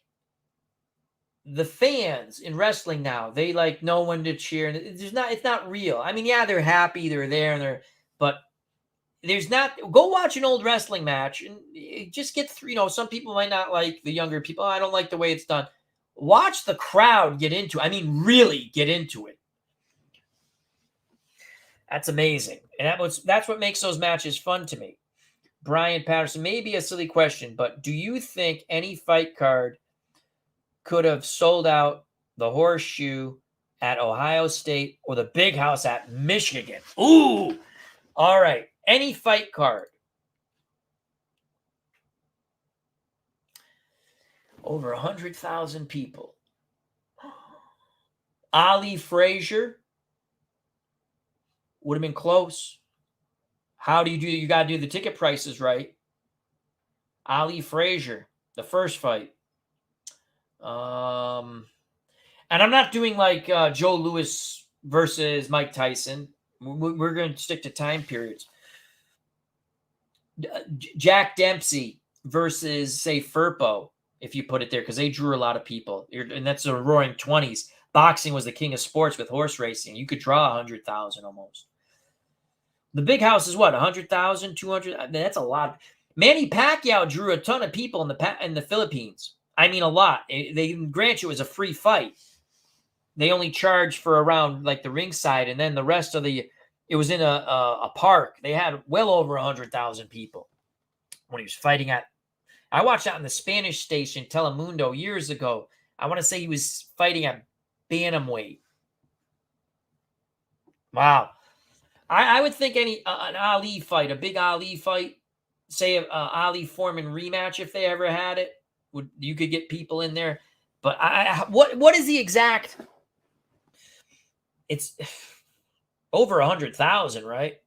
the fans in wrestling now, they like know when to cheer. It's not real. I mean, yeah, they're happy, they're there, but there's not. Go watch an old wrestling match and just get through. Some people might not like the younger people. I don't like the way it's done. Watch the crowd get into it. I mean, really get into it. That's amazing. And that's what makes those matches fun to me. Brian Patterson, maybe a silly question, but do you think any fight card could have sold out the Horseshoe at Ohio State or the Big House at Michigan? Ooh, all right. Any fight card. Over 100,000 people. Ali Frazier would have been close. How do you do? You got to do the ticket prices right. Ali Frazier, the first fight. And I'm not doing like Joe Louis versus Mike Tyson. We're going to stick to time periods. Jack Dempsey versus, say, Firpo, if you put it there, because they drew a lot of people. And that's the roaring 20s. Boxing was the king of sports with horse racing. You could draw 100,000 almost. The Big House is what, 100,000, 200? I mean, that's a lot. Manny Pacquiao drew a ton of people in the Philippines. I mean, a lot. They grant you it was a free fight. They only charge for around like the ringside, and then the rest of the It was in a park. They had well over 100,000 people when he was fighting at. I watched that on the Spanish station Telemundo years ago. I want to say he was fighting at bantamweight. Wow. I would think an Ali fight, a big Ali fight, say a Ali Foreman rematch if they ever had it, you could get people in there. But what is the exact? It's over 100,000, right?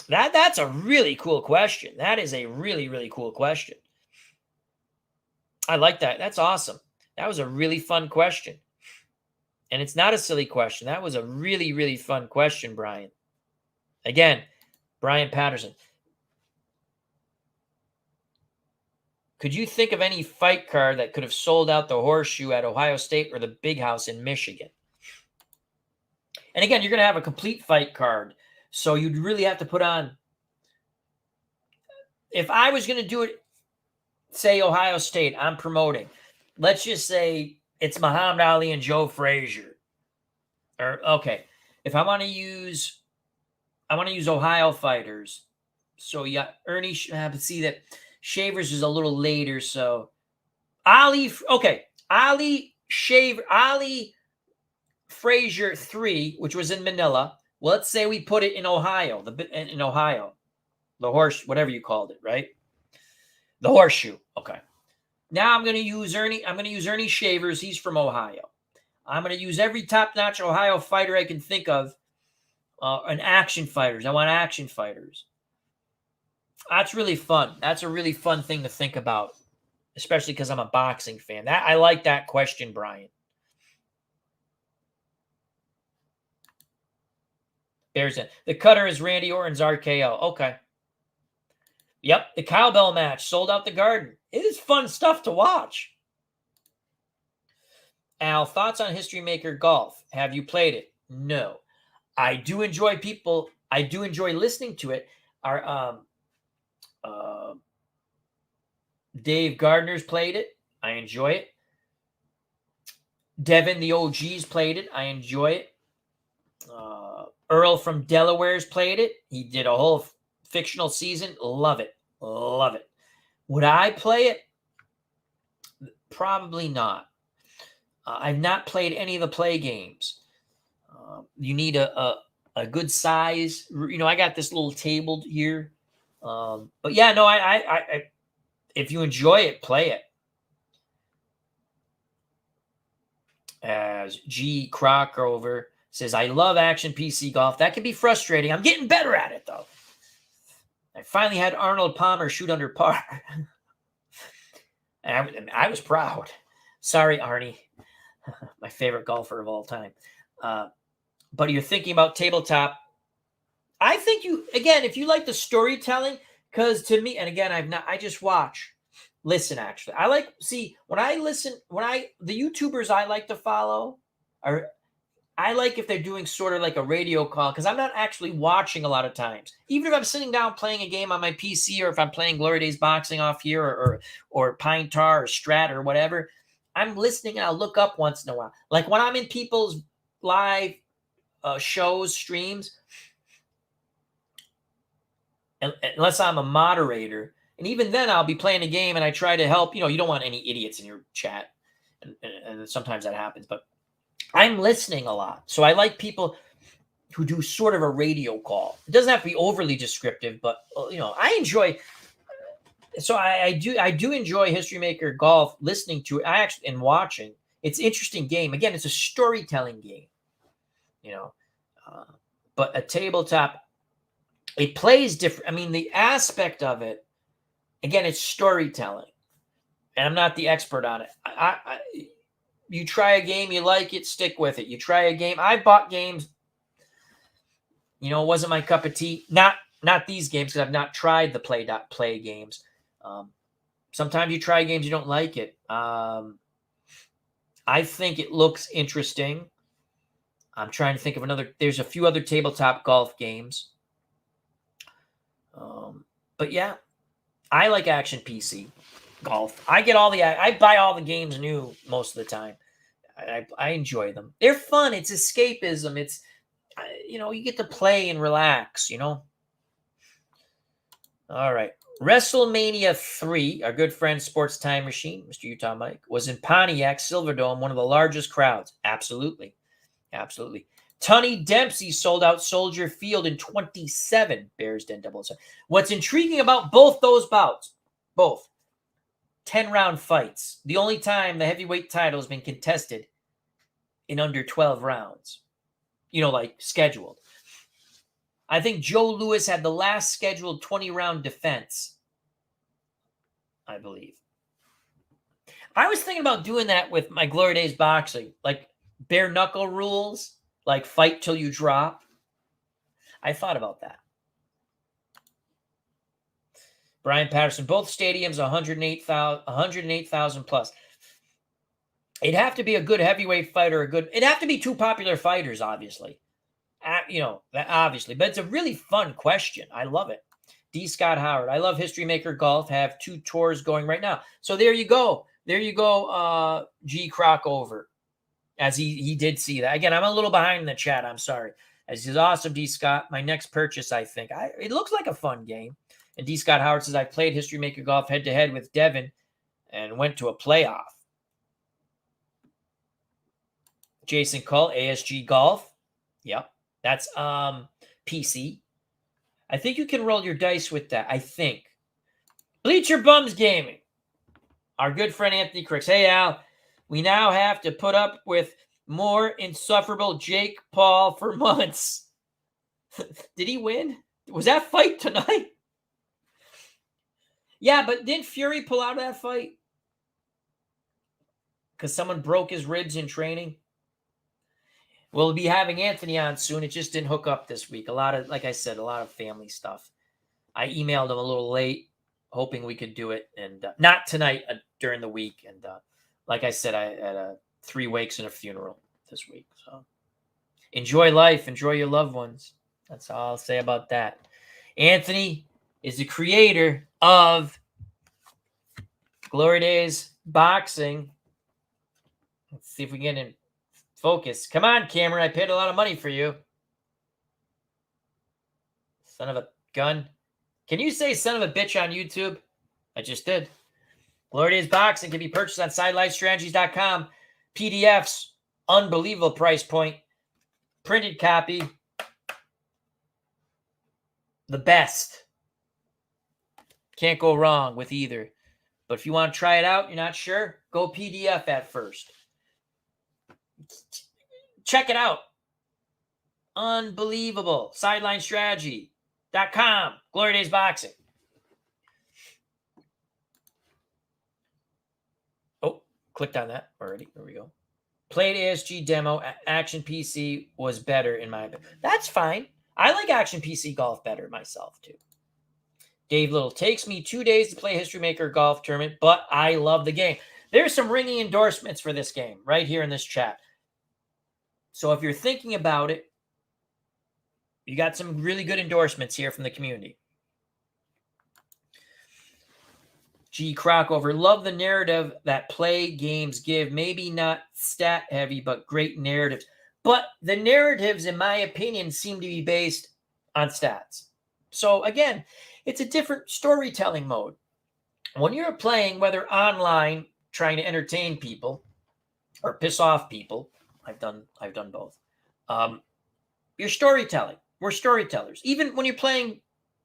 That's a really cool question. That is a really, really cool question. I like that. That's awesome. That was a really fun question. And it's not a silly question. That was a really, really fun question, Brian. Again, Brian Patterson. Could you think of any fight card that could have sold out the Horseshoe at Ohio State or the Big House in Michigan? And again, you're going to have a complete fight card. So you'd really have to put on. If I was going to do it, say Ohio State, I'm promoting. Let's just say it's Muhammad Ali and Joe Frazier. Or okay, if I want to use Ohio fighters. So yeah, Ernie. See that Shavers is a little later. So Ali. Okay, Ali Frazier 3, which was in Manila. Well, let's say we put it in Ohio. In Ohio, the horse, whatever you called it, right? The Horseshoe. Okay. Now I'm going to use Ernie. I'm going to use Ernie Shavers. He's from Ohio. I'm going to use every top-notch Ohio fighter I can think of, and action fighters. I want action fighters. That's really fun. That's a really fun thing to think about, especially because I'm a boxing fan. I like that question, Brian. There's it. The cutter is Randy Orton's RKO. Okay. Yep, the cowbell match sold out the Garden. It is fun stuff to watch. Al, thoughts on History Maker Golf? Have you played it? No. I do enjoy listening to it. Our Dave Gardner's played it. I enjoy it. Devin, the OG's played it. I enjoy it. Earl from Delaware's played it. He did a whole fictional season. Love it. Love it. Would I play it? Probably not. I've not played any of the play games. You need a good size. I got this little table here. But yeah, no, I if you enjoy it, play it. As G. Crockover says, I love action PC golf. That can be frustrating. I'm getting better at it, though. I finally had Arnold Palmer shoot under par. And I was proud. Sorry, Arnie. My favorite golfer of all time. But you're thinking about tabletop. I think if you like the storytelling, because to me, and again, I just listen, actually. The YouTubers I like to follow I like if they're doing sort of like a radio call, because I'm not actually watching a lot of times. Even if I'm sitting down playing a game on my PC, or if I'm playing Glory Days Boxing off here, or Pine Tar or Strat or whatever, I'm listening and I'll look up once in a while. Like when I'm in people's live shows, streams, unless I'm a moderator, and even then I'll be playing a game and I try to help. You don't want any idiots in your chat, and sometimes that happens, but I'm listening a lot. So I like people who do sort of a radio call. It doesn't have to be overly descriptive, but I enjoy. So I do enjoy History Maker Golf, listening to it. And watching. It's an interesting game. Again, it's a storytelling game. But a tabletop, it plays different. I mean, the aspect of it, again, it's storytelling, and I'm not the expert on it. You try a game, you like it, stick with it. You try a game. I bought games. It wasn't my cup of tea. Not these games, because I've not tried the play games. Sometimes you try games, you don't like it. I think it looks interesting. I'm trying to think of another. There's a few other tabletop golf games. But yeah, I like action PC golf. I buy all the games new most of the time. I enjoy them. They're fun. It's escapism. You get to play and relax, All right. WrestleMania 3, our good friend Sports Time Machine, Mr. Utah Mike, was in Pontiac Silverdome, one of the largest crowds. Absolutely. Absolutely. Tunney Dempsey sold out Soldier Field in 27. Bears Den double. What's intriguing about both those bouts, both 10-round fights, the only time the heavyweight title has been contested in under 12 rounds, like scheduled. I think Joe Louis had the last scheduled 20-round defense, I believe. I was thinking about doing that with my Glory Days boxing, like bare knuckle rules, like fight till you drop. I thought about that. Brian Patterson, both stadiums, 108,000 plus. It'd have to be a good heavyweight fighter, it'd have to be two popular fighters, obviously. Obviously, but it's a really fun question. I love it. D. Scott Howard, I love History Maker Golf. Have 2 tours going right now. So there you go. G. Crockover, as he did see that. Again, I'm a little behind in the chat. I'm sorry. As is awesome, D. Scott. My next purchase, I think. It looks like a fun game. And D. Scott Howard says, I played History Maker Golf head-to-head with Devin and went to a playoff. Jason Cull, ASG Golf. Yep. That's PC. I think you can roll your dice with that. I think. Bleacher Bums Gaming. Our good friend Anthony Cricks. Hey, Al. We now have to put up with more insufferable Jake Paul for months. Did he win? Was that fight tonight? Yeah, but didn't Fury pull out of that fight? Because someone broke his ribs in training? We'll be having Anthony on soon. It just didn't hook up this week. Like I said, a lot of family stuff. I emailed him a little late, hoping we could do it, and not tonight, during the week. And like I said, I had 3 wakes and a funeral this week. So enjoy life. Enjoy your loved ones. That's all I'll say about that. Anthony is the creator of Glory Days Boxing. Let's see if we can get in focus. Come on, Cameron. I paid a lot of money for you. Son of a gun. Can you say son of a bitch on YouTube? I just did. Glory Days Boxing can be purchased on SidelineStrategies.com. PDFs, unbelievable price point. Printed copy. The best. Can't go wrong with either. But if you want to try it out, you're not sure, go PDF at first. Check it out. Unbelievable. SidelineStrategy.com. Glory Days Boxing. Oh, clicked on that already. There we go. Played ASG demo. Action PC was better in my opinion. That's fine. I like Action PC Golf better myself too. Dave Little, takes me 2 days to play History Maker Golf Tournament, but I love the game. There's some ringing endorsements for this game right here in this chat. So if you're thinking about it, you got some really good endorsements here from the community. G. Crockover, love the narrative that play games give. Maybe not stat heavy, but great narratives. But the narratives, in my opinion, seem to be based on stats. So again, it's a different storytelling mode. When you're playing, whether online, trying to entertain people or piss off people, I've done both. You're storytelling. We're storytellers. Even when you're playing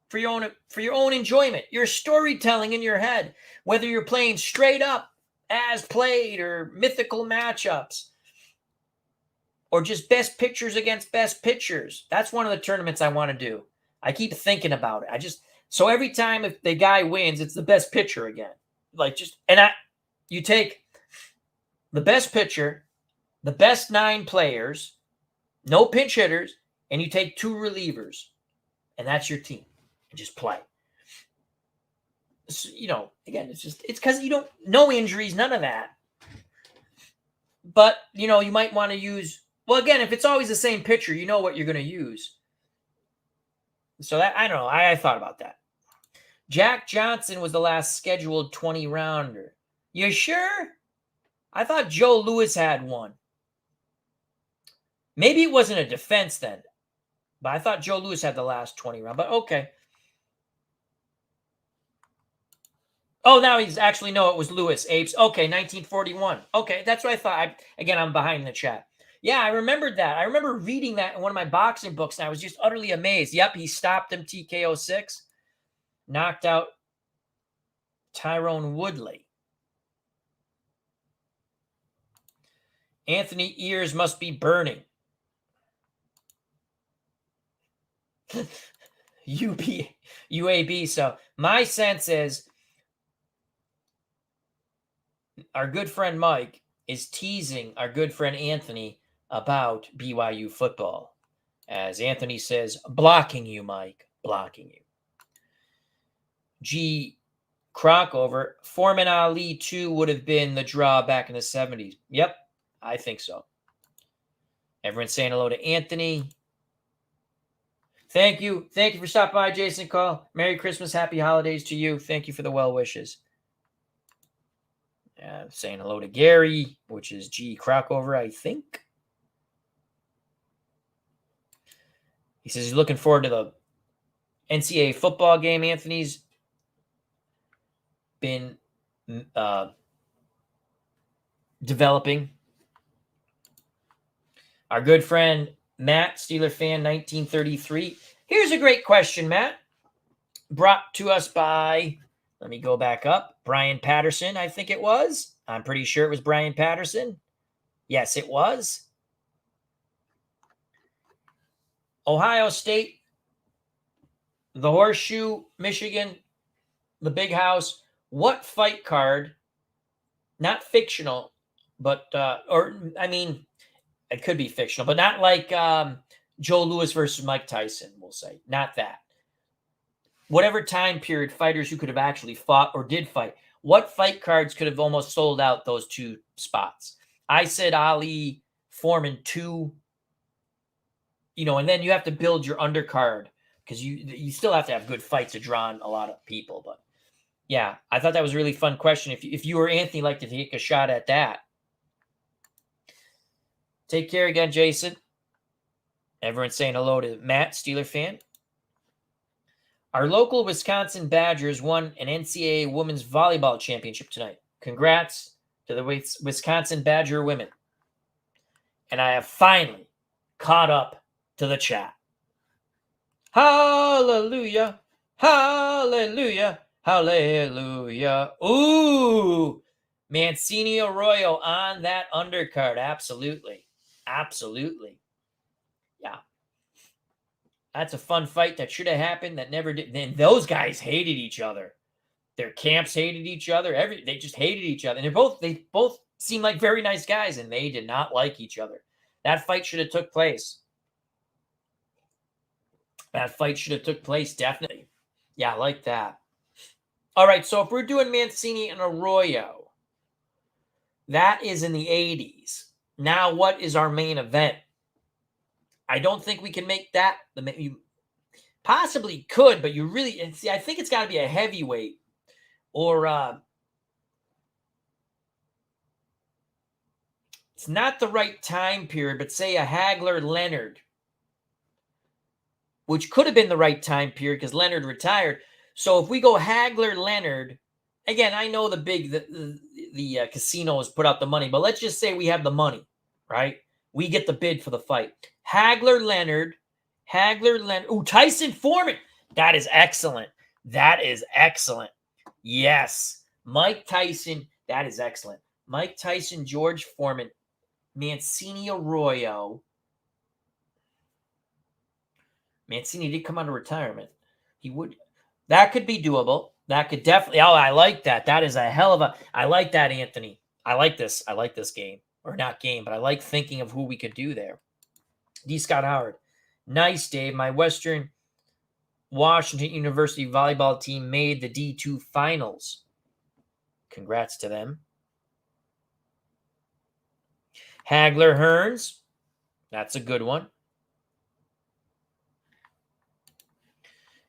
for your own enjoyment, you're storytelling in your head. Whether you're playing straight up as played or mythical matchups or just best pictures against best pitchers. That's one of the tournaments I want to do. I keep thinking about it. So every time if the guy wins, it's the best pitcher again. You take the best pitcher, the best 9 players, no pinch hitters, and you take 2 relievers, and that's your team. And just play. So, again, it's because you don't, no injuries, none of that. But, you might want to use, well, again, if it's always the same pitcher, you know what you're going to use. So that, I don't know. I thought about that. Jack Johnson was the last scheduled 20-rounder. You sure? I thought Joe Louis had one. Maybe it wasn't a defense then. But I thought Joe Louis had the last 20 round. But okay. Oh, now he's actually, no, it was Lewis Apes. Okay, 1941. Okay, that's what I thought. Again, I'm behind in the chat. Yeah, I remembered that. I remember reading that in one of my boxing books, and I was just utterly amazed. Yep, he stopped him, TKO 6. Knocked out Tyrone Woodley. Anthony ears must be burning. UAB. So my sense is our good friend Mike is teasing our good friend Anthony about BYU football. As Anthony says, blocking you, Mike, blocking you. G. Crockover, Foreman Ali 2 would have been the draw back in the 70s. Yep, I think so. Everyone's saying hello to Anthony. Thank you. Thank you for stopping by, Jason Call. Merry Christmas, happy holidays to you. Thank you for the well wishes. Saying hello to Gary, which is G. Crockover, I think. He says he's looking forward to the NCAA football game. Anthony's been developing. Our good friend Matt, Steeler fan, 1933. Here's a great question, Matt. Brought to us by, let me go back up, Brian Patterson, I think it was. I'm pretty sure it was Brian Patterson. Yes, it was. Ohio State, the Horseshoe, Michigan, the Big House. What fight card, not fictional, but, it could be fictional, but not like Joe Louis versus Mike Tyson, we'll say. Not that. Whatever time period, fighters who could have actually fought or did fight. What fight cards could have almost sold out those two spots? I said Ali, Foreman 2. And then you have to build your undercard because you still have to have good fights to draw on a lot of people. But yeah, I thought that was a really fun question. If you were Anthony, like to take a shot at that. Take care again, Jason. Everyone's saying hello to Matt, Steeler fan. Our local Wisconsin Badgers won an NCAA women's volleyball championship tonight. Congrats to the Wisconsin Badger women. And I have finally caught up to the chat. Hallelujah. Hallelujah. Hallelujah. Ooh. Mancini Arroyo on that undercard. Absolutely. Absolutely. Yeah. That's a fun fight that should have happened that never did. Then those guys hated each other. Their camps hated each other. They just hated each other. And they both seemed like very nice guys, and they did not like each other. That fight should have took place. That fight should have took place, definitely. Yeah, I like that. All right, so if we're doing Mancini and Arroyo, that is in the 80s. Now, what is our main event? I don't think we can make that. You possibly could, but you really see. I think it's got to be a heavyweight, or it's not the right time period. But say a Hagler-Leonard, which could have been the right time period because Leonard retired. So if we go Hagler-Leonard, again, I know the casinos put out the money, but let's just say we have the money, right? We get the bid for the fight. Hagler-Leonard. Ooh, Tyson Foreman. That is excellent. That is excellent. Yes. Mike Tyson. That is excellent. Mike Tyson, George Foreman, Mancini Arroyo. Mancini did come out of retirement. He would. That could be doable. That could definitely. Oh, I like that. That is a hell of a. I like that, Anthony. I like this. I like this game. Or not game, but I like thinking of who we could do there. D. Scott Howard. Nice, Dave. My Western Washington University volleyball team made the D2 finals. Congrats to them. Hagler Hearns. That's a good one.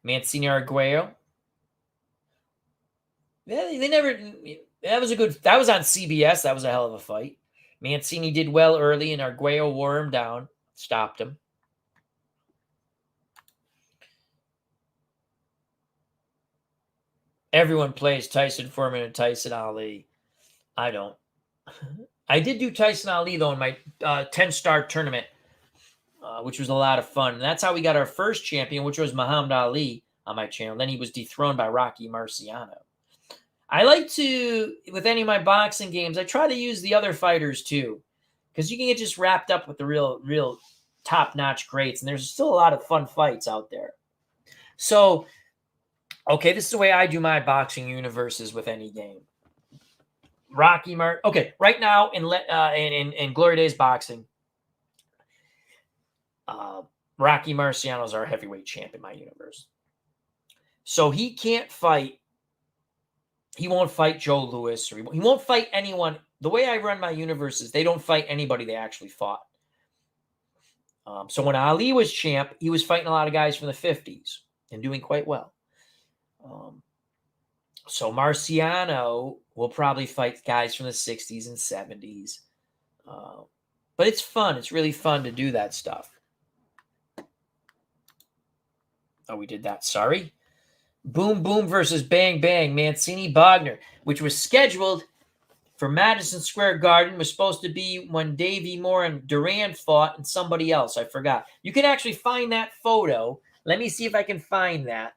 Mancini Arguello. They never. That was a good. That was on CBS. That was a hell of a fight. Mancini did well early, and Arguello wore him down, stopped him. Everyone plays Tyson Foreman and Tyson Ali. I don't. I did do Tyson Ali, though, in my 10-star tournament, which was a lot of fun. And that's how we got our first champion, which was Muhammad Ali on my channel. Then he was dethroned by Rocky Marciano. I like to, with any of my boxing games, I try to use the other fighters too, because you can get just wrapped up with the real top-notch greats, and there's still a lot of fun fights out there. So, okay, this is the way I do my boxing universes with any game. Okay, right now in Glory Days boxing, Rocky Marciano is our heavyweight champ in my universe. So he can't fight. He won't fight Joe Louis, or he won't fight anyone. The way I run my universe is they don't fight anybody they actually fought. So when Ali was champ, he was fighting a lot of guys from the 50s and doing quite well. So Marciano will probably fight guys from the 60s and 70s. But it's fun. It's really fun to do that stuff. Oh, we did that. Sorry. Boom Boom versus Bang Bang, Mancini Bogner, which was scheduled for Madison Square Garden. Was supposed to be when Davey Moore and Duran fought and somebody else. I forgot. You can actually find that photo. Let me see if I can find that.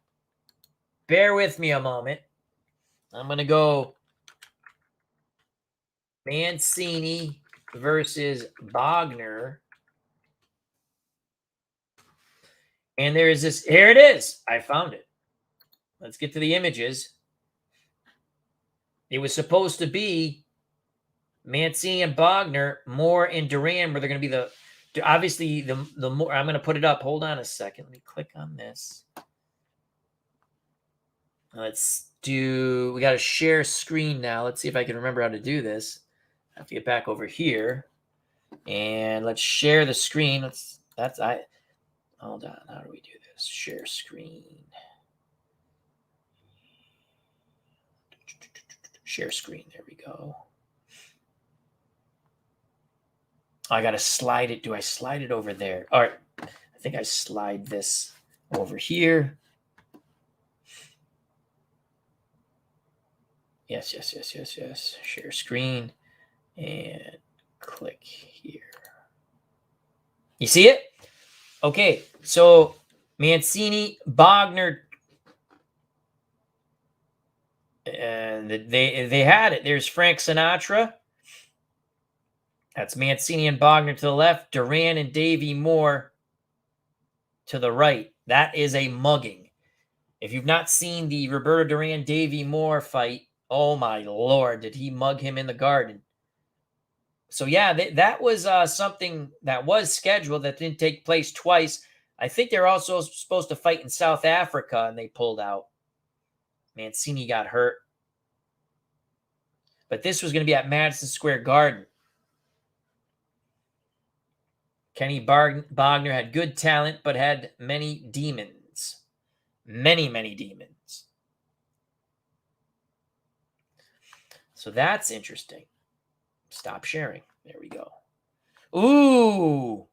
Bear with me a moment. I'm going to go Mancini versus Bogner. And there is this. Here it is. I found it. Let's get to the images. It was supposed to be Mancini and Bogner, Moore and Duran, where they're going to be obviously the more. I'm going to put it up. Hold on a second. Let me click on this. Let's do. We got to share screen now. Let's see if I can remember how to do this. I have to get back over here, and let's share the screen. Hold on. How do we do this? Share screen. Share screen. There we go. I got to slide it. Do I slide it over there? All right. I think I slide this over here. Yes. Share screen and click here. You see it? Okay. So Mancini, Bogner, and they had it. There's Frank Sinatra. That's Mancini and Bogner to the left. Duran and Davey Moore to the right. That is a mugging. If you've not seen the Roberto Duran-Davey Moore fight, oh my Lord, did he mug him in the garden. So yeah, that was something that was scheduled that didn't take place twice. I think they're also supposed to fight in South Africa, and they pulled out. Mancini got hurt. But this was going to be at Madison Square Garden. Kenny Bogner had good talent, but had many demons. Many demons. So that's interesting. Stop sharing. There we go. Ooh.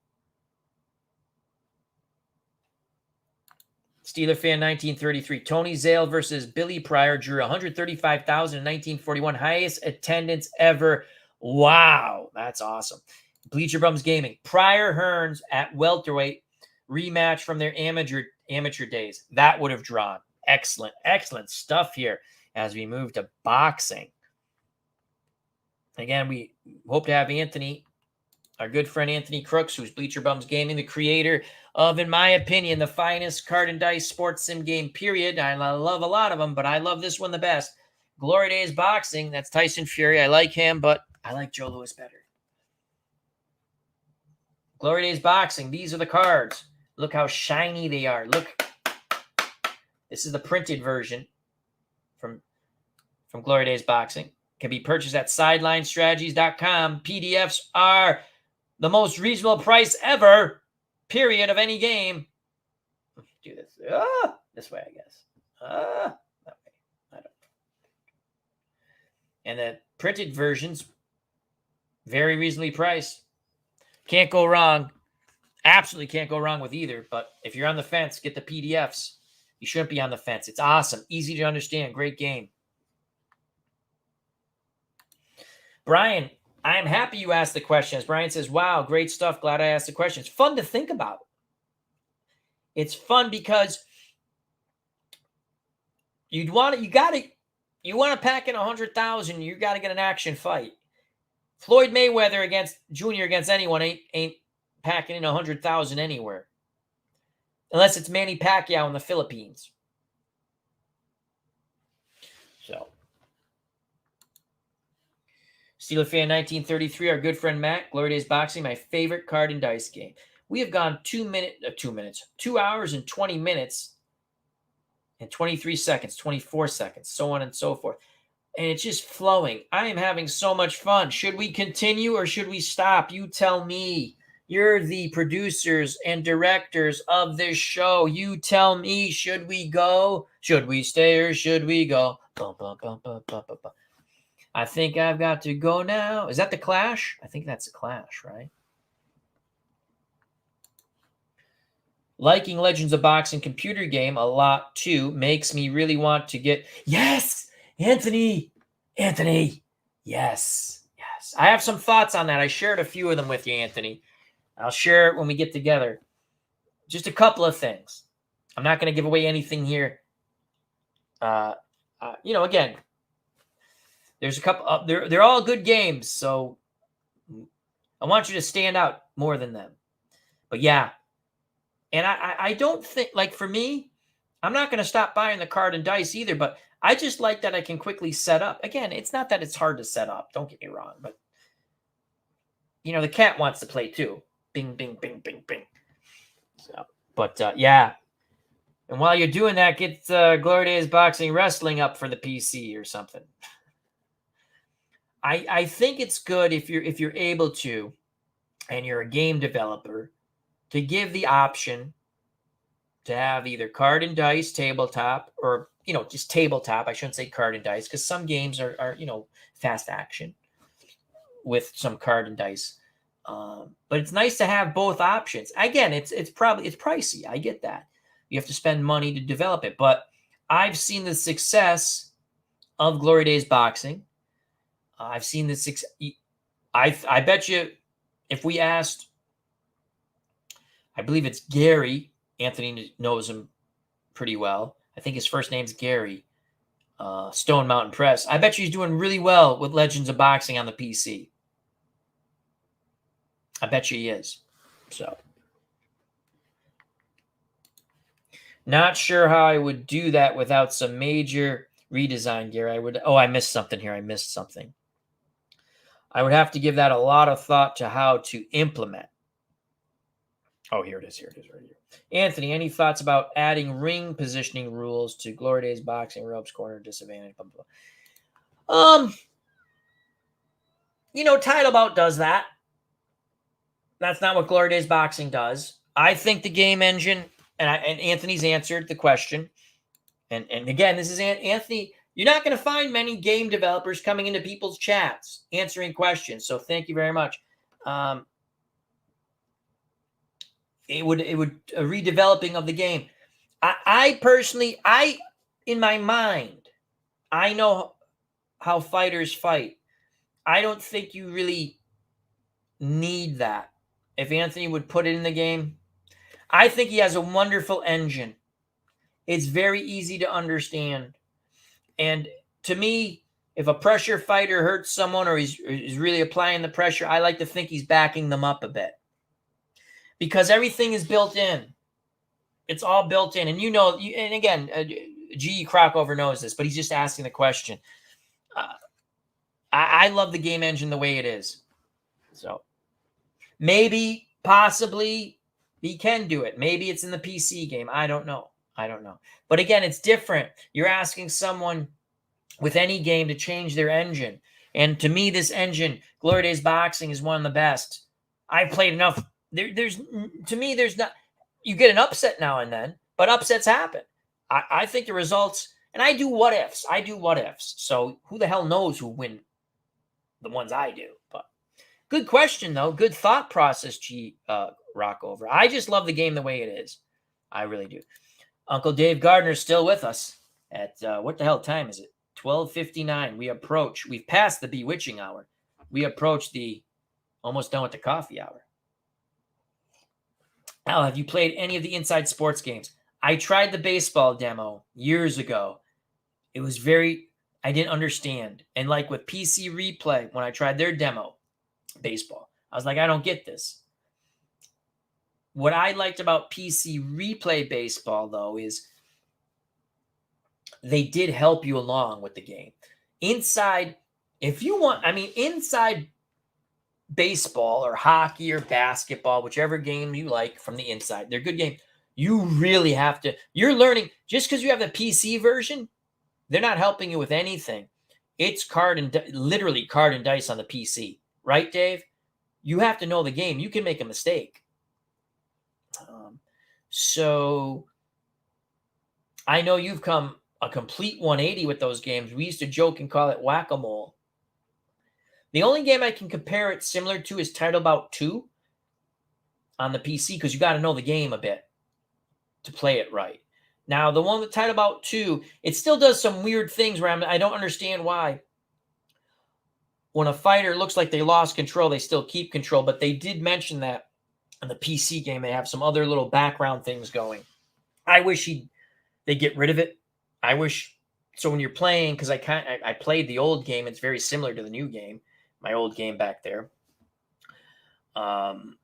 Steeler fan 1933. Tony Zale versus Billy Pryor drew 135,000 in 1941. Highest attendance ever. Wow. That's awesome. Bleacher Bums Gaming. Pryor Hearns at welterweight rematch from their amateur days. That would have drawn. Excellent stuff here as we move to boxing. Again, we hope to have Anthony, our good friend Anthony Crooks, who's Bleacher Bums Gaming, the creator of, in my opinion, the finest card and dice sports sim game, period. I love a lot of them, but I love this one the best. Glory Days Boxing. That's Tyson Fury. I like him, but I like Joe Louis better. Glory Days Boxing. These are the cards. Look how shiny they are. Look. This is the printed version from Glory Days Boxing. Can be purchased at sidelinestrategies.com. PDFs are the most reasonable price ever, period, of any game. Do this. This way, I guess. That way. I don't know. And the printed versions, very reasonably priced. Can't go wrong. Absolutely can't go wrong with either. But if you're on the fence, get the PDFs. You shouldn't be on the fence. It's awesome. Easy to understand. Great game. Brian, I am happy you asked the questions. Brian says, wow, great stuff. Glad I asked the question. It's fun to think about. It's fun because you want to pack in 100,000. You got to get an action fight. Floyd Mayweather Jr. against anyone ain't packing in 100,000 anywhere. Unless it's Manny Pacquiao in the Philippines. So, Steeler Fan 1933, our good friend Matt, Glory Days Boxing, my favorite card and dice game. We have gone 2 hours and 20 minutes and 23 seconds, 24 seconds, so on and so forth. And it's just flowing. I am having so much fun. Should we continue or should we stop? You tell me. You're the producers and directors of this show. You tell me, should we go? Should we stay or should we go? Bum, bum, bum, bum, bum, bum, bum. I think I've got to go now. Is that the Clash? I think that's the Clash, right? Liking Legends of Boxing computer game a lot too makes me really want to get... Yes! Anthony! Yes. I have some thoughts on that. I shared a few of them with you, Anthony. I'll share it when we get together. Just a couple of things. I'm not going to give away anything here. Again, there's a couple. They're all good games, so I want you to stand out more than them. But yeah, and I don't think, like, for me, I'm not going to stop buying the card and dice either. But I just like that I can quickly set up. Again, it's not that it's hard to set up. Don't get me wrong, but the cat wants to play too. Bing, bing, bing, bing, bing. So, but yeah. And while you're doing that, get Glory Days Boxing Wrestling up for the PC or something. I think it's good if you're able to, and you're a game developer, to give the option to have either card and dice, tabletop, or just tabletop. I shouldn't say card and dice, because some games are fast action with some card and dice. But it's nice to have both options. Again, it's pricey. I get that. You have to spend money to develop it. But I've seen the success of Glory Days Boxing. I've seen the success. I bet you if we asked, I believe it's Gary. Anthony knows him pretty well. I think his first name's Gary. Stone Mountain Press. I bet you he's doing really well with Legends of Boxing on the PC. I bet you he is. So, not sure how I would do that without some major redesign, Gary. I missed something here. I missed something. I would have to give that a lot of thought to how to implement. Oh, here it is right here. Anthony, any thoughts about adding ring positioning rules to Glory Days Boxing, ropes, corner, disadvantage, blah, blah, blah. Title Bout does that. That's not what Glory Days Boxing does. I think the game engine, and Anthony's answered the question. And again, this is Anthony. You're not going to find many game developers coming into people's chats answering questions. So thank you very much. It would a redeveloping of the game. I personally, in my mind, I know how fighters fight. I don't think you really need that. If Anthony would put it in the game, I think he has a wonderful engine. It's very easy to understand. And to me, if a pressure fighter hurts someone or he's really applying the pressure, I like to think he's backing them up a bit. Because everything is built in. It's all built in. And and again, G.E. Crockover knows this, but he's just asking the question. I love the game engine the way it is. So maybe, possibly, he can do it. Maybe it's in the PC game. I don't know. But again, it's different. You're asking someone with any game to change their engine. And to me, this engine, Glory Days Boxing, is one of the best. I've played enough. There's not. You get an upset now and then, but upsets happen. I think the results, and I do what ifs. So who the hell knows who win the ones I do? But good question, though. Good thought process, Rockover. I just love the game the way it is. I really do. Uncle Dave Gardner's still with us at what the hell time is it? 12:59. We've passed the bewitching hour. We approach the almost done with the coffee hour. Al, have you played any of the Inside Sports games? I tried the baseball demo years ago. It was I didn't understand. And like with PC Replay, when I tried their demo baseball, I was like, I don't get this. What I liked about PC Replay baseball, though, is they did help you along with the game. Inside baseball or hockey or basketball, whichever game you like from the inside, they're good games. You really have to, you're learning, just because you have the PC version, they're not helping you with anything. It's literally card and dice on the PC, right, Dave? You have to know the game. You can make a mistake. So I know you've come a complete 180 with those games. We used to joke and call it whack-a-mole. The only game I can compare it similar to is Title Bout 2 on the PC, because you got to know the game a bit to play it right. Now, the one with Title Bout 2, it still does some weird things where I don't understand why. When a fighter looks like they lost control, they still keep control, but they did mention that in the PC game, they have some other little background things going. I wish they get rid of it. I wish, so when you're playing, because I played the old game, it's very similar to the new game, my old game back there. And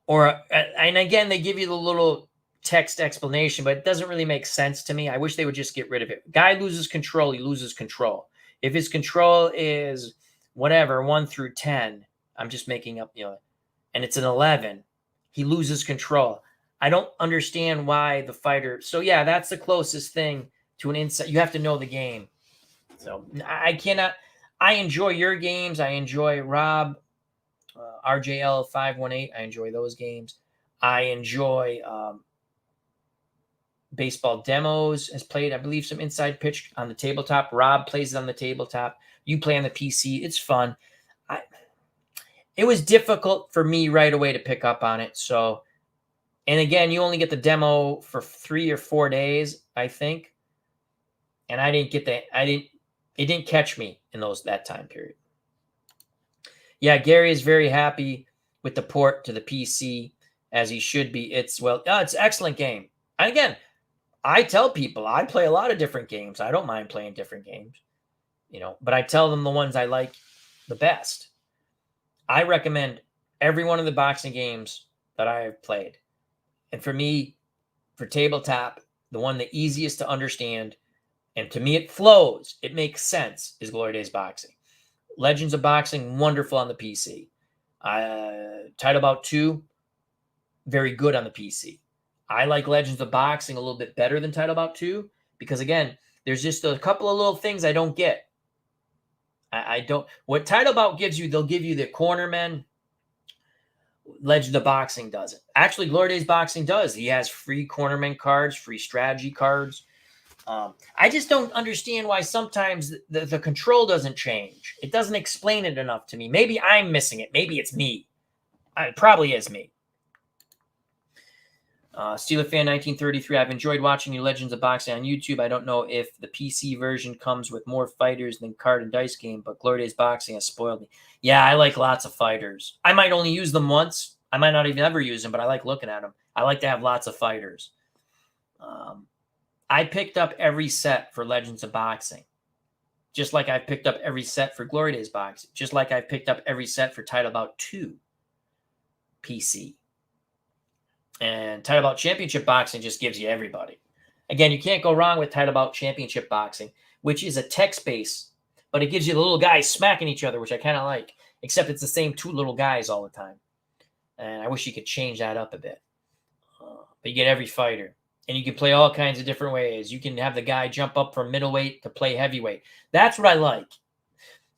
again, they give you the little text explanation, but it doesn't really make sense to me. I wish they would just get rid of it. Guy loses control, he loses control. If his control is whatever, 1 through 10, I'm just making up, and it's an 11, he loses control. I don't understand why the fighter. So yeah, that's the closest thing to an insight. You have to know the game. So I enjoy your games. I enjoy Rob, RJL 518. I enjoy those games. I enjoy baseball demos. Has played, I believe, some inside pitch on the tabletop. Rob plays it on the tabletop. You play on the PC. It's fun. It was difficult for me right away to pick up on it. So, and again, you only get the demo for 3 or 4 days, I think. And I didn't get that. It didn't catch me in that time period. Yeah, Gary is very happy with the port to the PC, as he should be. It's an excellent game. And again, I tell people I play a lot of different games. I don't mind playing different games, but I tell them the ones I like the best. I recommend every one of the boxing games that I have played. And for me, for tabletop, the easiest to understand, and to me it flows, it makes sense, is Glory Days Boxing. Legends of Boxing, wonderful on the PC. Title Bout 2, very good on the PC. I like Legends of Boxing a little bit better than Title Bout 2 because, again, there's just a couple of little things I don't get. I don't. What Title Bout gives you, they'll give you the cornermen. Legend of Boxing doesn't. Actually, Glory Days Boxing does. He has free cornerman cards, free strategy cards. I just don't understand why sometimes the control doesn't change. It doesn't explain it enough to me. Maybe I'm missing it. Maybe it's me. It probably is me. Steeler Fan 1933, I've enjoyed watching your Legends of Boxing on YouTube. I don't know if the PC version comes with more fighters than card and dice game, but Glory Days Boxing has spoiled me. Yeah, I like lots of fighters. I might only use them once. I might not even ever use them, but I like looking at them. I like to have lots of fighters. I picked up every set for Legends of Boxing, just like I've picked up every set for Glory Days Boxing, just like I've picked up every set for Title Bout 2 PC. And Title Bout Championship Boxing just gives you everybody. Again, you can't go wrong with Title Bout Championship Boxing, which is a text-based, but it gives you the little guys smacking each other, which I kind of like, except it's the same 2 little guys all the time. And I wish you could change that up a bit. But you get every fighter. And you can play all kinds of different ways. You can have the guy jump up from middleweight to play heavyweight. That's what I like.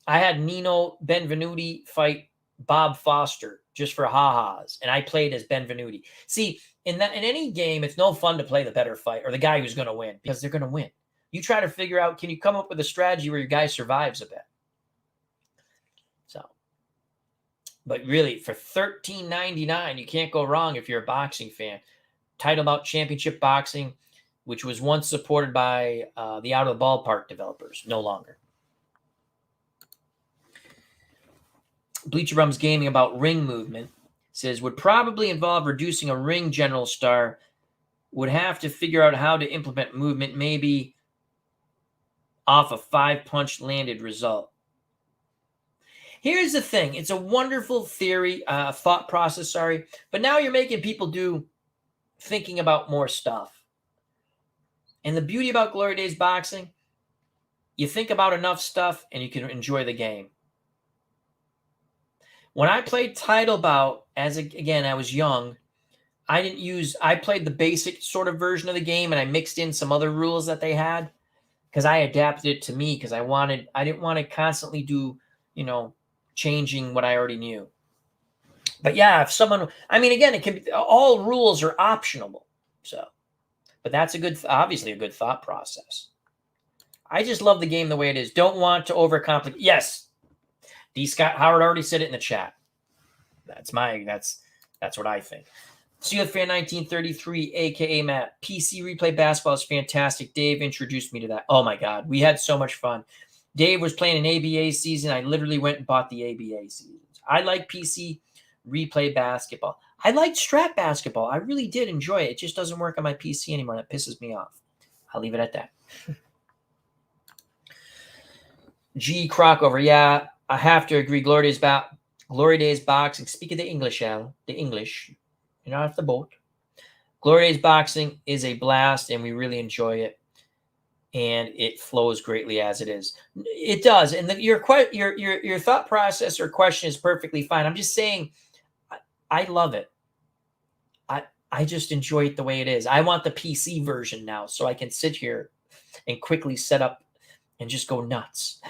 I had Nino Benvenuti fight Bob Foster just for ha-has, and I played as Benvenuti. See, in any game, it's no fun to play the better fight or the guy who's going to win, because they're going to win. You try to figure out, can you come up with a strategy where your guy survives a bit? So, but really, for $13.99, you can't go wrong if you're a boxing fan. Title Bout Championship Boxing, which was once supported by the Out of the Ballpark developers. No longer. Bleacher Bums Gaming about ring movement says, would probably involve reducing a ring general star. Would have to figure out how to implement movement, maybe off a 5-punch landed result. Here's the thing. It's a wonderful theory, thought process, but now you're making people do thinking about more stuff. And the beauty about Glory Days boxing, you think about enough stuff and you can enjoy the game. When I played title bout, again, I was young, I played the basic sort of version of the game, and I mixed in some other rules that they had because I adapted it to me because I didn't want to constantly do, changing what I already knew. But yeah, if someone, again, it can be, all rules are optional. So, but that's obviously a good thought process. I just love the game the way it is. Don't want to overcomplicate. Yes. D. Scott Howard already said it in the chat. That's what I think. Sealed Fan 1933, aka Matt. PC replay basketball is fantastic. Dave introduced me to that. Oh my God, we had so much fun. Dave was playing an ABA season. I literally went and bought the ABA seasons. I like PC replay basketball. I liked Strat basketball. I really did enjoy it. It just doesn't work on my PC anymore. That pisses me off. I'll leave it at that. G. Crockover. Yeah, I have to agree. Glory Days boxing. Speak of the English, Al. The English. You're not off the boat. Glory Days boxing is a blast, and we really enjoy it. And it flows greatly as it is. It does. And your thought process or question is perfectly fine. I'm just saying, I love it. I just enjoy it the way it is. I want the PC version now so I can sit here and quickly set up and just go nuts.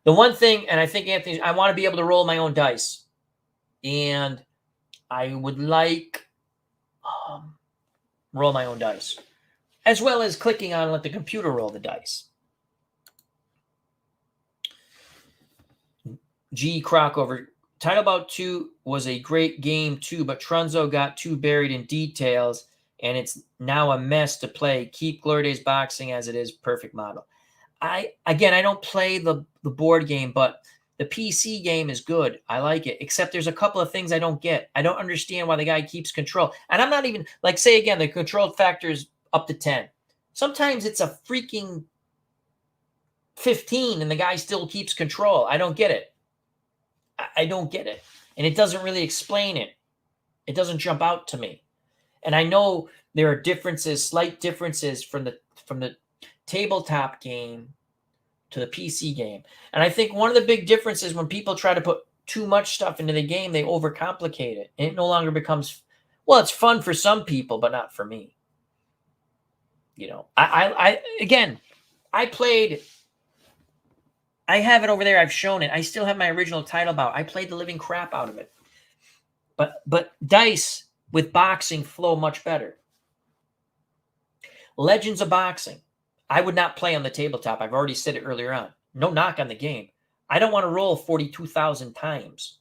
The one thing, and I think, Anthony, I want to be able to roll my own dice. And I would like roll my own dice, as well as clicking on let the computer roll the dice. G. Crockover. Title Bout 2 was a great game too, but Trunzo got too buried in details, and it's now a mess to play. Keep Glory Days boxing as it is. Perfect model. I don't play the board game, but the PC game is good. I like it, except there's a couple of things I don't get. I don't understand why the guy keeps control. And I'm not even, say again, the control factor is up to 10. Sometimes it's a freaking 15 and the guy still keeps control. I don't get it. I don't get it. And it doesn't really explain it. It doesn't jump out to me. And I know there are differences, slight differences from the tabletop game to the PC game. And I think one of the big differences when people try to put too much stuff into the game, they overcomplicate it. And it no longer becomes, it's fun for some people, but not for me. I played, I have it over there. I've shown it. I still have my original title bout. I played the living crap out of it. But dice with boxing flow much better. Legends of Boxing. I would not play on the tabletop. I've already said it earlier on. No knock on the game. I don't want to roll 42,000 times.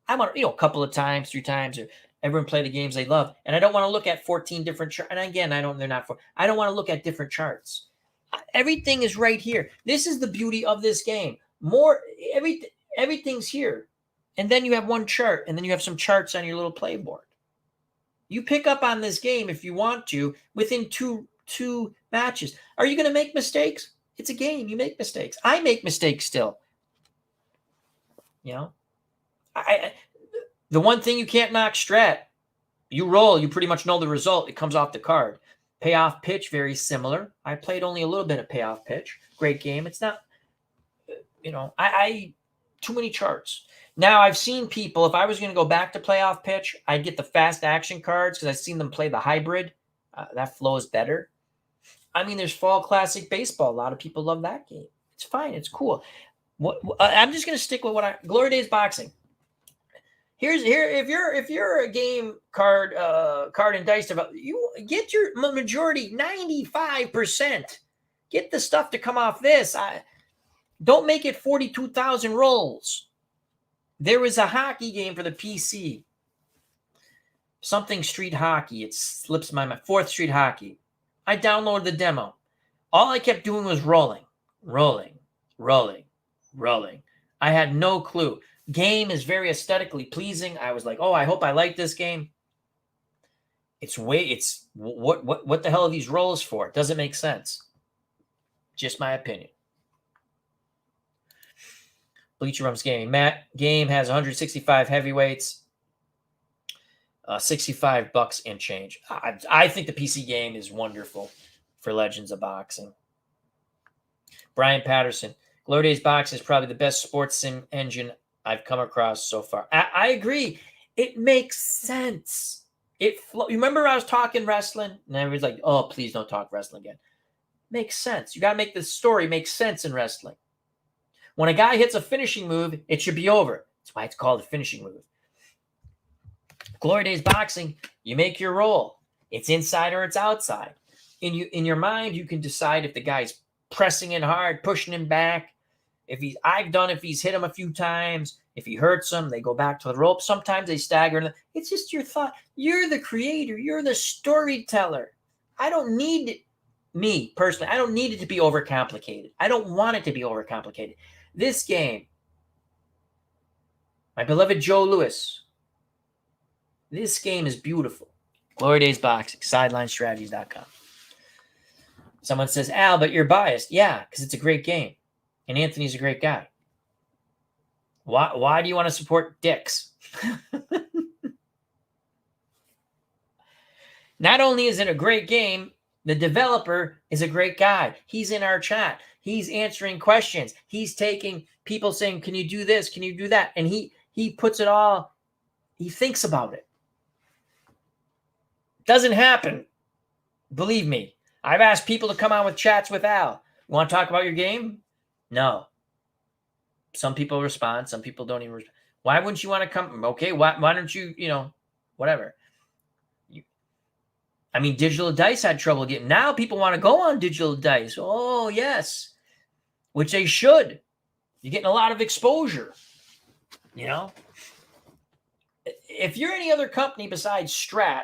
I want, a couple of times, 3 times, or everyone play the games they love. And I don't want to look at 14 different charts. And again, I don't want to look at different charts. Everything is right here. This is the beauty of this game. Everything's here. And then you have one chart, and then you have some charts on your little playboard. You pick up on this game if you want to within two matches. Are you going to make mistakes? It's a game. You make mistakes. I make mistakes still. The one thing you can't knock Strat, you roll, you pretty much know the result. It comes off the card. Payoff Pitch, very similar. I played only a little bit of Payoff Pitch. Great game. It's not, too many charts. Now, I've seen people, if I was going to go back to Playoff Pitch, I'd get the fast action cards because I've seen them play the hybrid. That flows better. There's Fall Classic Baseball. A lot of people love that game. It's fine. It's cool. I'm just going to stick with Glory Days Boxing. If you're a game card and dice developer, you get your majority 95%. Get the stuff to come off this. Don't make it 42,000 rolls. There was a hockey game for the PC. Something Street Hockey. It slips my mind. 4th Street Hockey. I downloaded the demo. All I kept doing was rolling. I had no clue. Game is very aesthetically pleasing. I was like, oh, I hope I like this game. What the hell are these rolls for? It doesn't make sense. Just my opinion. Bleacher Rum's Gaming. Matt, game has 165 heavyweights. $65 and change. I think the PC game is wonderful for Legends of Boxing. Brian Patterson. Glory Days Boxing is probably the best sports sim engine I've come across so far. I agree. It makes sense. You remember I was talking wrestling? And everybody's like, oh, please don't talk wrestling again. Makes sense. You got to make the story make sense in wrestling. When a guy hits a finishing move, it should be over. That's why it's called a finishing move. Glory Days Boxing, you make your roll. It's inside or it's outside. In your mind, you can decide if the guy's pressing in hard, pushing him back. If he's hit him a few times. If he hurts him, they go back to the rope. Sometimes they stagger. It's just your thought. You're the creator. You're the storyteller. I don't need it. Me, personally, I don't need it to be overcomplicated. I don't want it to be overcomplicated. This game, my beloved Joe Louis, this game is beautiful. Glory Days Boxing, SidelineStrategies.com. Someone says, Al, but you're biased. Yeah, because it's a great game. And Anthony's a great guy. Why do you want to support dicks? Not only is it a great game, the developer is a great guy. He's in our chat. He's answering questions. He's taking people saying, can you do this? Can you do that? And he puts it all, he thinks about it. Doesn't happen. Believe me. I've asked people to come on with chats with Al. You want to talk about your game? No. Some people respond. Some people don't even respond. Why wouldn't you want to come? Okay, why don't you, whatever. Digital Dice had trouble getting. Now people want to go on Digital Dice. Oh, yes. Which they should. You're getting a lot of exposure. If you're any other company besides Strat,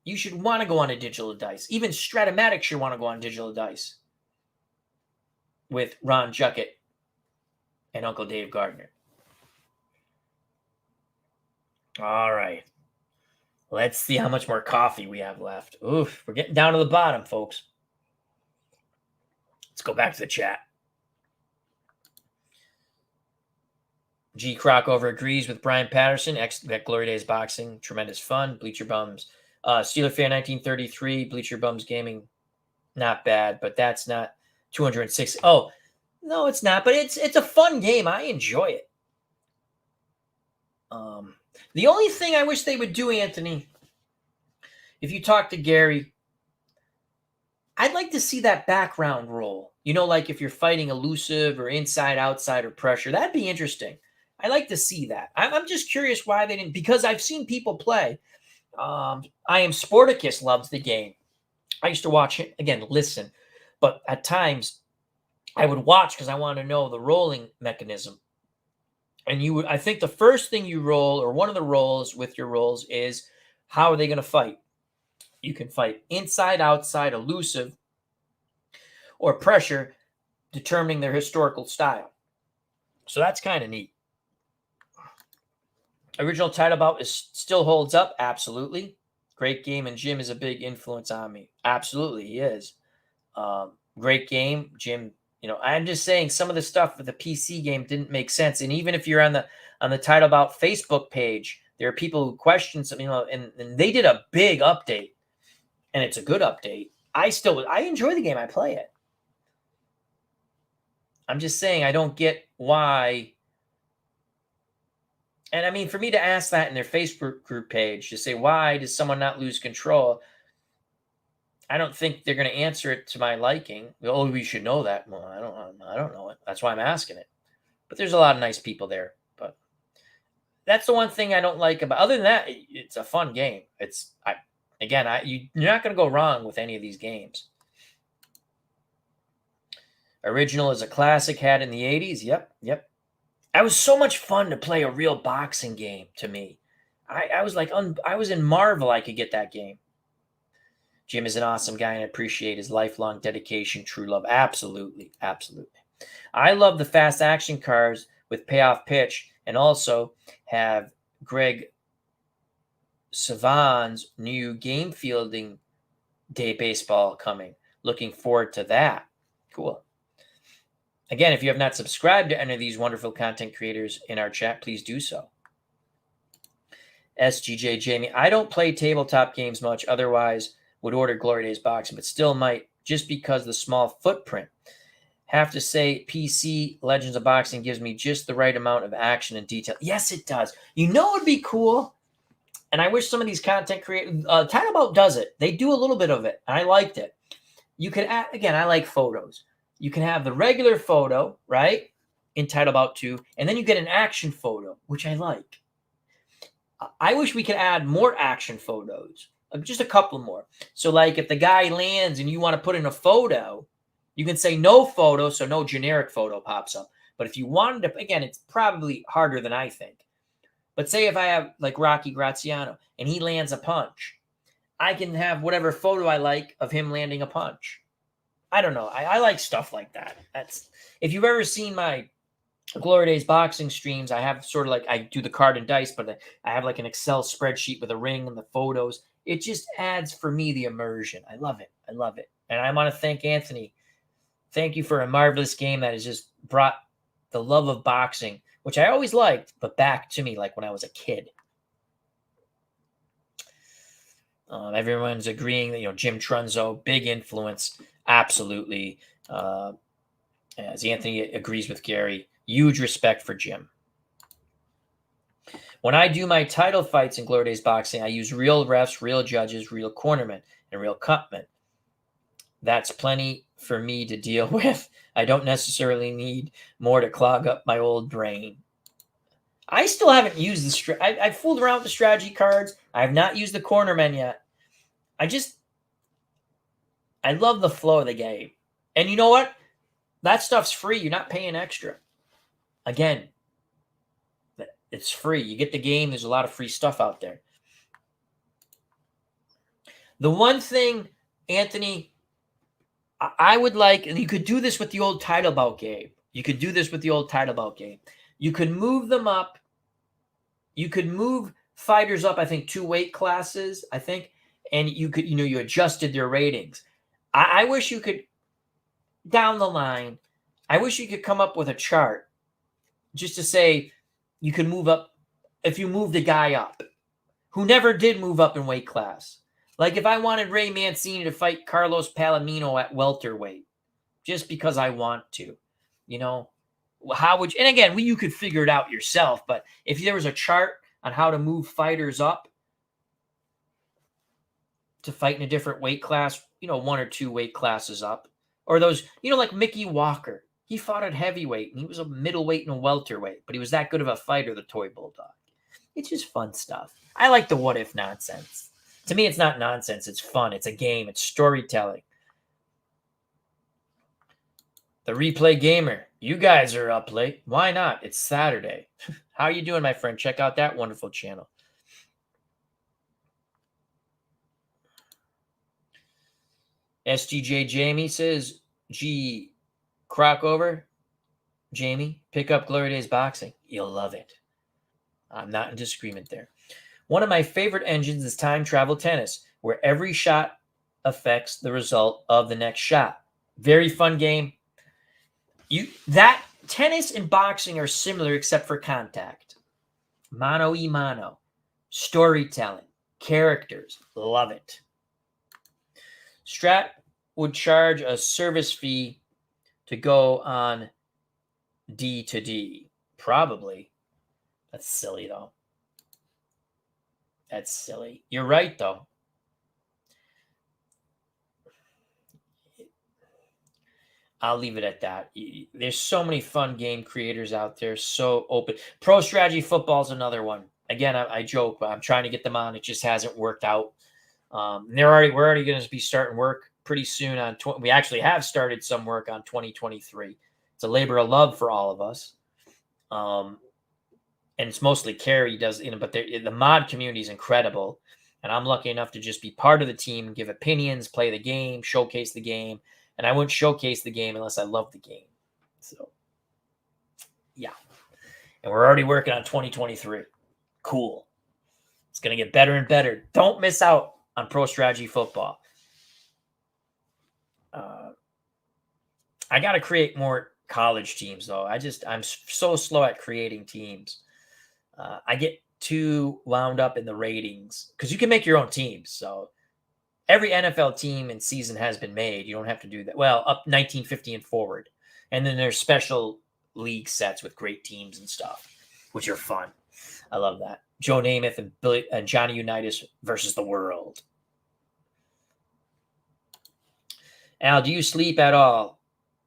you should want to go on a Digital Dice. Even Stratomatic should want to go on Digital Dice with Ron Juckett and Uncle Dave Gardner. All right. Let's see how much more coffee we have left. Oof, we're getting down to the bottom, folks. Let's go back to the chat. G. Crockover agrees with Brian Patterson. That Glory Days Boxing, tremendous fun. Bleacher Bums. Steeler Fan 1933, Bleacher Bums Gaming, not bad, but that's not 206. Oh, no, it's not, but it's a fun game. I enjoy it. The only thing I wish they would do, Anthony, if you talk to Gary, I'd like to see that background roll. Like if you're fighting elusive or inside, outside, or pressure. That'd be interesting. I'd like to see that. I'm just curious why they didn't, because I've seen people play. I Am Sporticus loves the game. I used to watch it, again, listen. But at times, I would watch because I want to know the rolling mechanism. And I think the first thing you roll, or one of the rolls with your rolls, is how are they going to fight? You can fight inside, outside, elusive, or pressure, determining their historical style. So that's kind of neat. Original title bout still holds up. Absolutely. Great game, and Jim is a big influence on me. Absolutely, he is. Great game. Jim, I'm just saying some of the stuff with the PC game didn't make sense. And even if you're on the Title Bout Facebook page, there are people who question something, and they did a big update, and it's a good update. I enjoy the game. I play it. I'm just saying I don't get why. And for me to ask that in their Facebook group page, to say, why does someone not lose control? I don't think they're going to answer it to my liking. Oh, we should know that. Well, I don't know it. That's why I'm asking it. But there's a lot of nice people there. But that's the one thing I don't like about. Other than that, it's a fun game. You're not going to go wrong with any of these games. Original is a classic, had in the 80s. Yep. It was so much fun to play a real boxing game to me. I was like, I was in marvel I could get that game. Jim is an awesome guy and I appreciate his lifelong dedication, true love. Absolutely. Absolutely. I love the fast action cars with payoff pitch and also have Greg Savan's new game fielding day baseball coming. Looking forward to that. Cool. Again, if you have not subscribed to any of these wonderful content creators in our chat, please do so. SGJ Jamie, I don't play tabletop games much, otherwise would order Glory Days boxing, but still might just because the small footprint. Have to say PC Legends of Boxing gives me just the right amount of action and detail. Yes, it does. You know what would be cool? And I wish some of these content creators, Title Bout does it. They do a little bit of it, and I liked it. You can add, again, I like photos. You can have the regular photo, right, in Title Bout 2, and then you get an action photo, which I like. I wish we could add more action photos, just a couple more. So, like, if the guy lands and you want to put in a photo, you can say no photo, so no generic photo pops up. But if you wanted to, again, it's probably harder than I think. But say if I have, like, Rocky Graziano, and he lands a punch, I can have whatever photo I like of him landing a punch. I don't know. I like stuff like that. That's, if you've ever seen my Glory Days boxing streams, I have sort of like, I do the card and dice, but I have like an Excel spreadsheet with a ring and the photos. It just adds for me the immersion. I love it. I love it. And I want to thank Anthony. Thank you for a marvelous game that has just brought the love of boxing, which I always liked, but back to me like when I was a kid. Everyone's agreeing that, Jim Trunzo, big influence. Absolutely. As Anthony agrees with Gary, huge respect for Jim. When I do my title fights in Glory Days Boxing, I use real refs, real judges, real cornermen, and real cutmen. That's plenty for me to deal with. I don't necessarily need more to clog up my old brain. I still haven't used I fooled around with the strategy cards. I have not used the cornermen yet. I love the flow of the game. And you know what? That stuff's free. You're not paying extra. Again, it's free. You get the game. There's a lot of free stuff out there. The one thing, Anthony, I would like, and you could do this with the old Title Bout game. You could do this with the old Title Bout game. You could move them up. You could move fighters up, I think, 2 weight classes, I think. And you could, you adjusted their ratings. I wish you could, down the line, I wish you could come up with a chart just to say you can move up if you move the guy up who never did move up in weight class. Like if I wanted Ray Mancini to fight Carlos Palomino at welterweight just because I want to, how would you, and again, you could figure it out yourself, but if there was a chart on how to move fighters up to fight in a different weight class, 1 or 2 weight classes up, or those, like Mickey Walker, he fought at heavyweight and he was a middleweight and a welterweight, but he was that good of a fighter, the Toy Bulldog. It's just fun stuff. I like the what if nonsense. To me, it's not nonsense. It's fun. It's a game. It's storytelling. The Replay Gamer, you guys are up late. Why not? It's Saturday. How are you doing, my friend? Check out that wonderful channel. SGJ Jamie says, gee, Crockover, Jamie, pick up Glory Days Boxing. You'll love it. I'm not in disagreement there. One of my favorite engines is time travel tennis, where every shot affects the result of the next shot. Very fun game. That tennis and boxing are similar except for contact. Mano y mano. Storytelling. Characters. Love it. Strat would charge a service fee to go on D to D. Probably. That's silly, though. That's silly. You're right, though. I'll leave it at that. There's so many fun game creators out there, so open. Pro Strategy Football is another one. Again, I joke, but I'm trying to get them on. It just hasn't worked out. We're already going to be starting work pretty soon on. We actually have started some work on 2023. It's a labor of love for all of us. and it's mostly Carrie does, but the mod community is incredible. And I'm lucky enough to just be part of the team, give opinions, play the game, showcase the game. And I wouldn't showcase the game unless I love the game. So, yeah. And we're already working on 2023. Cool. It's going to get better and better. Don't miss out on Pro Strategy Football. I got to create more college teams, though. I'm so slow at creating teams. I get too wound up in the ratings because you can make your own teams. So every NFL team and season has been made. You don't have to do that. Well, up 1950 and forward. And then there's special league sets with great teams and stuff, which are fun. I love that. Joe Namath and Johnny Unitas versus the world. Al, do you sleep at all?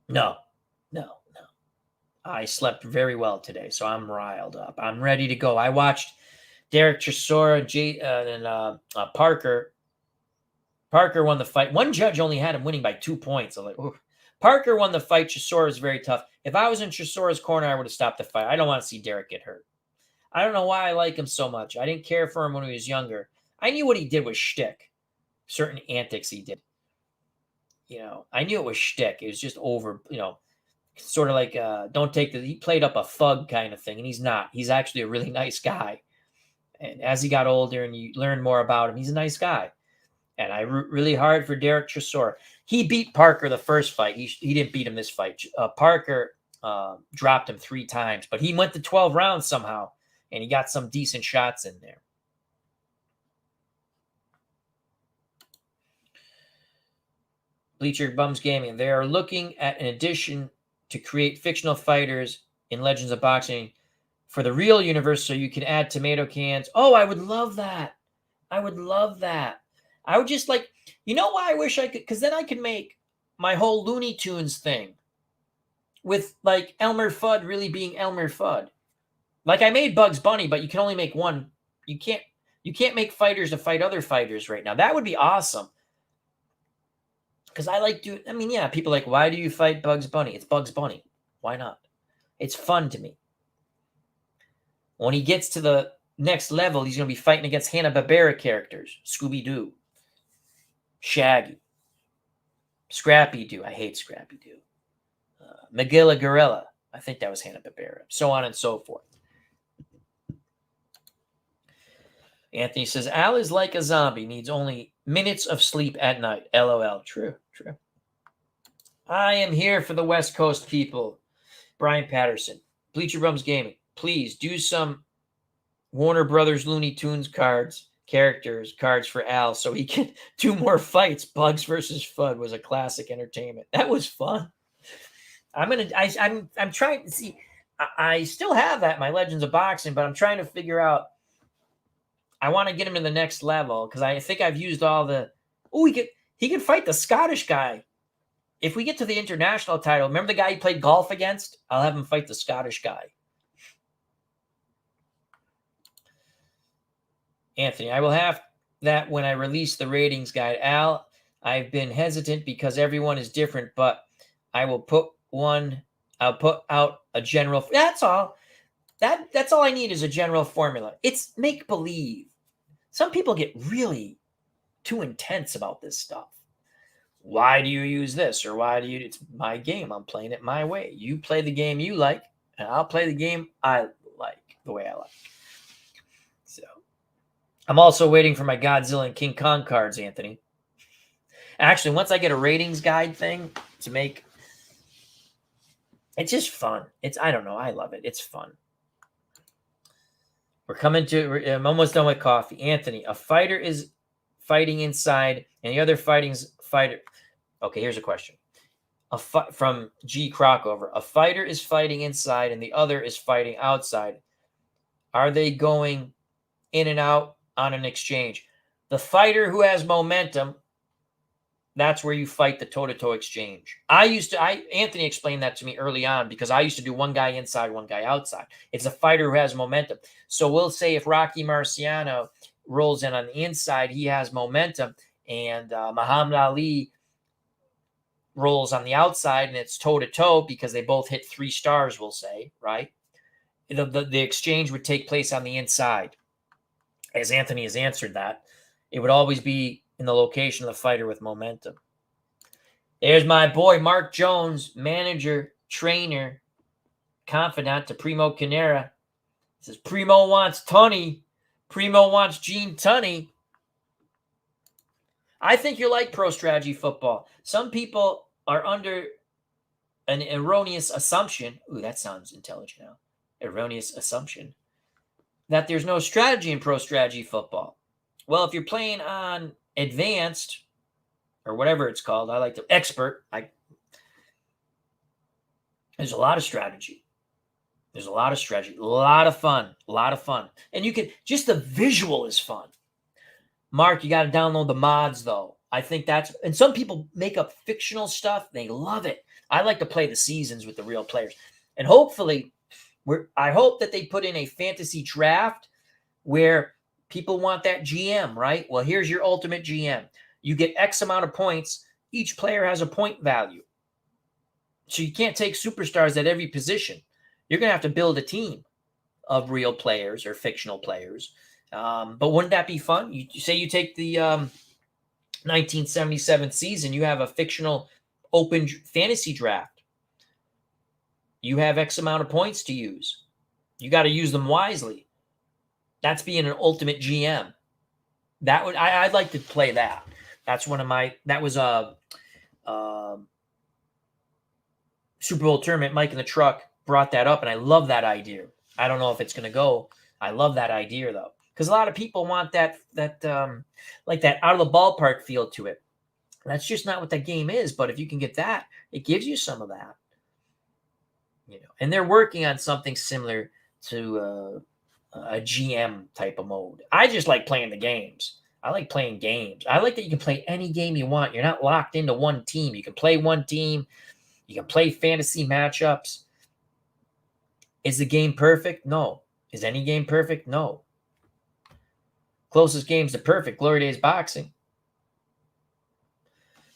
No. I slept very well today, so I'm riled up. I'm ready to go. I watched Derek Chisora and Parker. Parker won the fight. One judge only had him winning by 2 points. I'm like, ooh. Parker won the fight. Chisora is very tough. If I was in Chisora's corner, I would have stopped the fight. I don't want to see Derek get hurt. I don't know why I like him so much. I didn't care for him when he was younger. I knew what he did was shtick. Certain antics he did. I knew it was shtick. It was just over, sort of like he played up a thug kind of thing, and he's not. He's actually a really nice guy. And as he got older and you learn more about him, he's a nice guy. And I root really hard for Derek Chisora. He beat Parker the first fight. He didn't beat him this fight. Parker dropped him 3 times, but he went to 12 rounds somehow, and he got some decent shots in there. Bleacher Bums Gaming. They are looking at an addition to create fictional fighters in Legends of Boxing for the real universe so you can add tomato cans. Oh, I would love that. I would love that. I would just like, why I wish I could, because then I could make my whole Looney Tunes thing with like Elmer Fudd really being Elmer Fudd. Like I made Bugs Bunny, but you can only make one. You can't make fighters to fight other fighters right now. That would be awesome. Because I like people are like, why do you fight Bugs Bunny? It's Bugs Bunny. Why not? It's fun to me. When he gets to the next level, he's going to be fighting against Hanna-Barbera characters. Scooby-Doo. Shaggy. Scrappy-Doo. I hate Scrappy-Doo. Magilla Gorilla. I think that was Hanna-Barbera. So on and so forth. Anthony says, Al is like a zombie. Needs only minutes of sleep at night. LOL. True. I am here for the West Coast people. Brian Patterson. Bleacher Bums Gaming. Please do some Warner Brothers Looney Tunes cards for Al so he can do more fights. Bugs versus Fudd was a classic entertainment. That was fun. I'm trying to see. I still have that in my Legends of Boxing, but I'm trying to figure out. I want to get him to the next level because I think I've used all the. Oh, he could fight the Scottish guy. If we get to the international title, remember the guy he played golf against? I'll have him fight the Scottish guy. Anthony, I will have that when I release the ratings guide. Al, I've been hesitant because everyone is different, but I will I'll put out a general. That's all. That's all I need is a general formula. It's make believe. Some people get really too intense about this stuff. Why do you use this? Or why do you? It's my game. I'm playing it my way. You play the game you like, and I'll play the game I like the way I like. So I'm also waiting for my Godzilla and King Kong cards, Anthony. Actually, once I get a ratings guide thing to make, it's just fun. I don't know. I love it. It's fun. I'm almost done with coffee. Anthony, a fighter is fighting inside and the other fighter. Okay, here's a question. From G. Crockover. A fighter is fighting inside and the other is fighting outside. Are they going in and out on an exchange? The fighter who has momentum, that's where you fight the toe-to-toe exchange. Anthony explained that to me early on because I used to do one guy inside, one guy outside. It's a fighter who has momentum. So we'll say if Rocky Marciano rolls in on the inside, he has momentum, and Muhammad Ali rolls on the outside, and it's toe-to-toe because they both hit 3 stars, we'll say, right? the exchange would take place on the inside. As Anthony has answered that, it would always be in the location of the fighter with momentum. There's my boy Mark Jones, manager, trainer, confidant to Primo Canera. He says, Primo wants Tunney. Primo wants Gene Tunney. I think you like pro strategy football. Some people are under an erroneous assumption. Ooh, that sounds intelligent now. Erroneous assumption that there's no strategy in pro strategy football. Well, if you're playing on advanced or whatever it's called, I like the expert. There's a lot of strategy. There's a lot of strategy, a lot of fun, And you can, just the visual is fun. Mark, you got to download the mods though. I think and some people make up fictional stuff. They love it. I like to play the seasons with the real players. And hopefully, I hope that they put in a fantasy draft where people want that GM, right? Well, here's your ultimate GM. You get X amount of points. Each player has a point value. So you can't take superstars at every position. You're going to have to build a team of real players or fictional players. But wouldn't that be fun? You say you take the 1977 season, you have a fictional open fantasy draft. You have X amount of points to use. You got to use them wisely. That's being an ultimate GM. I'd like to play that. That's that was a Super Bowl tournament. Mike in the truck brought that up, and I love that idea. I don't know if it's going to go. I love that idea though, because a lot of people want that like that out of the ballpark feel to it. That's just not what that game is. But if you can get that, it gives you some of that. And they're working on something similar to a GM type of mode. I just like playing the games. I like playing games. I like that you can play any game you want. You're not locked into one team. You can play one team. You can play fantasy matchups. Is the game perfect? No. Is any game perfect? No. Closest games to perfect, Glory Days boxing.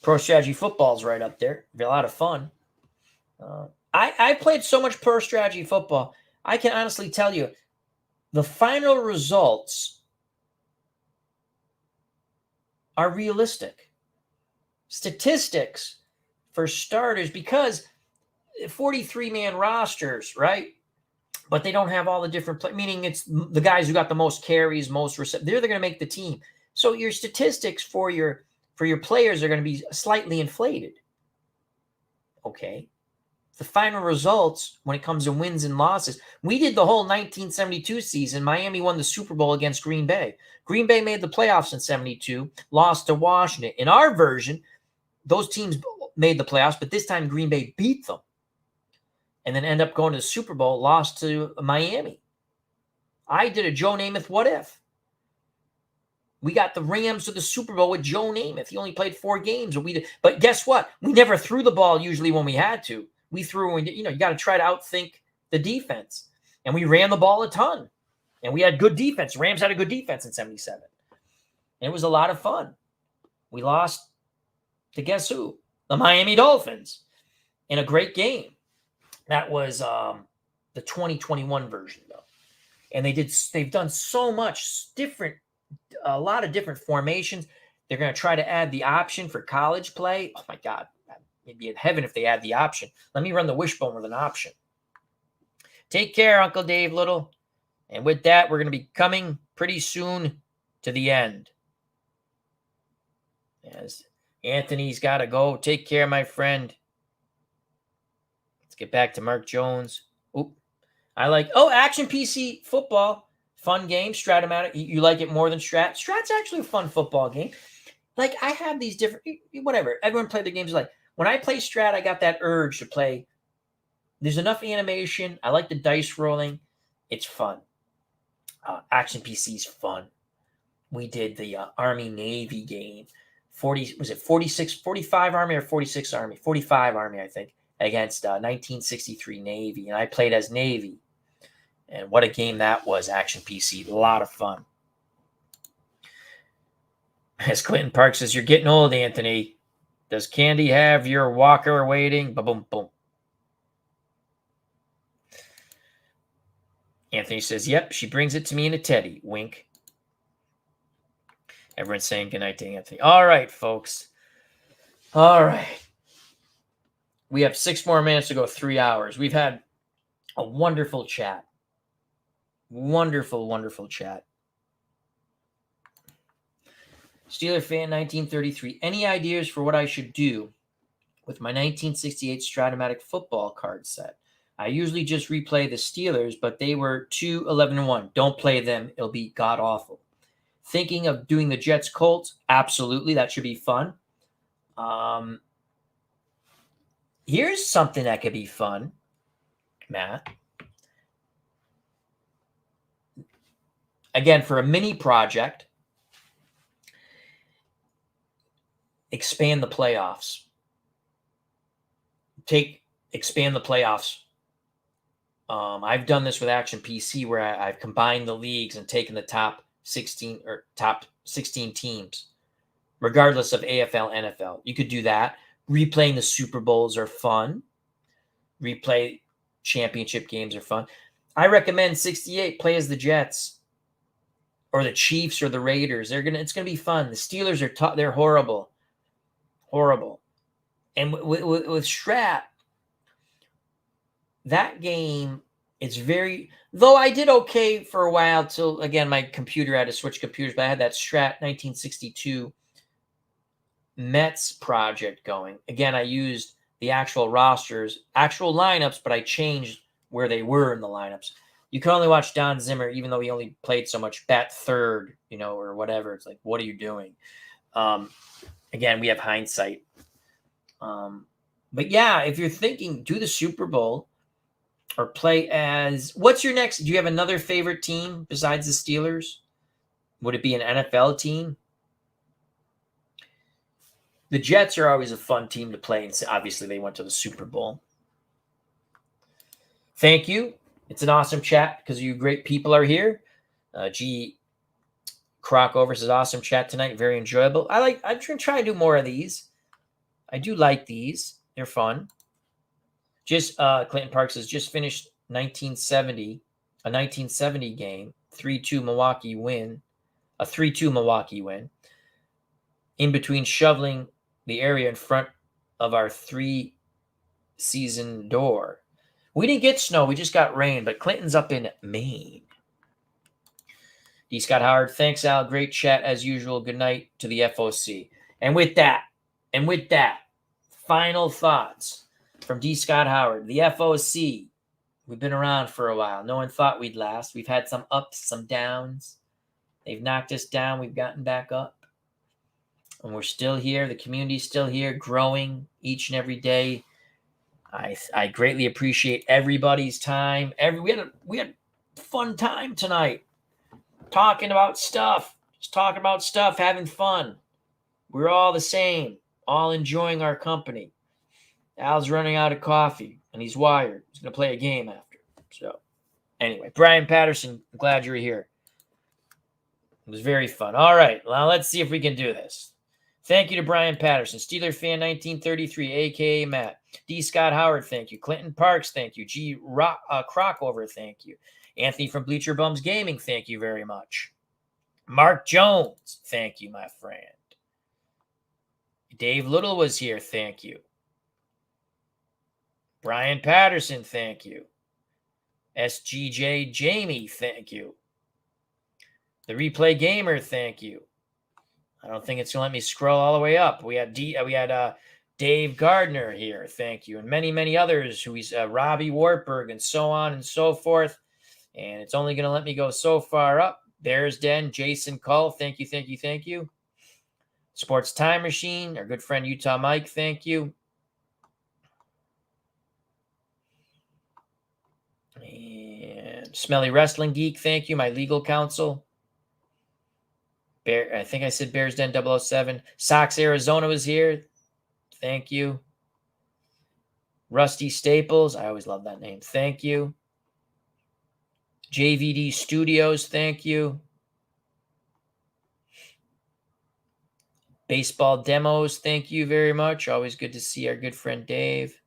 Pro strategy football is right up there. It'd be a lot of fun. I played so much pro strategy football. I can honestly tell you the final results are realistic. Statistics for starters, because 43-man rosters, right? But they don't have all the different meaning it's the guys who got the most carries, most they're going to make the team. So your statistics for your players are going to be slightly inflated. Okay. The final results when it comes to wins and losses. We did the whole 1972 season. Miami won the Super Bowl against Green Bay. Green Bay made the playoffs in 72, lost to Washington. In our version, those teams made the playoffs, but this time Green Bay beat them. And then end up going to the Super Bowl, lost to Miami. I did a Joe Namath what if. We got the Rams to the Super Bowl with Joe Namath. He only played 4 games. But guess what? We never threw the ball usually when we had to. We threw, you got to try to outthink the defense. And we ran the ball a ton. And we had good defense. Rams had a good defense in 77. And it was a lot of fun. We lost to guess who? The Miami Dolphins in a great game. That was the 2021 version, though. And they've done so much a lot of different formations. They're going to try to add the option for college play. Oh, my God. It'd be in heaven if they add the option. Let me run the wishbone with an option. Take care, Uncle Dave Little. And with that, we're going to be coming pretty soon to the end. As Anthony's got to go. Take care, my friend. Let's get back to Mark Jones. Action PC football. Fun game. Stratomatic. You like it more than Strat? Strat's actually a fun football game. Like, I have these different, whatever. Everyone played the games like, when I play Strat, I got that urge to play. There's enough animation. I like the dice rolling. It's fun. Action PC is fun. We did the Army-Navy game. 45 Army or 46 Army? 45 Army, I think, against 1963 Navy. And I played as Navy. And what a game that was, Action PC. A lot of fun. As Clinton Park says, you're getting old, Anthony. Does Candy have your walker waiting? Boom, boom. Anthony says, yep, she brings it to me in a teddy. Wink. Everyone's saying goodnight to Anthony. All right, folks. All right. We have 6 more minutes to go, 3 hours. We've had a wonderful chat. Wonderful, wonderful chat. Steeler fan 1933. Any ideas for what I should do with my 1968 Stratomatic football card set? I usually just replay the Steelers, but they were 2-11-1. Don't play them. It'll be god-awful. Thinking of doing the Jets-Colts? Absolutely. That should be fun. Here's something that could be fun, Matt. Again, for a mini project, expand the playoffs. Expand the playoffs. I've done this with Action PC where I've combined the leagues and taken the top 16 teams, regardless of AFL, NFL. You could do that. Replaying the Super Bowls are fun. Replay championship games are fun. I recommend 68 play as the Jets or the Chiefs or the Raiders. It's gonna be fun. The Steelers are they're horrible. Horrible. And with Strat, that game, it's very, though I did okay for a while till, again, my computer had to switch computers, but I had that Strat 1962 Mets project going. Again, I used the actual rosters, actual lineups, but I changed where they were in the lineups. You can only watch Don Zimmer, even though he only played so much, bat third, or whatever. It's like, what are you doing? Again, we have hindsight. But yeah, if you're thinking, do the Super Bowl or play as, what's your next? Do you have another favorite team besides the Steelers? Would it be an NFL team? The Jets are always a fun team to play, and obviously they went to the Super Bowl. Thank you. It's an awesome chat because you great people are here. G. Crockover says, awesome chat tonight. Very enjoyable. I'm trying to do more of these. I do like these. They're fun. Just Clinton Park says, just finished 1970, a 1970 game, 3-2 Milwaukee win, a 3-2 Milwaukee win. In between shoveling the area in front of our 3-season door. We didn't get snow. We just got rain, but Clinton's up in Maine. D. Scott Howard, thanks, Al. Great chat as usual. Good night to the FOC. And with that, final thoughts from D. Scott Howard. The FOC, we've been around for a while. No one thought we'd last. We've had some ups, some downs. They've knocked us down. We've gotten back up. And we're still here. The community's still here, growing each and every day. I greatly appreciate everybody's time. We had a fun time tonight. Talking about stuff. Just talking about stuff, having fun. We're all the same. All enjoying our company. Al's running out of coffee, and he's wired. He's going to play a game after. So, anyway, Brian Patterson, I'm glad you were here. It was very fun. All right, well, let's see if we can do this. Thank you to Brian Patterson, Steeler fan 1933, a.k.a. Matt. D. Scott Howard, thank you. Clinton Parks, thank you. G. Crockover, thank you. Anthony from Bleacher Bums Gaming, thank you very much. Mark Jones, thank you, my friend. Dave Little was here, thank you. Brian Patterson, thank you. SGJ Jamie, thank you. The Replay Gamer, thank you. I don't think it's going to let me scroll all the way up. We had Dave Gardner here, thank you. And many, many others, Robbie Wartburg and so on and so forth. And it's only going to let me go so far up. Bears Den, Jason Cull, thank you, thank you, thank you. Sports Time Machine, our good friend Utah Mike, thank you. And Smelly Wrestling Geek, thank you. My legal counsel. I think I said Bears Den 007. Sox Arizona was here. Thank you. Rusty Staples. I always love that name. Thank you. JVD Studios. Thank you. Baseball Demos. Thank you very much. Always good to see our good friend Dave.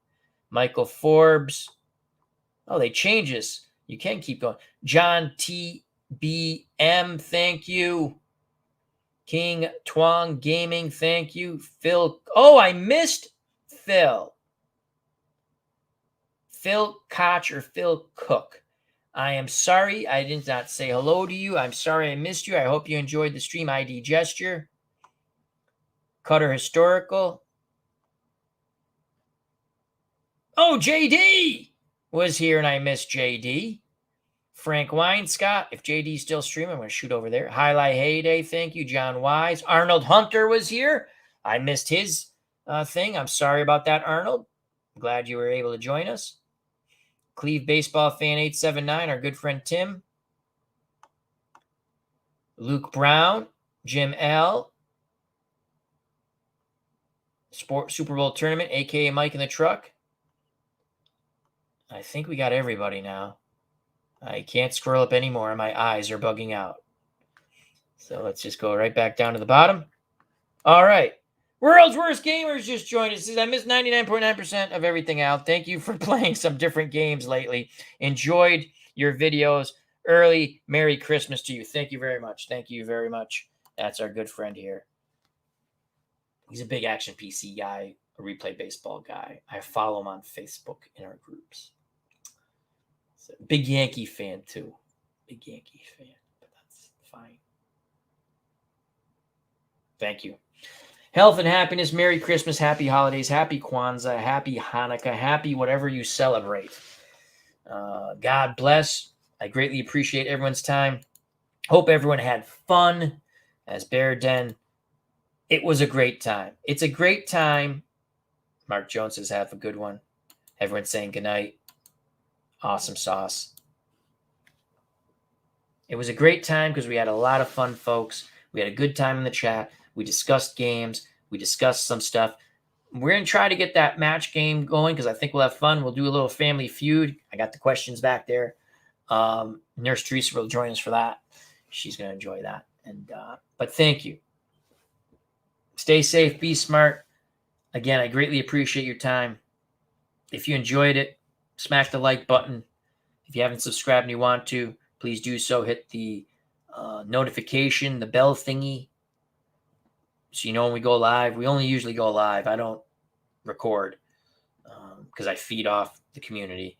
Michael Forbes. Oh, they changed this. You can keep going. John TBM, thank you. King Twang Gaming, thank you. Phil. Oh, I missed Phil. Phil Koch or Phil Cook. I am sorry I did not say hello to you. I'm sorry I missed you. I hope you enjoyed the stream. ID Gesture. Cutter Historical. Oh, JD was here and I missed JD. Frank Weinscott. If JD's still streaming, I'm going to shoot over there. Highlight Heyday. Thank you. John Wise. Arnold Hunter was here. I missed his thing. I'm sorry about that, Arnold. I'm glad you were able to join us. Cleve Baseball Fan 879, our good friend Tim. Luke Brown. Jim L. Super Bowl Tournament, a.k.a. Mike in the Truck. I think we got everybody now. I can't scroll up anymore. My eyes are bugging out. So let's just go right back down to the bottom. All right. World's Worst Gamers just joined us. I missed 99.9% of everything out. Thank you for playing some different games lately. Enjoyed your videos. Early Merry Christmas to you. Thank you very much. Thank you very much. That's our good friend here. He's a big Action PC guy, a Replay Baseball guy. I follow him on Facebook in our groups. So, big Yankee fan, too. Big Yankee fan, but that's fine. Thank you. Health and happiness, Merry Christmas, Happy Holidays, Happy Kwanzaa, Happy Hanukkah, Happy whatever you celebrate. God bless. I greatly appreciate everyone's time. Hope everyone had fun. As Bear Den, it was a great time. It's a great time. Mark Jones says, have a good one. Everyone's saying goodnight. Awesome sauce. It was a great time because we had a lot of fun, folks. We had a good time in the chat. We discussed games. We discussed some stuff. We're going to try to get that match game going because I think we'll have fun. We'll do a little Family Feud. I got the questions back there. Nurse Teresa will join us for that. She's going to enjoy that. But thank you. Stay safe. Be smart. Again, I greatly appreciate your time. If you enjoyed it, smash the like button. If you haven't subscribed and you want to, please do so. Hit the notification, the bell thingy, so you know when we go live. We only usually go live. I don't record because I feed off the community.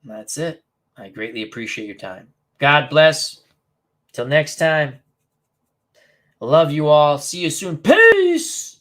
That's it. I greatly appreciate your time. God bless. Till next time. I love you all. See you soon. Peace.